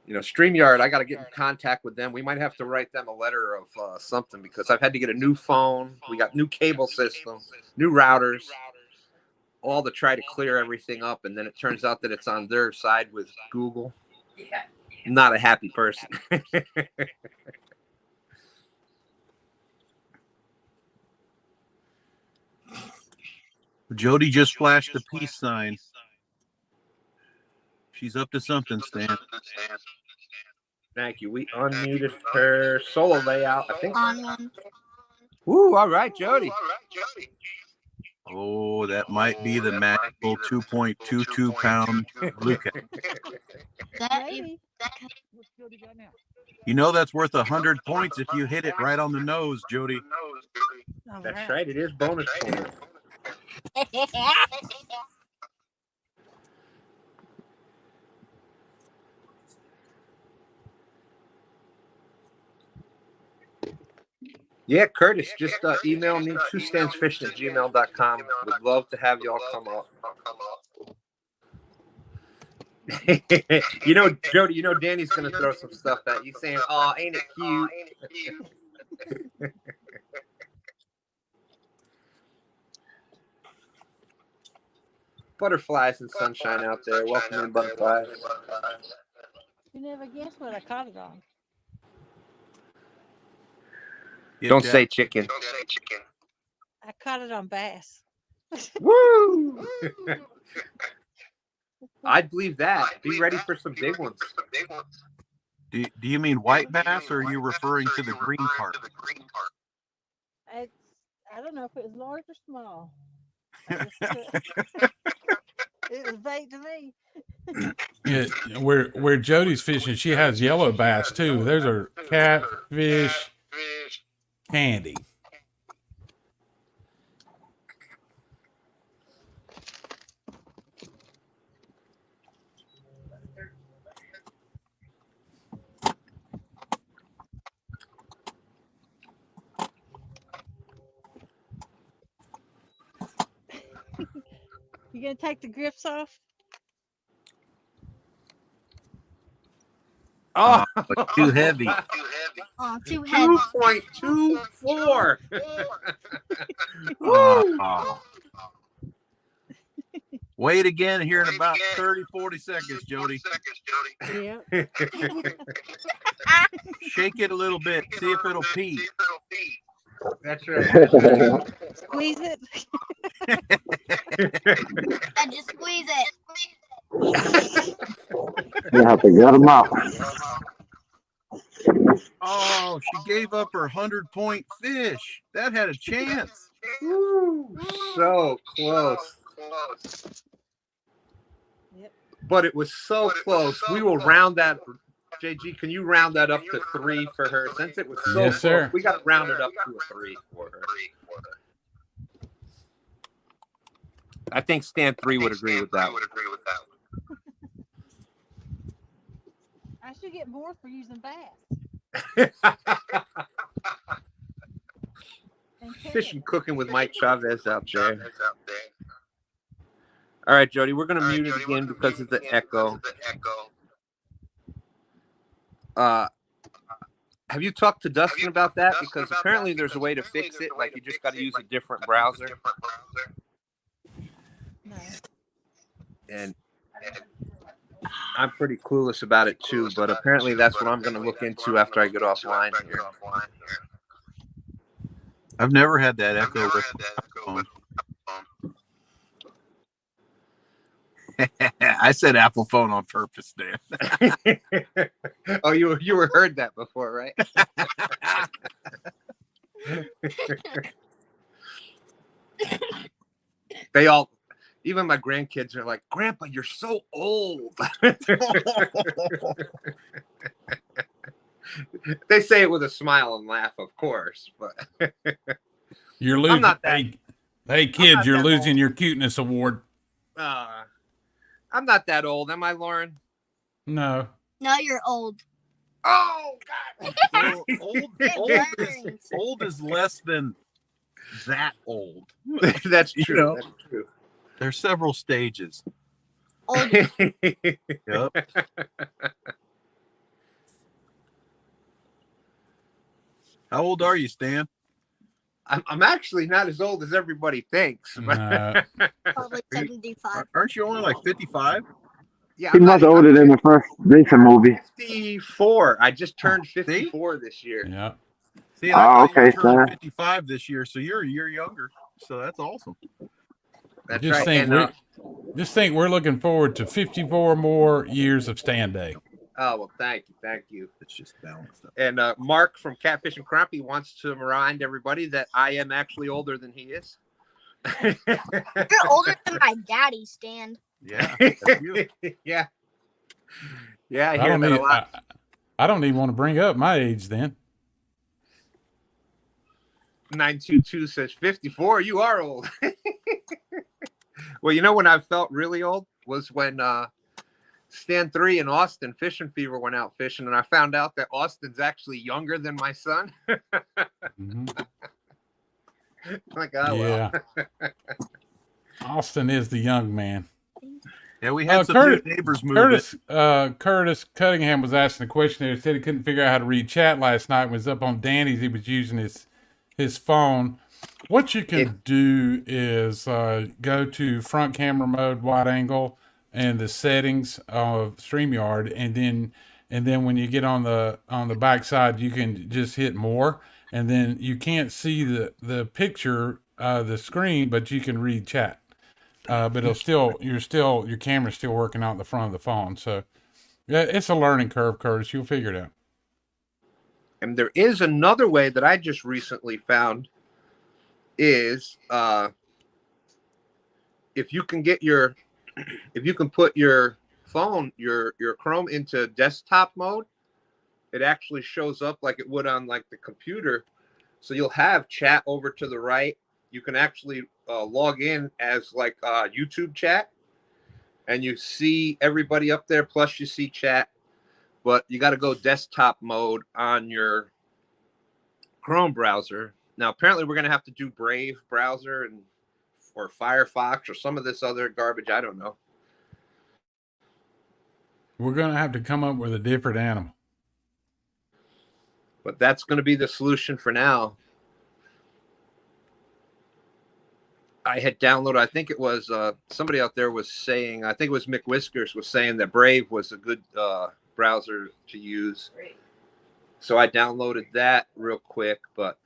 StreamYard, I got to get in contact with them. We might have to write them a letter of something because I've had to get a new phone. We got new cable system, new routers, all to try to clear everything up. And then it turns out that it's on their side with Google. Yeah. Not a happy person. Jody just flashed the peace sign. She's up to something, Stan. Thank you. We unmuted her solo layout. I think. On one. Ooh, all right, Jody. Oh, that might be the magical 2.22 pound blue cat. Maybe. What's Jody got now? You know that's worth 100 points if you hit it right on the nose, Jody. All That's right. right. It is bonus points. Yeah, Curtis, just email me twostandsfishing@gmail.com. Would love to have y'all come up. You know, Jody, you know Danny's going to throw some stuff at you saying, "Oh, ain't it cute?" Butterflies and sunshine out there. Welcome in, butterflies. You never guess what I caught it on. Don't say chicken. I caught it on bass. Woo! I'd believe that. Be ready for some big ones. Do you mean white bass, or are you referring to the green carp? I don't know if it was large or small. It was bait to me. Yeah, where Jody's fishing, she has yellow bass too. There's a catfish candy. You gonna take the grips off? Oh, too heavy. Oh, too heavy. 2.24. Wait again here in about 30, 40 seconds, Jody. Yeah. Shake it a little bit. See if it'll pee. That's right. Squeeze it. I just squeeze it. You have to get them out. Oh, she gave up her 100-point fish. That had a chance. Woo, so close. Yep. But it was so close. We will round that. JG, can you round that up to 3 for her? Since it was so Yes, close, sir. we got to round it up to a 3 for her. I think Stan 3 would agree with that. I should get more for using bass. Fish and cooking with Mike Chavez out there. All right, Jody, we're going to mute it again because of the echo. Have you talked to Dustin about that? Because apparently there's a way to fix it. Like you just got to use a different browser. No. And I'm pretty clueless about it too, but apparently that's what I'm going to look into after I get offline here. I've never had that echo. I said Apple phone on purpose, Dan. Oh, you were heard that before, right? They all, even my grandkids are like, "Grandpa, you're so old." They say it with a smile and laugh, of course, but You're losing. I'm not that, hey kids, you're losing your cuteness award. I'm not that old, am I, Lauren? No. No, you're old. Oh God! Well, old is less than that old. That's true. You know, that's true. There's several stages. Old. Yep. How old are you, Stan? I'm actually not as old as everybody thinks. No. Probably 75. Aren't you only like 55? Yeah, He's much older than the first Jason movie. 54. I just turned 54 this year. Yeah. See, and I thought you were okay, turning son. 55 this year, so you're a year younger. So that's awesome. That's Just right. think we're looking forward to 54 more years of STANday. Oh, well, thank you. It's just balanced up. And Mark from Catfish and Carp wants to remind everybody that I am actually older than he is. You're older than my daddy, Stan. Yeah. That's you. Yeah. Yeah, I I hear don't that a need. lot. I don't even want to bring up my age then. 922 says 54. You are old. Well, you know when I felt really old was when Stan 3 and Austin Fishing Fever went out fishing, and I found out that Austin's actually younger than my son. Like, oh, Yeah. well. Austin is the young man. Yeah, we had some Curtis, new neighbors move Curtis Cunningham was asking a question there. He said he couldn't figure out how to read chat last night. When he was up on Danny's. He was using his phone. What you can do is go to front camera mode, wide angle, and the settings of StreamYard, and then when you get on the back side, you can just hit more, and then you can't see the picture, the screen, but you can read chat. But your camera's still working out the front of the phone. So yeah, it's a learning curve, Curtis. You'll figure it out. And there is another way that I just recently found is if you can put your phone, your Chrome into desktop mode, it actually shows up like it would on like the computer. So you'll have chat over to the right. You can actually log in as like YouTube chat, and you see everybody up there, plus you see chat, but you got to go desktop mode on your Chrome browser. Now, apparently we're going to have to do Brave browser or Firefox or some of this other garbage. I don't know. We're going to have to come up with a different animal. But that's going to be the solution for now. I had downloaded, I think it was somebody out there was saying, I think it was Mick Whiskers was saying that Brave was a good browser to use. Great. So I downloaded that real quick, but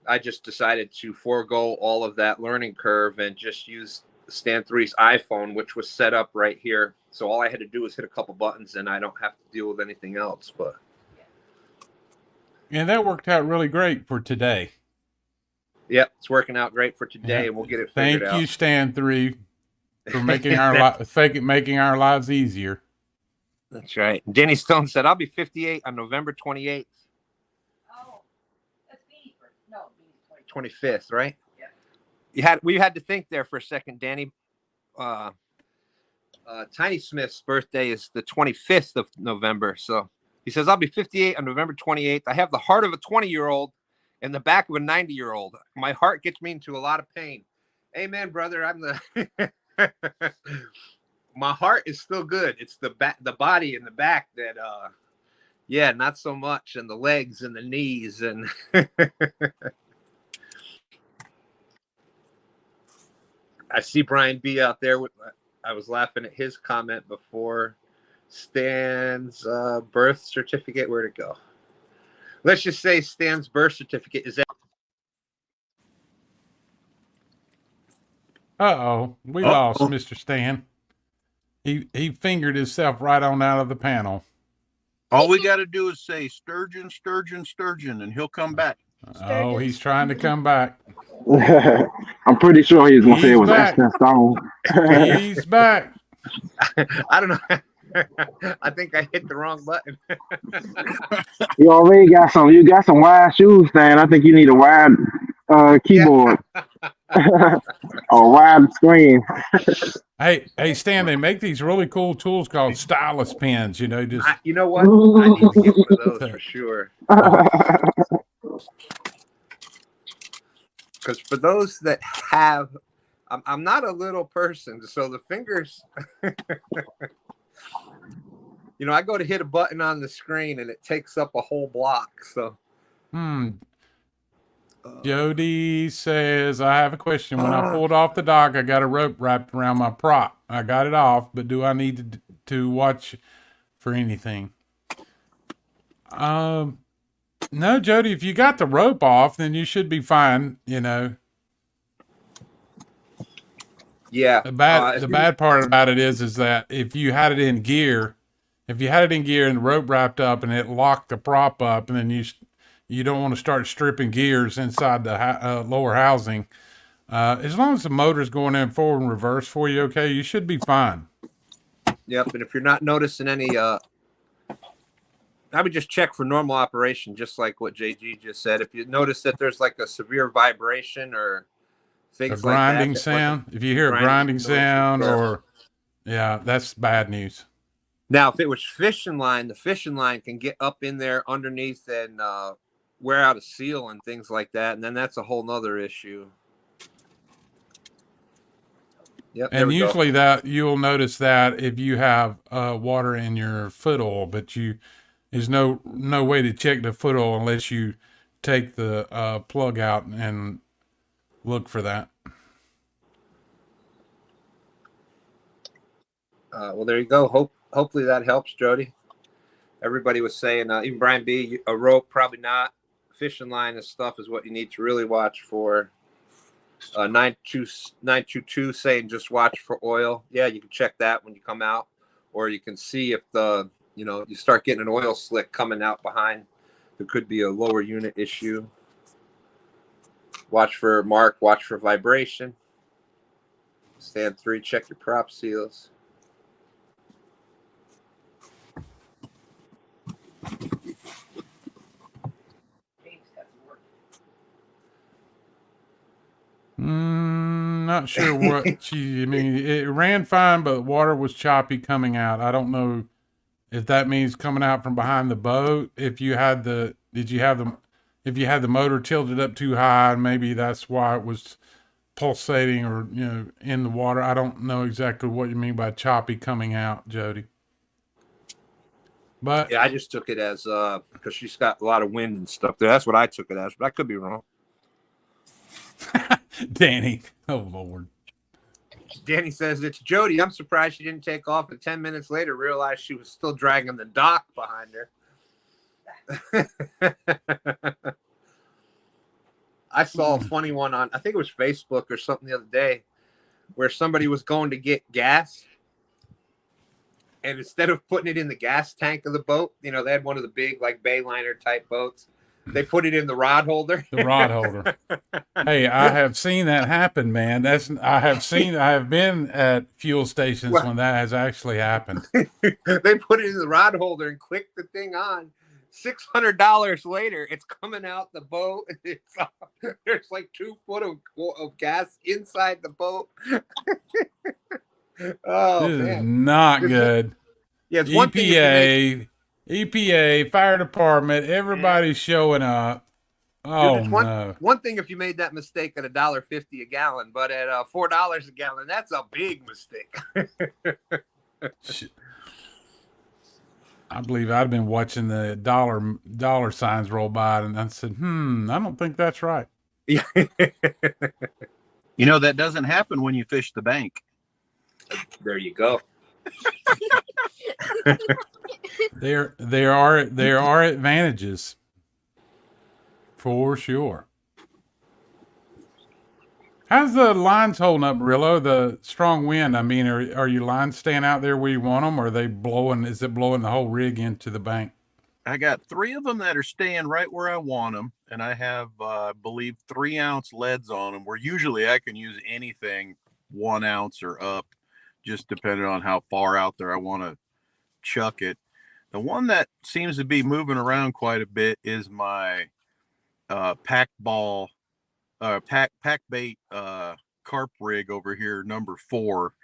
I just decided to forego all of that learning curve and just use Stan 3's iPhone, which was set up right here. So all I had to do was hit a couple buttons and I don't have to deal with anything else. But and that worked out really great for today. Yep, it's working out great for today, and we'll get it figured out. Thank you, Stan 3, for making making our lives easier. That's right. Jenny Stone said, "I'll be 58 on November 28th." Oh, that's Beanie's birthday. No, Beanie's 25th, right? Yeah. We had to think there for a second, Danny. Tiny Smith's birthday is the 25th of November, so he says, "I'll be 58 on November 28th. I have the heart of a 20-year-old and the back of a 90-year-old. My heart gets me into a lot of pain." Amen, brother. I'm the my heart is still good. It's the body and the back that yeah, not so much, and the legs and the knees and I see Brian B out there with I was laughing at his comment before. Stan's birth certificate, where'd it go? Let's just say Stan's birth certificate is we lost Mr. Stan. He fingered himself right on out of the panel. All we got to do is say sturgeon, sturgeon, sturgeon, and he'll come back. Oh, he's trying to come back. I'm pretty sure he was going to say it was Ashton Stone. He's back. I don't know. I think I hit the wrong button. You already got some. You got some wide shoes, Stan. I think you need a wide keyboard or wide screen. Hey, Stan. They make these really cool tools called stylus pens. You know, just you know what? I need to get one of those for sure. Because for those that have, I'm not a little person, so the fingers. You know, I go to hit a button on the screen and it takes up a whole block. So, Jody says, I have a question. When I pulled off the dock, I got a rope wrapped around my prop. I got it off, but do I need to watch for anything? No, Jody, if you got the rope off, then you should be fine, you know. Yeah. The bad part about it is that if you had it in gear, and the rope wrapped up and it locked the prop up, and then you don't want to start stripping gears inside the lower housing, As long as the motor's going in forward and reverse for you, okay, you should be fine. Yep. And if you're not noticing any, I would just check for normal operation, just like what JG just said. If you notice that there's like a severe vibration or things A grinding like that, sound. If you hear a grinding sound, or yeah, that's bad news. Now, if it was fishing line, the fishing line can get up in there underneath and wear out a seal and things like that, and then that's a whole nother issue. Yep, and usually that you'll notice that if you have water in your foot oil, but there's no way to check the foot oil unless you take the plug out and look for that. Well, there you go. Hopefully that helps, Jody. Everybody was saying, even Brian B, a rope, probably not. Fishing line and stuff is what you need to really watch for. 922 saying just watch for oil. Yeah, you can check that when you come out, or you can see if you start getting an oil slick coming out behind. There could be a lower unit issue. Watch for mark. Watch for vibration. Stand 3. Check your prop seals. Not sure what I mean, it ran fine, but water was choppy coming out. I don't know if that means coming out from behind the boat. If you had the motor tilted up too high, maybe that's why it was pulsating or, in the water. I don't know exactly what you mean by choppy coming out, Jody. But yeah, I just took it as because she's got a lot of wind and stuff there. That's what I took it as, but I could be wrong. Danny, oh Lord. Danny says, it's Jody. I'm surprised she didn't take off, and 10 minutes later realized she was still dragging the dock behind her. I saw a funny one on, I think it was Facebook or something the other day, where somebody was going to get gas, and instead of putting it in the gas tank of the boat, they had one of the big like Bayliner type boats. They put it in the rod holder. The rod holder. Hey, I have seen that happen, man. I have been at fuel stations when that has actually happened. They put it in the rod holder and click the thing on. $600 later, it's coming out the boat. There's like 2 foot of gas inside the boat. Oh, this man. Is not good. Yeah, it's EPA, fire department, everybody's showing up. Oh, dude, no. One thing if you made that mistake at $1.50 a gallon, but at $4 a gallon, that's a big mistake. I believe I'd been watching the dollar signs roll by, and I said, I don't think that's right. You know, that doesn't happen when you fish the bank. There you go. There are advantages for sure. How's the lines holding up, Rillo? The strong wind. I mean, are your lines staying out there where you want them, or are they blowing? Is it blowing the whole rig into the bank? I got 3 of them that are staying right where I want them, and I have, I believe, 3-ounce leads on them. Where usually I can use anything 1 ounce or up, just depending on how far out there I want to chuck it. The one that seems to be moving around quite a bit is my pack bait carp rig over here, number 4.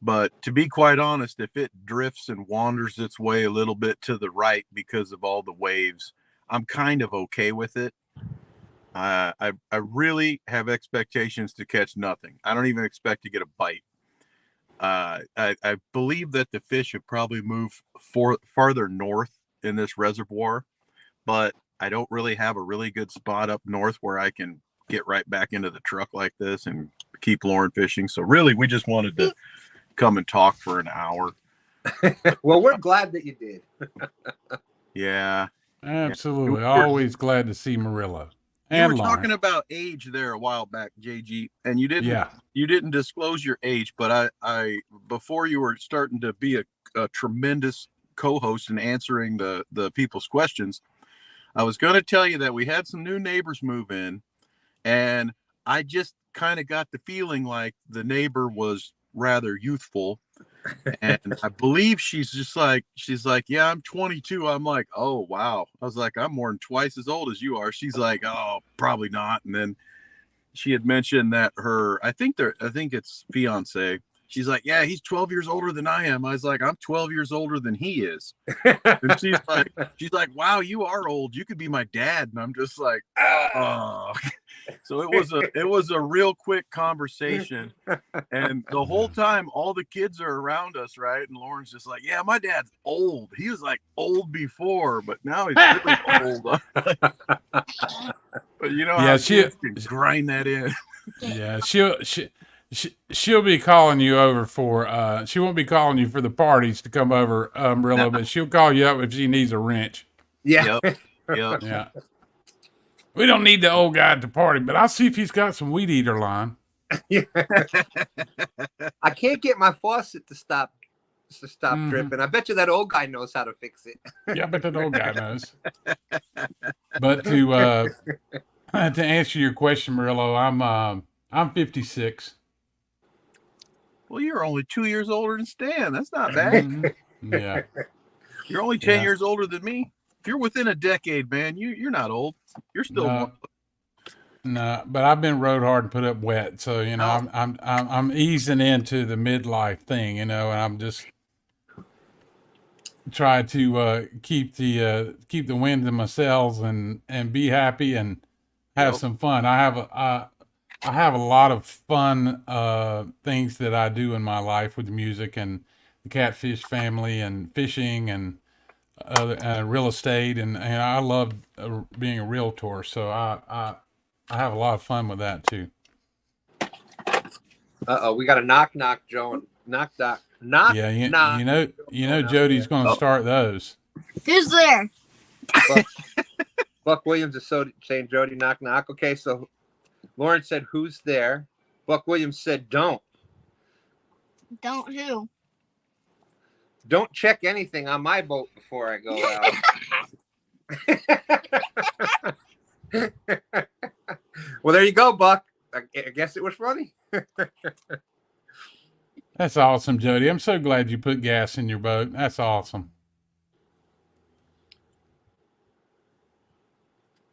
But to be quite honest, if it drifts and wanders its way a little bit to the right because of all the waves, I'm kind of okay with it. I really have expectations to catch nothing. I don't even expect to get a bite. I believe that the fish have probably moved farther north in this reservoir, but I don't really have a really good spot up north where I can get right back into the truck like this and keep luring fishing. So really, we just wanted to come and talk for an hour. Well, we're glad that you did. Yeah, absolutely. Always glad to see Marilla. You were talking about age there a while back, JG, and you didn't disclose your age, but I before you were starting to be a tremendous co-host and answering the people's questions, I was going to tell you that we had some new neighbors move in, and I just kind of got the feeling like the neighbor was rather youthful. And I believe she's like, yeah, I'm 22. I'm like, oh, wow. I was like, I'm more than twice as old as you are. She's like, oh, probably not. And then she had mentioned that I think it's fiance. She's like, yeah, he's 12 years older than I am. I was like, I'm 12 years older than he is. And she's like, wow, you are old. You could be my dad. And I'm just like, oh. So it was a real quick conversation. And the whole time, all the kids are around us, right? And Lauren's just like, yeah, my dad's old. He was like old before, but now he's really old. But you know how kids can grind that in. Yeah, she'll be calling you over for she won't be calling you for the parties to come over, Rillo, but she'll call you up if she needs a wrench. Yeah. Yep. Yeah. We don't need the old guy at the party, but I'll see if he's got some weed eater line. I can't get my faucet to stop dripping. I bet you that old guy knows how to fix it. Yeah, I bet that old guy knows. But to answer your question, Murillo, I'm 56. Well, you're only 2 years older than Stan. That's not bad. Yeah. You're only 10 years older than me. If you're within a decade, man, you're not old. You're still No, but I've been rode hard and put up wet, so you know I'm easing into the midlife thing, you know, and I'm just trying to keep the wind in my sails and be happy and have some fun. I have a lot of fun things that I do in my life with music and the Catfish family and fishing and real estate, and I love being a realtor, so I have a lot of fun with that too. We got a knock, Joe. Knock. Yeah, you know, Jody's going to start those. Who's there? Buck Williams is saying Jody, knock. Okay, so Lauren said, "Who's there?" Buck Williams said, "Don't." Don't who? Don't check anything on my boat before I go out. Well, there you go, Buck. I guess it was funny. That's awesome, Jody. I'm so glad you put gas in your boat. That's awesome.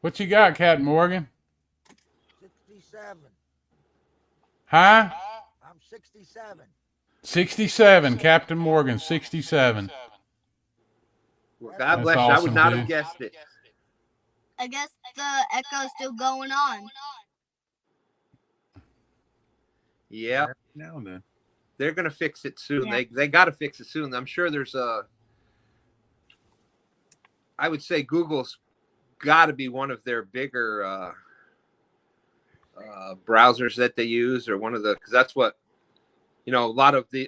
What you got, Captain Morgan? 67. Huh? I'm 67. 67, Captain Morgan, 67. Well, God bless you. I would not have guessed it. I guess the echo's still going on. Yeah. Now and then. They're going to fix it soon. Yeah. They got to fix it soon. I'm sure there's I would say Google's got to be one of their bigger browsers that they use, or one of the, because that's what, you know,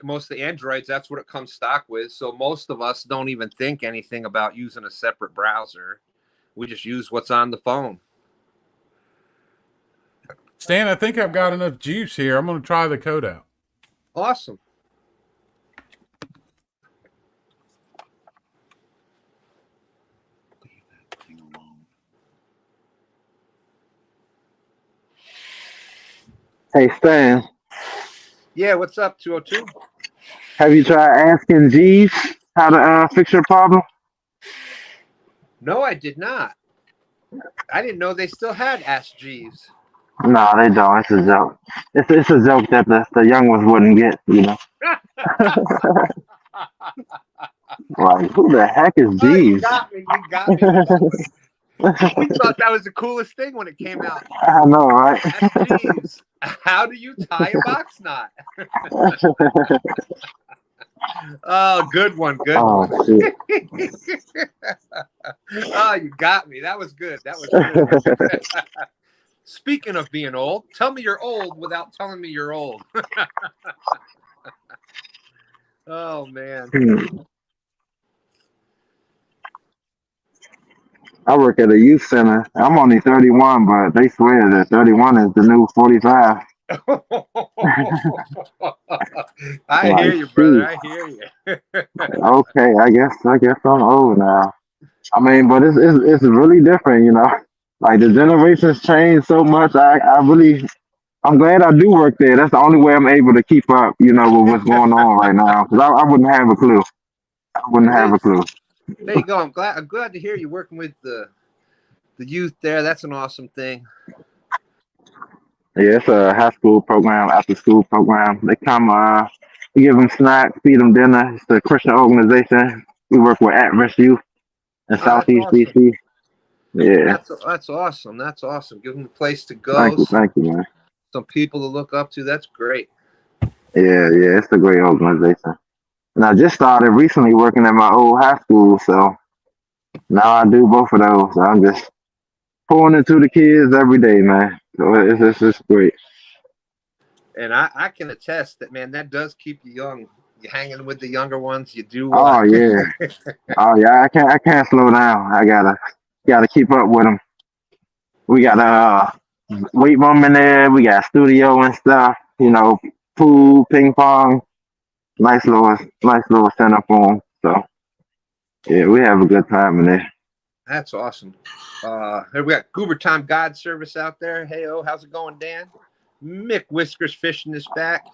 most of the Androids, that's what it comes stock with. So most of us don't even think anything about using a separate browser. We just use what's on the phone. Stan, I think I've got enough juice here. I'm going to try the code out. Awesome. Hey, Stan. Yeah, what's up, 202? Have you tried asking Jeeves how to fix your problem? No, I did not. I didn't know they still had Ask Jeeves. No, they don't. It's a joke. It's a joke that the young ones wouldn't get, you know. Like, who the heck is Jeeves? You got me. We thought that was the coolest thing when it came out. I know, right? Ask Jeeves, how do you tie a box knot? Oh, good one. Oh, shit. Oh, you got me. That was good. Good. Speaking of being old, tell me you're old without telling me you're old. Oh, man. I work at a youth center. I'm only 31, but they swear that 31 is the new 45. I hear you, brother. I hear you. Okay, I guess I'm old now. I mean, but it's really different, you know. Like, the generations change so much. I really I'm glad I do work there. That's the only way I'm able to keep up, with what's going on right now. Because I wouldn't have a clue. I wouldn't It have a is. clue. There you go. I'm glad to hear you working with the youth there. That's an awesome thing. Yeah, it's a high school program, after school program. They come, we give them snacks, feed them dinner. It's a Christian organization. We work with at-risk youth in Oh, that's Southeast awesome. DC. Yeah. That's awesome. That's awesome. Give them a place to go. Thank you, man. Some people to look up to. That's great. Yeah, it's a great organization. And I just started recently working at my old high school, so now I do both of those. So I'm just pouring into the kids every day, man. So it's great. And I can attest that, man, that does keep you young. You're hanging with the younger ones. You do. Oh yeah, oh yeah. I can't slow down. I gotta keep up with them. We got weight room in there. We got studio and stuff. Pool, ping pong. Nice little center for them. So yeah, we have a good time in there. That's awesome. Here we got Goober Time God Service out there. Hey, how's it going, Dan? Mick Whiskers fishing this back.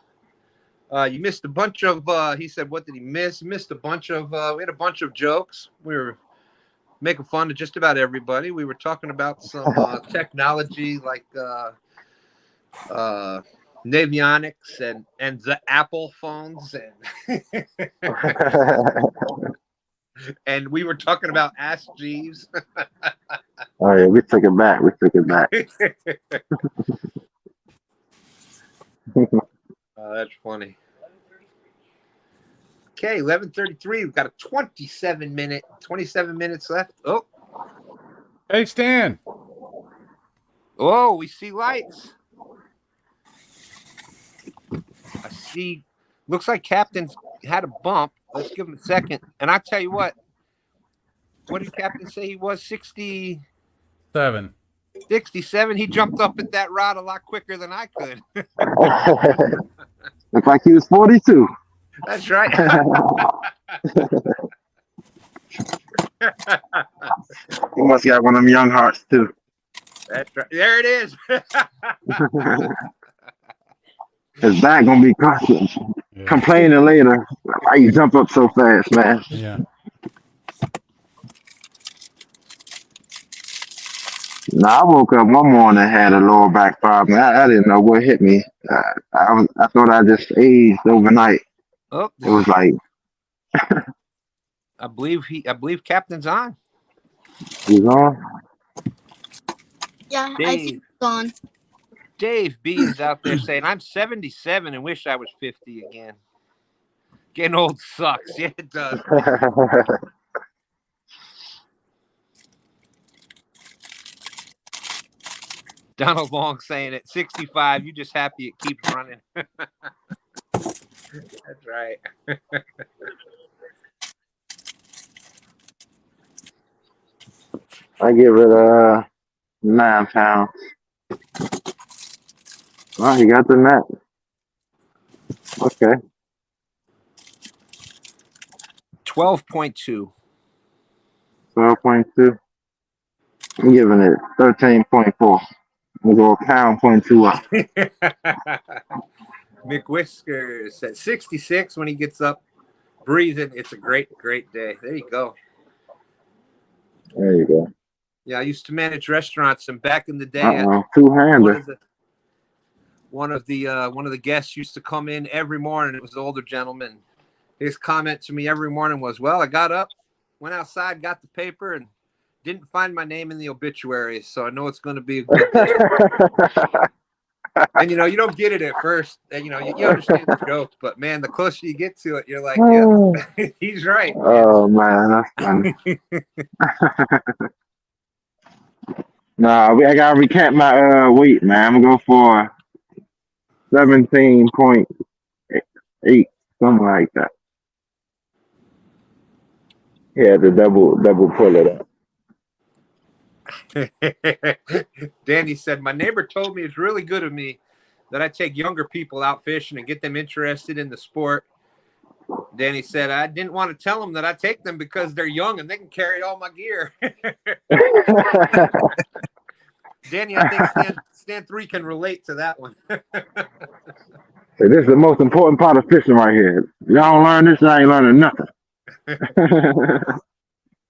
You missed a bunch of, he said, what did he miss? He missed a bunch of, we had a bunch of jokes. We were making fun of just about everybody. We were talking about some technology like Navionics and the Apple phones. And we were talking about Ask Jeeves. Oh yeah, we took it back. That's funny. Okay, 11:33. We've got a 27 minutes left. Oh, Hey, Stan. Oh, we see lights. I see. Looks like Captain's had a bump. Let's give him a second. And I tell you what did Captain say he was? 67. 67. He jumped up at that rod a lot quicker than I could. Looked like he was 42. That's right. He must got one of them young hearts too. That's right. There it is. His back gonna be complaining later. Why you jump up so fast, man? Yeah. I woke up one morning and had a lower back problem. I didn't know what hit me. I thought I just aged overnight. Oh, it was like I believe Captain's on. He's on. Yeah, I think it's on. Dave B is out there saying, I'm 77 and wish I was 50 again. Getting old sucks. Yeah, it does. Donald Long saying at 65, you just happy it keeps running. That's right. I give it 9 pounds. Oh, he got the net. Okay. 12.2. 12.2. I'm giving it 13.4. We'll go a pound, 0.2 up. Mick Whiskers at 66 when he gets up breathing. It's a great, great day. There you go. There you go. Yeah, I used to manage restaurants, and back in the day, two-hander. One of the guests used to come in every morning. It was an older gentleman. His comment to me every morning was, "Well, I got up, went outside, got the paper, and didn't find my name in the obituary, so I know it's going to be a good day." And you don't get it at first, and you understand the joke, but man, the closer you get to it, you're like, "Yeah, he's right." Oh man, that's funny. I gotta recap my weight, man. I'm gonna go for 17.8, something like that. Yeah, the double pull it up. Danny said, my neighbor told me it's really good of me that I take younger people out fishing and get them interested in the sport. Danny said, I didn't want to tell them that I take them because they're young and they can carry all my gear. Danny, I think Stan 3 can relate to that one. Hey, this is the most important part of fishing right here. Y'all don't learn this, y'all ain't learning nothing.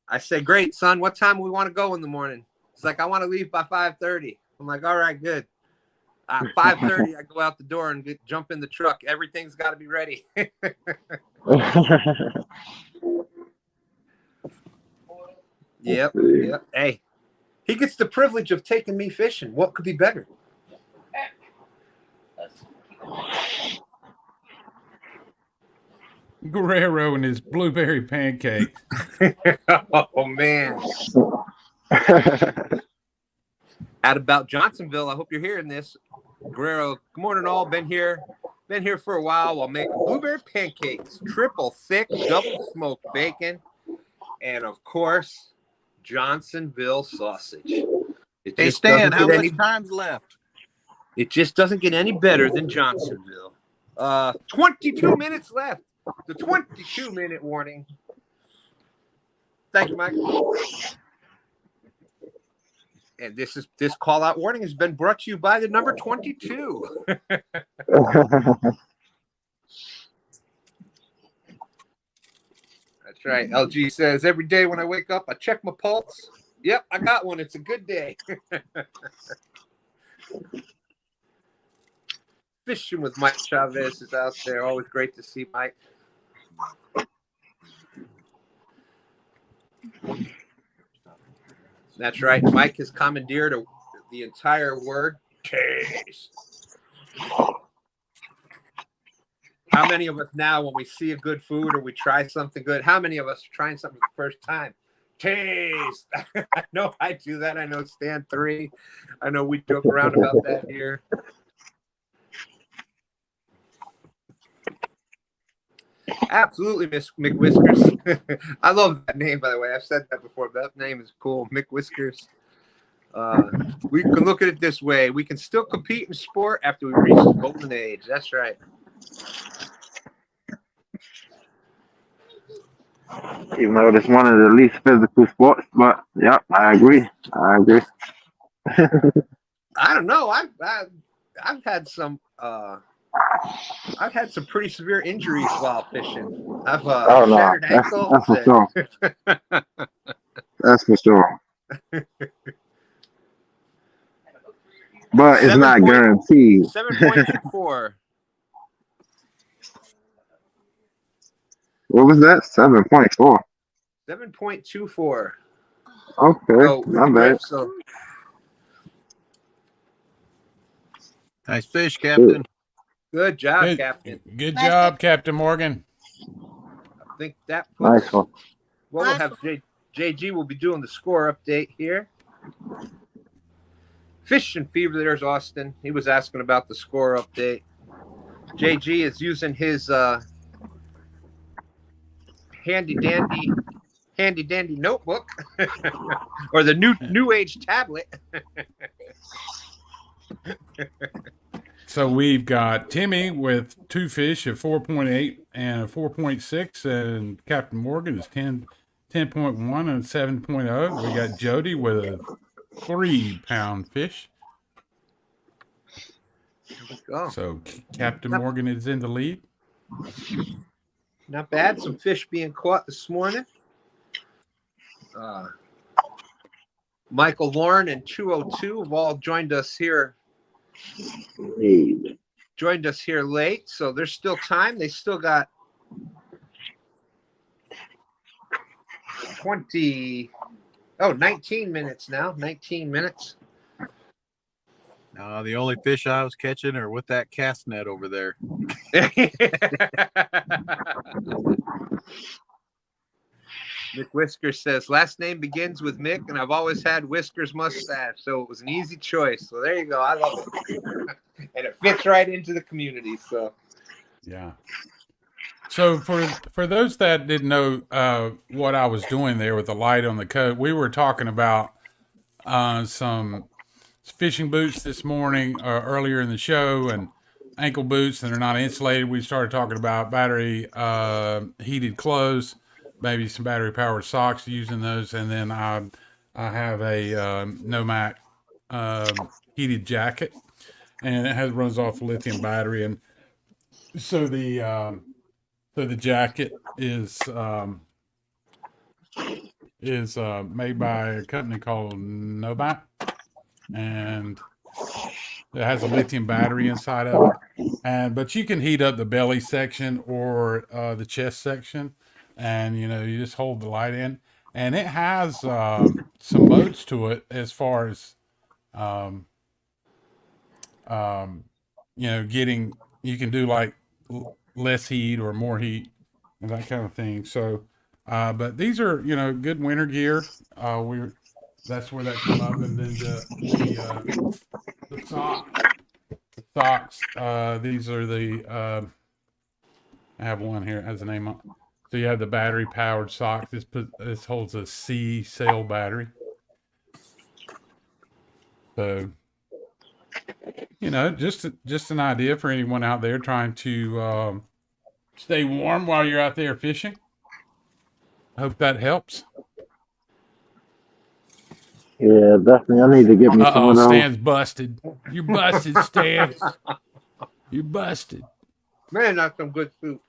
I say, great, son. What time we want to go in the morning? It's like, I want to leave by 5:30. I'm like, all right, good. 5:30, I go out the door and jump in the truck. Everything's got to be ready. Yep. Hey, he gets the privilege of taking me fishing. What could be better? Guerrero and his blueberry pancake. Oh, man. At about Johnsonville, I hope you're hearing this. Guerrero, good morning all. Been here for a while while making blueberry pancakes, triple thick, double smoked bacon, and of course, Johnsonville sausage. Hey Stan, how much time's left? It just doesn't get any better than Johnsonville. 22 minutes left. The 22-minute warning. Thank you, Mike. And this call-out warning has been brought to you by the number 22. That's right. LG says, every day when I wake up, I check my pulse. Yep, I got one. It's a good day. Fishing with Mike Chavez is out there. Always great to see Mike. That's right. Mike has commandeered the entire word taste. How many of us now, when we see a good food or we try something good, how many of us are trying something for the first time? Taste. I know I do that. I know Stan 3. I know we joke around about that here. Absolutely, Miss McWhiskers. I love that name, by the way. I've said that before, but that name is cool, McWhiskers. We can look at it this way. We can still compete in sport after we reach the golden age. That's right. Even though it's one of the least physical sports, but yeah, I agree. I don't know. I've had some pretty severe injuries while fishing. I've shattered ankles. That's for sure. That's for sure. But it's not guaranteed. 7.24. What was that? 7.4. 7.24. Okay, not bad. Nice fish, Captain. Good job, Captain. Good job, Captain Morgan. I think that nice one. Well, we'll have JG will be doing the score update here. Fishing Fever, there's Austin. He was asking about the score update. JG is using his handy dandy notebook or the new age tablet. So we've got Timmy with 2 fish at 4.8 and a 4.6, and Captain Morgan is 10.1 and 7.0. We got Jody with a 3-pound fish. So Captain Morgan is in the lead. Not bad. Some fish being caught this morning. Michael Lauren and 202 have all joined us here. Joined us here late, so there's still time. They still got 19 minutes now. 19 minutes. No, the only fish I was catching are with that cast net over there. Mick Whiskers says, last name begins with Mick, and I've always had Whiskers mustache, so it was an easy choice. So there you go. I love it. And it fits right into the community. So yeah. So for those that didn't know what I was doing there with the light on the coat, we were talking about some fishing boots this morning earlier in the show, and ankle boots that are not insulated. We started talking about battery heated clothes, maybe some battery powered socks using those, and then I have a Nomad heated jacket, and it runs off a lithium battery, and so the jacket is made by a company called Novite, and it has a lithium battery inside of it. But you can heat up the belly section or the chest section, and you just hold the light in, and it has some modes to it as far as getting, you can do like less heat or more heat and that kind of thing. So but these are good winter gear. That's where that come up. And then the socks, these are the I have one here, it has a name on. So you have the battery powered sock. This holds a C cell battery. So just an idea for anyone out there trying to stay warm while you're out there fishing. Hope that helps. Yeah, definitely. I need to get me some of those. Stan's busted. You're busted, Stan. You're busted. Man, that's some good soup.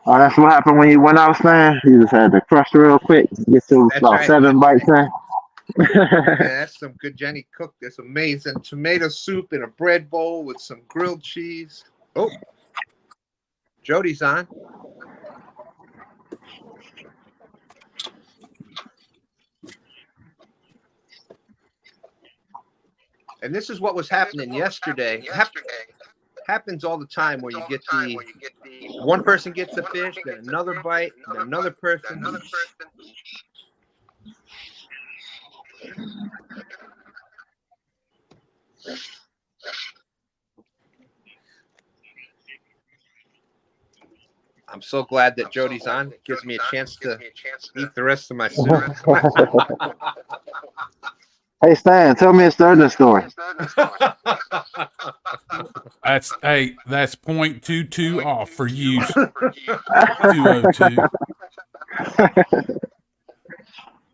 Oh, that's what happened when you went out, Stan. You just had to crush real quick, get to about right. 7 bites in. Yeah, that's some good Jenny cooked. This amazing tomato soup in a bread bowl with some grilled cheese. Oh, Jody's on. And this is what was happening yesterday. Happens all the time where you get the one person gets the fish, then another bite, then another person. I'm so glad that Jody's on. It gives me a chance to eat the rest of my soup. Hey, Stan, tell me a Sturgeon story. That's 0.22 off for you. 202.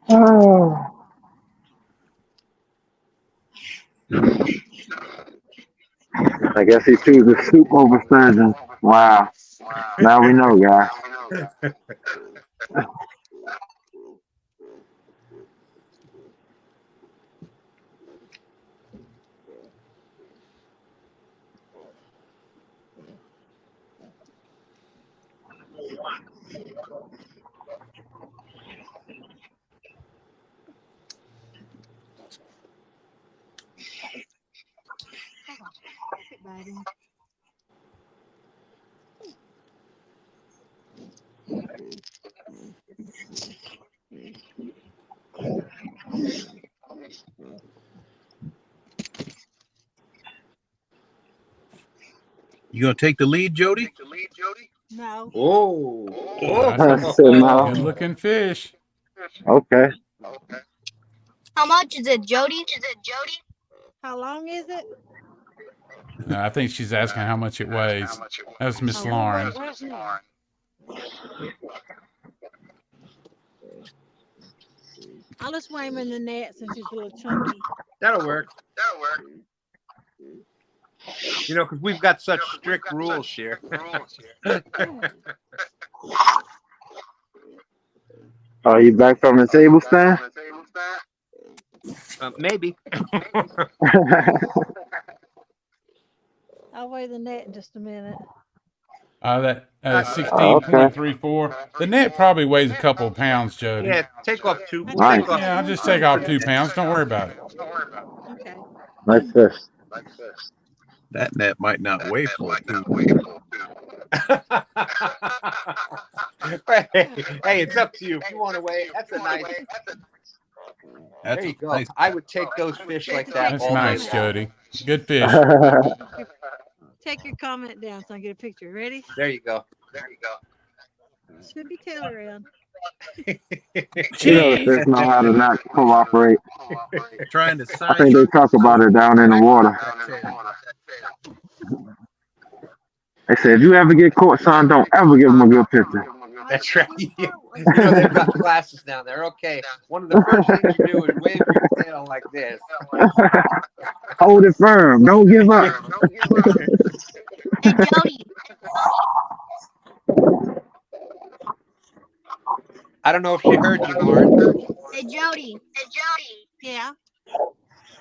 Oh. I guess he chooses soup over sturgeon. Wow. Now we know, guys. You gonna take the lead, Jody? No. Oh, Good looking fish. Okay. How much is it, Jody? How long is it? No, I think she's asking how much it weighs. That's Miss Lauren. I'll just weigh him in the net since he's a little chunky. that'll work. Because we've got such strict rules here. Are you back from the table, Stan? Maybe. I'll weigh the net in just a minute. That 16.34. The net probably weighs a couple of pounds, Jody. Yeah, take off 2. We'll Nice. take off. Yeah, I'll just take off 2 pounds. Don't worry about it. Okay. Nice fish. That net might not weigh full. Hey, it's up to you. If you want to weigh, that's a nice. There you go. Nice. I would take those fish like that. That's all nice, day long. Jody. Good fish. Take your comment down so I can get a picture. Ready? There you go. Should be tail around. Fish know how to not cooperate. Trying to I think they talk about it down in the water. They said, if you ever get caught, son, don't ever give them a good picture. That's right. You know they've got classes down there. Okay, one of the first things you do is wave your tail like this. Hold it firm. Don't give up. Hey, Jody. I don't know if she heard you, Lauren. Hey, Jody. Yeah.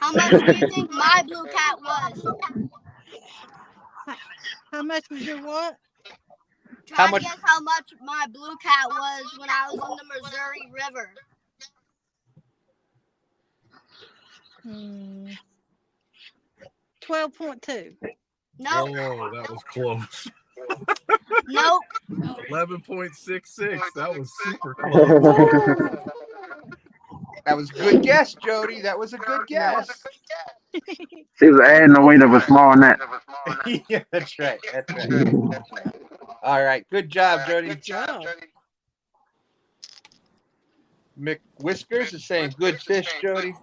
How much do you think my blue cat was? How much was your what? Try to guess how much my blue cat was when I was in the Missouri River. 12.2. Nope. Oh, that was close. Nope. 11.66. That was super close. That was a good guess, Jody. That was a good guess. She was adding the weight of a small net. Yeah, that's right. That's right. All right. Good job, Jody. Good job. Mick Whiskers is saying good fish, Jody.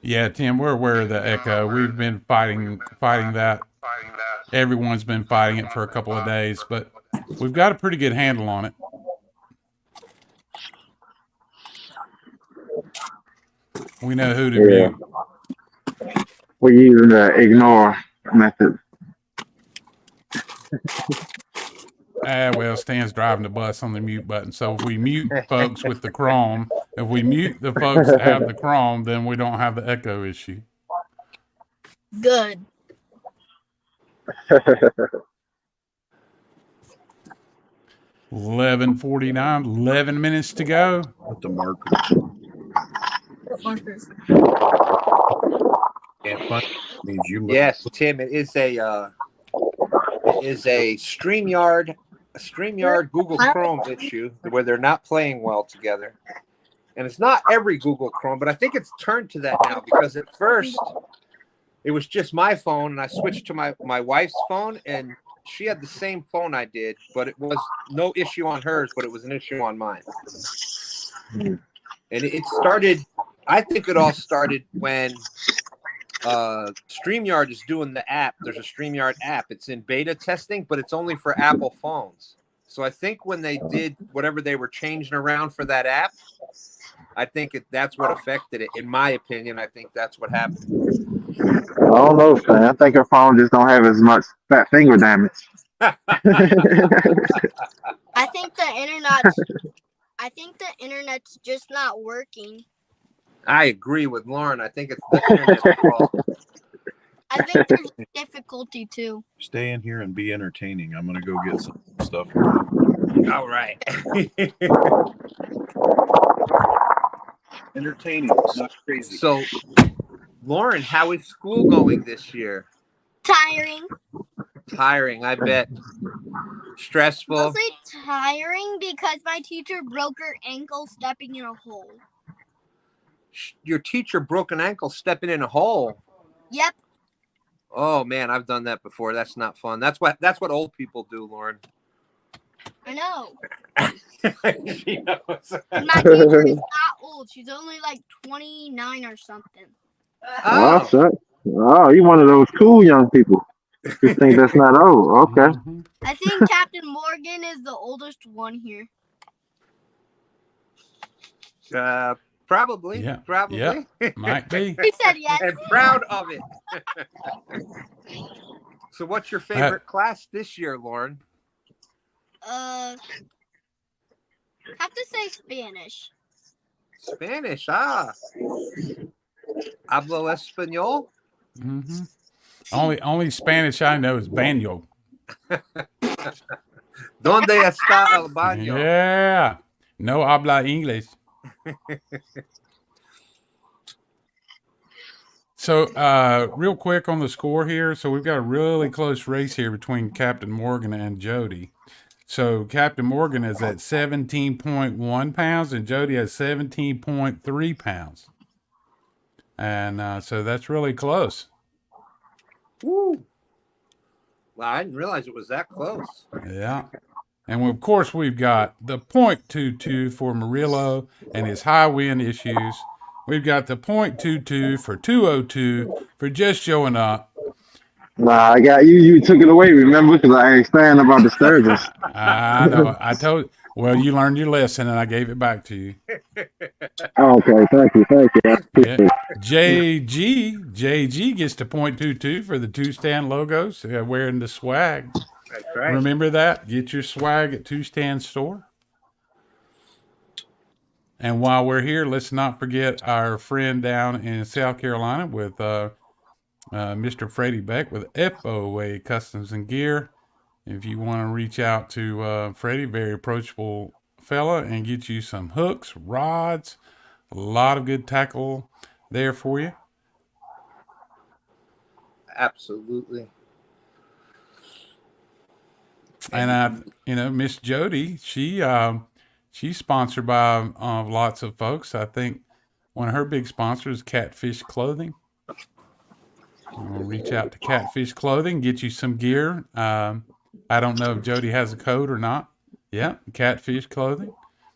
Yeah, Tim, we're aware of the echo. We've been fighting that. Everyone's been fighting it for a couple of days, but we've got a pretty good handle on it. We know who to mute. We're using the ignore method. Well, Stan's driving the bus on the mute button. So if we mute folks with the Chrome, if we mute the folks that have the Chrome, then we don't have the echo issue. Good. 11:49, 11 minutes to go. With the markers. Means you yes, Tim. It is a StreamYard Google Chrome issue where they're not playing well together, and it's not every Google Chrome, but I think it's turned to that now because at first it was just my phone, and I switched to my wife's phone, and she had the same phone I did, but it was no issue on hers, but it was an issue on mine. And it started. I think it all started when StreamYard is doing the app. There's a StreamYard app. It's in beta testing, but it's only for Apple phones. So I think when they did whatever they were changing around for that app, I think that's what affected it. In my opinion, I think that's what happened. I don't know, Stan. I think her phone just don't have as much fat finger damage. I think the internet's just not working. I agree with Lauren. I think it's the internet's fault. I think there's difficulty too. Stay in here and be entertaining. I'm gonna go get some stuff. All right. Entertaining, not crazy. So, Lauren, how is school going this year? Tiring, I bet. Stressful. Mostly tiring because my teacher broke her ankle stepping in a hole. Your teacher broke an ankle stepping in a hole. Yep. Oh man, I've done that before. That's not fun. That's what old people do, Lauren. I know. She knows. My teacher is not old. She's only like 29 or something. Oh, shit. Oh, you one of those cool young people. You think that's not old? Okay. I think Captain Morgan is the oldest one here. Probably. Yeah. Probably. Yeah. Might be. He said yes. And proud of it. So what's your favorite class this year, Lauren? Have to say Spanish. Spanish, Hablo español? Mm-hmm. Only Spanish I know is baño. ¿Dónde está el baño? Yeah. No habla inglés. So, real quick on the score here. So we've got a really close race here between Captain Morgan and Jody. So Captain Morgan is at 17.1 pounds and Jody has 17.3 pounds. And so that's really close. Woo. Well, I didn't realize it was that close. Yeah. And of course, we've got the .22 for Murillo and his high wind issues. We've got the .22 for 202 for just showing up. Nah, I got you. You took it away, remember? Because I asked Stan about the sturgeons. I know. I told. Well, you learned your lesson, and I gave it back to you. Okay, thank you. Yeah. JG gets to .22 for the two stand logos, wearing the swag. That's right. Remember that? Get your swag at Two Stand Store. And while we're here, let's not forget our friend down in South Carolina with Mr. Freddie Beck with FOA Customs and Gear. If you want to reach out to Freddie, very approachable fella, and get you some hooks, rods, a lot of good tackle there for you. Absolutely. And Miss Jody, she's sponsored by lots of folks. I think one of her big sponsors is Catfish Clothing. We'll reach out to Catfish Clothing, get you some gear. I don't know if Jody has a code or not. Yeah, Catfish Clothing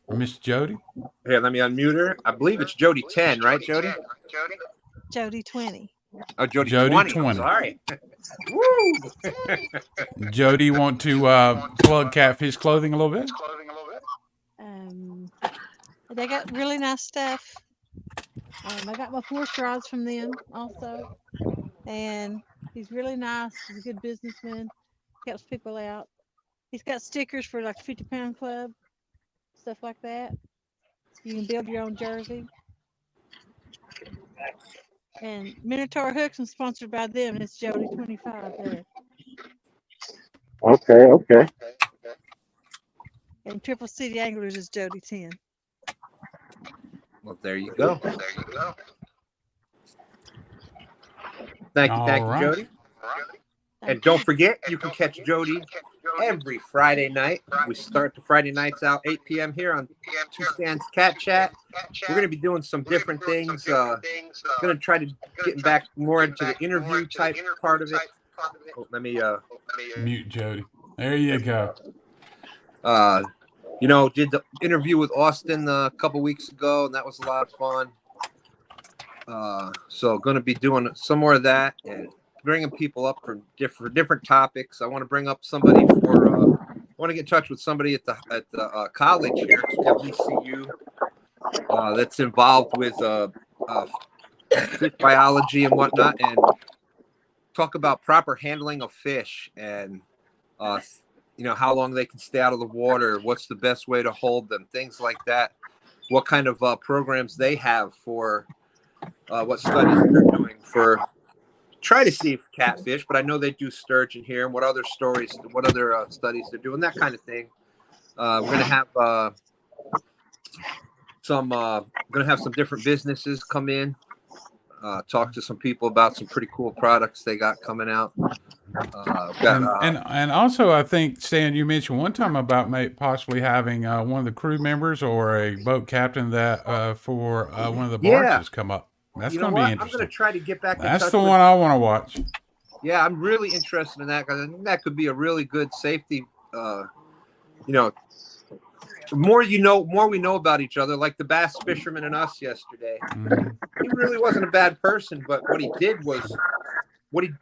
for Miss Jody. Here, let me unmute her. I believe it's Jody 10, right, Jody? Jody 20. Oh, Jody 20. 20. Sorry. Woo! Jody, you want to plug Catfish Clothing a little bit? They got really nice stuff. I got my force rods from them also. And he's really nice. He's a good businessman. Helps people out. He's got stickers for like 50-pound club, stuff like that. You can build your own jersey. And Minotaur Hooks is sponsored by them. It's Jody 25 there. Okay. And Triple City Anglers is Jody 10. Well, there you go. Thank you, Jody. And don't forget, you can catch Jody every Friday night. We start the Friday nights out 8 p.m. here on Two Stands Cat Chat. We're going to be doing some different things. Going to try to get back more into the interview type part of it. Oh, let me mute Jody. There you go. Did the interview with Austin a couple weeks ago, and that was a lot of fun. So going to be doing some more of that and bringing people up for different topics. I want to bring up somebody I want to get in touch with somebody at the college here at VCU that's involved with fish biology and whatnot, and talk about proper handling of fish and how long they can stay out of the water, what's the best way to hold them, things like that. What kind of programs they have for what studies they're doing for try to see catfish, but I know they do sturgeon here, and what other studies they're doing, that kind of thing. We're gonna have some different businesses come in, talk to some people about some pretty cool products they got coming out. And also, I think, Stan, you mentioned one time about possibly having one of the crew members or a boat captain that for one of the barges come up. That's going to be interesting. I'm going to try to get back. That's the one I want to watch. Yeah, I'm really interested in that because I think that could be a really good safety. More we know about each other. Like the bass fisherman and us yesterday. Mm-hmm. He really wasn't a bad person, but what he did was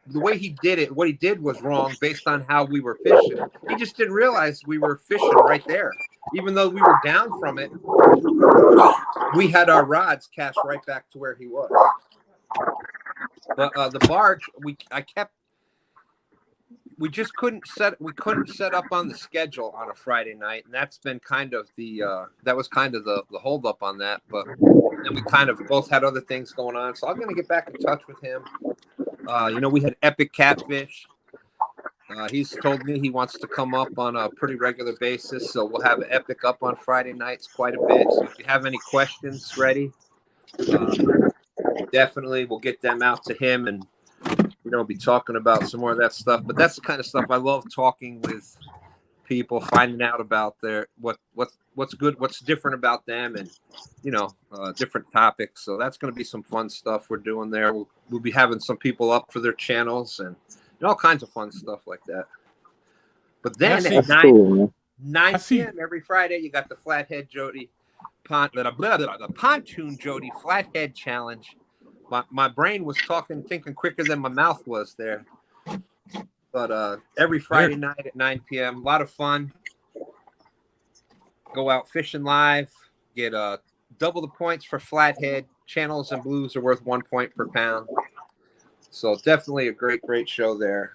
the way he did it. What he did was wrong based on how we were fishing. He just didn't realize we were fishing right there, even though we were down from it. We had our rods cast right back to where he was. But the barge, we couldn't set up on the schedule on a Friday night, and that's been kind of the hold up on that. But then we kind of both had other things going on, so I'm gonna get back in touch with him. We had Epic Catfish. He's told me he wants to come up on a pretty regular basis, so we'll have Epic up on Friday nights quite a bit. So if you have any questions ready, definitely we'll get them out to him, and be talking about some more of that stuff. But that's the kind of stuff I love, talking with people, finding out about what's good, what's different about them, and different topics. So that's going to be some fun stuff we're doing there. We'll be having some people up for their channels and all kinds of fun stuff like that. But then at 9 p.m. every Friday, you got the Flathead Jody, the Pontoon Jody Flathead Challenge. My brain was thinking quicker than my mouth was there. But every Friday night at 9 p.m. A lot of fun. Go out fishing live. Get double the points for flathead. Channels and blues are worth 1 point per pound. So definitely a great show there.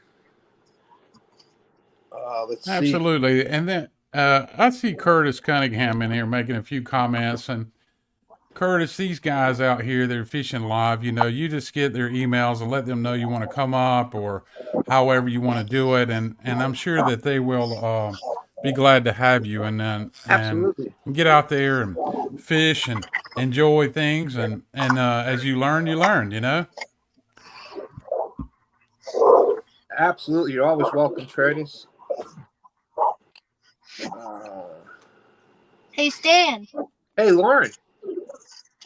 Let's see. Absolutely. And then I see Curtis Cunningham in here making a few comments. And Curtis, these guys out here, they're fishing live. You know, you just get their emails and let them know you want to come up or however you want to do it. And I'm sure that they will be glad to have you and Absolutely. get out there and fish and enjoy things. And as you learn, you know? Absolutely. You're always welcome, Curtis. Hey, Stan. Hey, Lauren.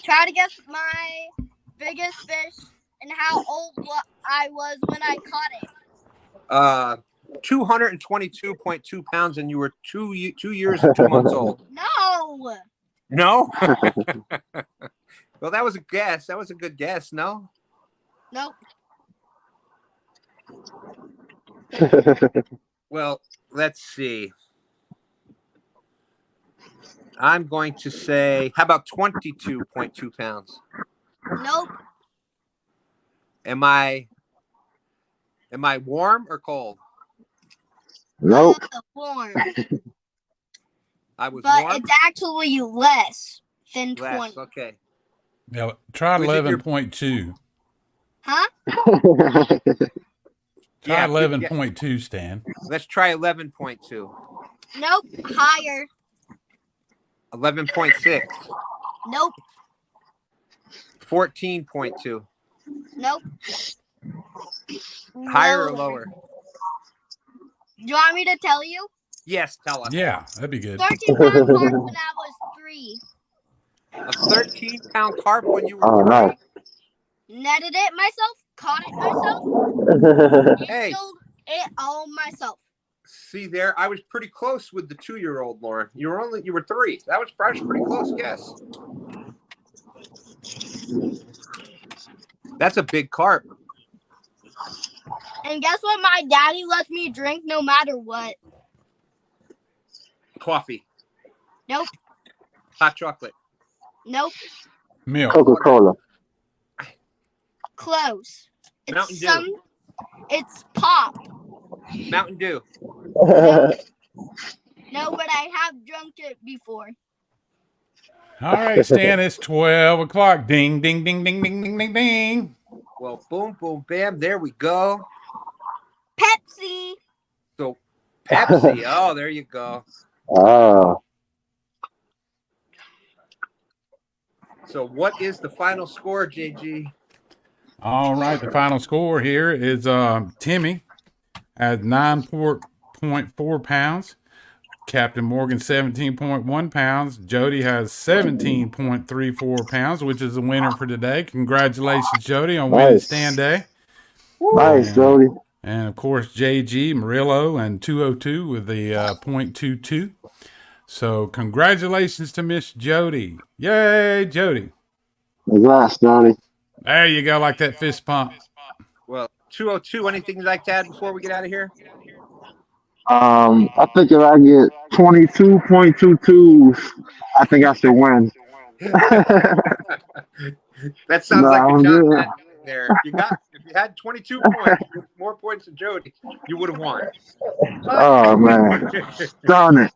Try to guess my biggest fish and how old I was when I caught it. 222.2 pounds, and you were 2 years and 2 months old. No. No? Well, that was a guess. That was a good guess, no? Nope. Well, let's see. I'm going to say, how about 22.2 pounds? Nope. Am I warm or cold? Nope. Warm. I was but warm? It's actually less than 20. Okay. Yeah, try 11.2. Huh? Try 11.2, Stan. Let's try 11.2. Nope. Higher. 11.6. Nope. 14.2. Nope. Higher or lower? Do you want me to tell you? Yes, tell us. Yeah, that'd be good. 13-pound carp when I was 3. A 13-pound carp when you were 3? Nice. Netted it myself, caught it myself, Hey. sold it all myself. See there, I was pretty close with the 2-year-old, Lauren. You were 3. That was probably a pretty close guess. That's a big carp. And guess what? My daddy lets me drink no matter what. Coffee. Nope. Hot chocolate. Nope. Milk. Coca-Cola. Close. It's Mountain Dew. It's pop. Mountain Dew. No, but I have drunk it before. All right, Stan, it's 12 o'clock. Ding, ding, ding, ding, ding, ding, ding, ding. Well, boom, boom, bam. There we go. Pepsi. So, Pepsi. Oh, there you go. Oh. So what is the final score, JG? All right, the final score here is Timmy at 9.4 pounds. Captain Morgan, 17.1 pounds. Jody has 17.34 pounds, which is the winner for today. Congratulations, Jody, on winning STANday. Nice, Jody. And, of course, JG, Murillo, and 202 with the .22. So congratulations to Miss Jody. Yay, Jody. Congrats, Jody. There you go, like that fist pump. Well, 202, anything you'd like to add before we get out of here? I think if I get 22.22, I think I should win. That sounds like a I'm John good. Madden thing there. If you had 22 points, more points than Jody, you would have won. Oh, man. Darn it.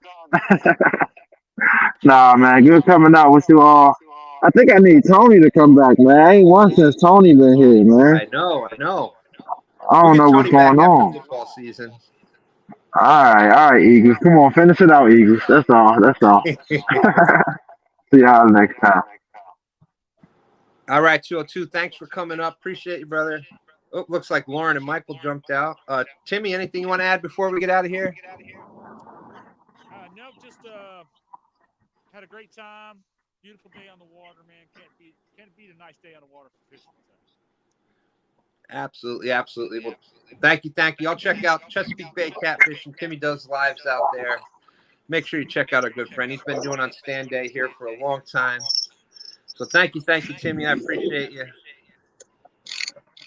Nah, man. Good coming out with you all. I think I need Tony to come back, man. I ain't won since Tony been here, man. I know. I don't know what's going on. Football season. All right, Eagles. Come on, finish it out, Eagles. That's all. See y'all next time. All right, 202. Thanks for coming up. Appreciate you, brother. Oh, looks like Lauren and Michael jumped out. Timmy, anything you want to add before we get out of here? No, just had a great time. Beautiful day on the water, man. Can't beat a nice day on the water for fishing. Absolutely. Well, thank you. I'll check out Chesapeake Bay Catfish, and Timmy does lives out there. Make sure you check out our good friend. He's been doing on STANday here for a long time. So thank you, Timmy. I appreciate you.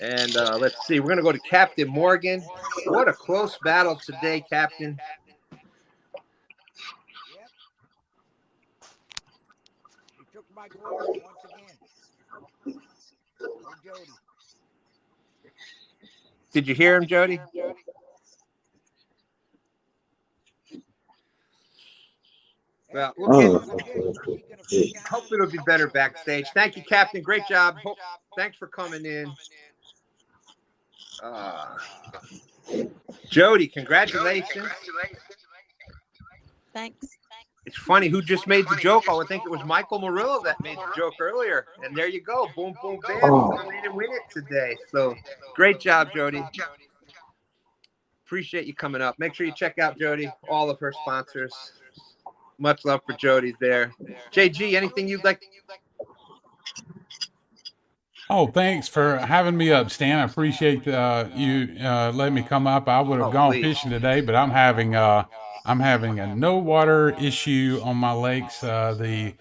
And let's see, we're going to go to Captain Morgan. What a close battle today, Captain. Yep. He took my glory once again. Oh, Jody. Did you hear him, Jody? Well, hopefully it'll be better backstage. Thank you, Captain. Great job. Thanks for coming in. Jody, congratulations. Thanks. It's funny who just made the joke. I would think it was Michael Murillo that made the joke earlier. And there you go. Boom, boom, bam. You didn't win it today. So great job, Jody. Appreciate you coming up. Make sure you check out Jody, all of her sponsors. Much love for Jody there. JG, anything you'd like? Oh, thanks for having me up, Stan. I appreciate you letting me come up. I would have gone fishing today, but I'm having a no water issue on my lakes. The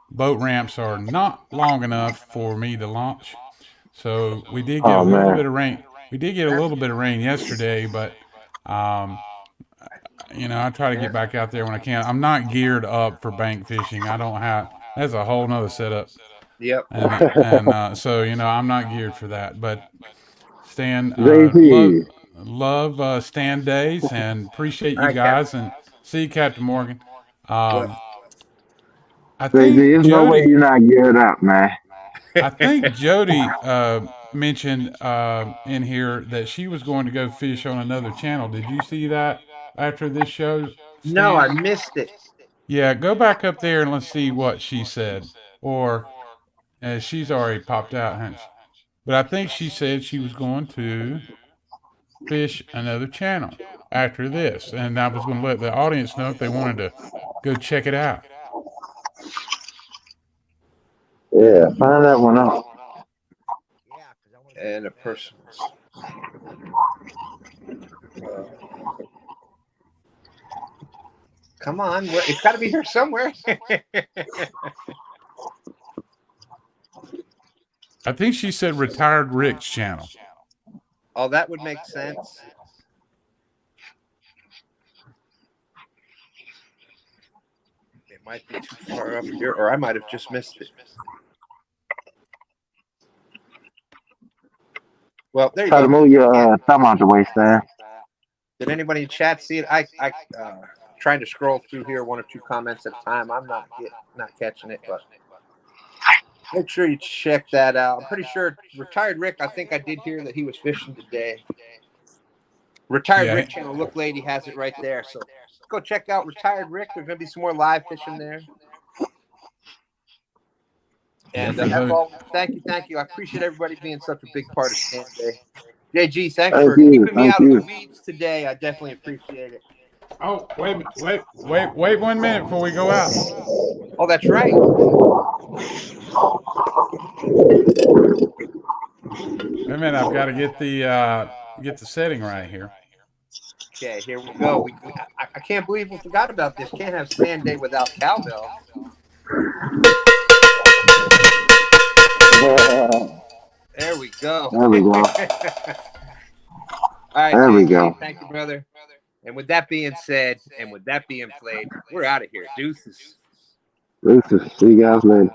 boat ramps are not long enough for me to launch. So we did get a little bit of rain. We did get a little bit of rain yesterday, but you know, I try to get back out there when I can. I'm not geared up for bank fishing. I don't have. That's a whole nother setup. Yep. And so, you know, I'm not geared for that. But Stan, love STANdays and appreciate you guys. And see you, Captain Morgan. I think there's no way you're not geared up, man. I think Jody mentioned in here that she was going to go fish on another channel. Did you see that after this show, Stan? No, I missed it. Yeah, go back up there and let's see what she said. Or she's already popped out, hasn't she? But I think she said she was going to fish another channel after this. And I was going to let the audience know if they wanted to go check it out. Yeah, find that one out. And a person. Come on, it's got to be here somewhere. I think she said Retired Rick's channel. Oh, that would make sense. It might be too far up here, or I might have just missed it. Well, there you go. Try to move your thumb out the way, Stan. Did anybody in chat see it? I trying to scroll through here, one or two comments at a time. I'm not catching it, but make sure you check that out. I'm pretty sure Retired Rick, I think I did hear that he was fishing today. Retired Rick channel, look, lady, has it right there. So go check out Retired Rick. There's going to be some more live fishing there. And that's all. Thank you. I appreciate everybody being such a big part of STANday. JG, thanks for keeping me out of the weeds today. I definitely appreciate it. Oh, wait 1 minute before we go out. Oh, that's right. Wait a minute, I've got to get the setting right here. Okay, here we go. I can't believe we forgot about this. Can't have STANday without cowbell. There we go. There we go. All right, there we go. Thank you, brother. And with that being said, and with that being played, we're out of here. Deuces. See you guys later.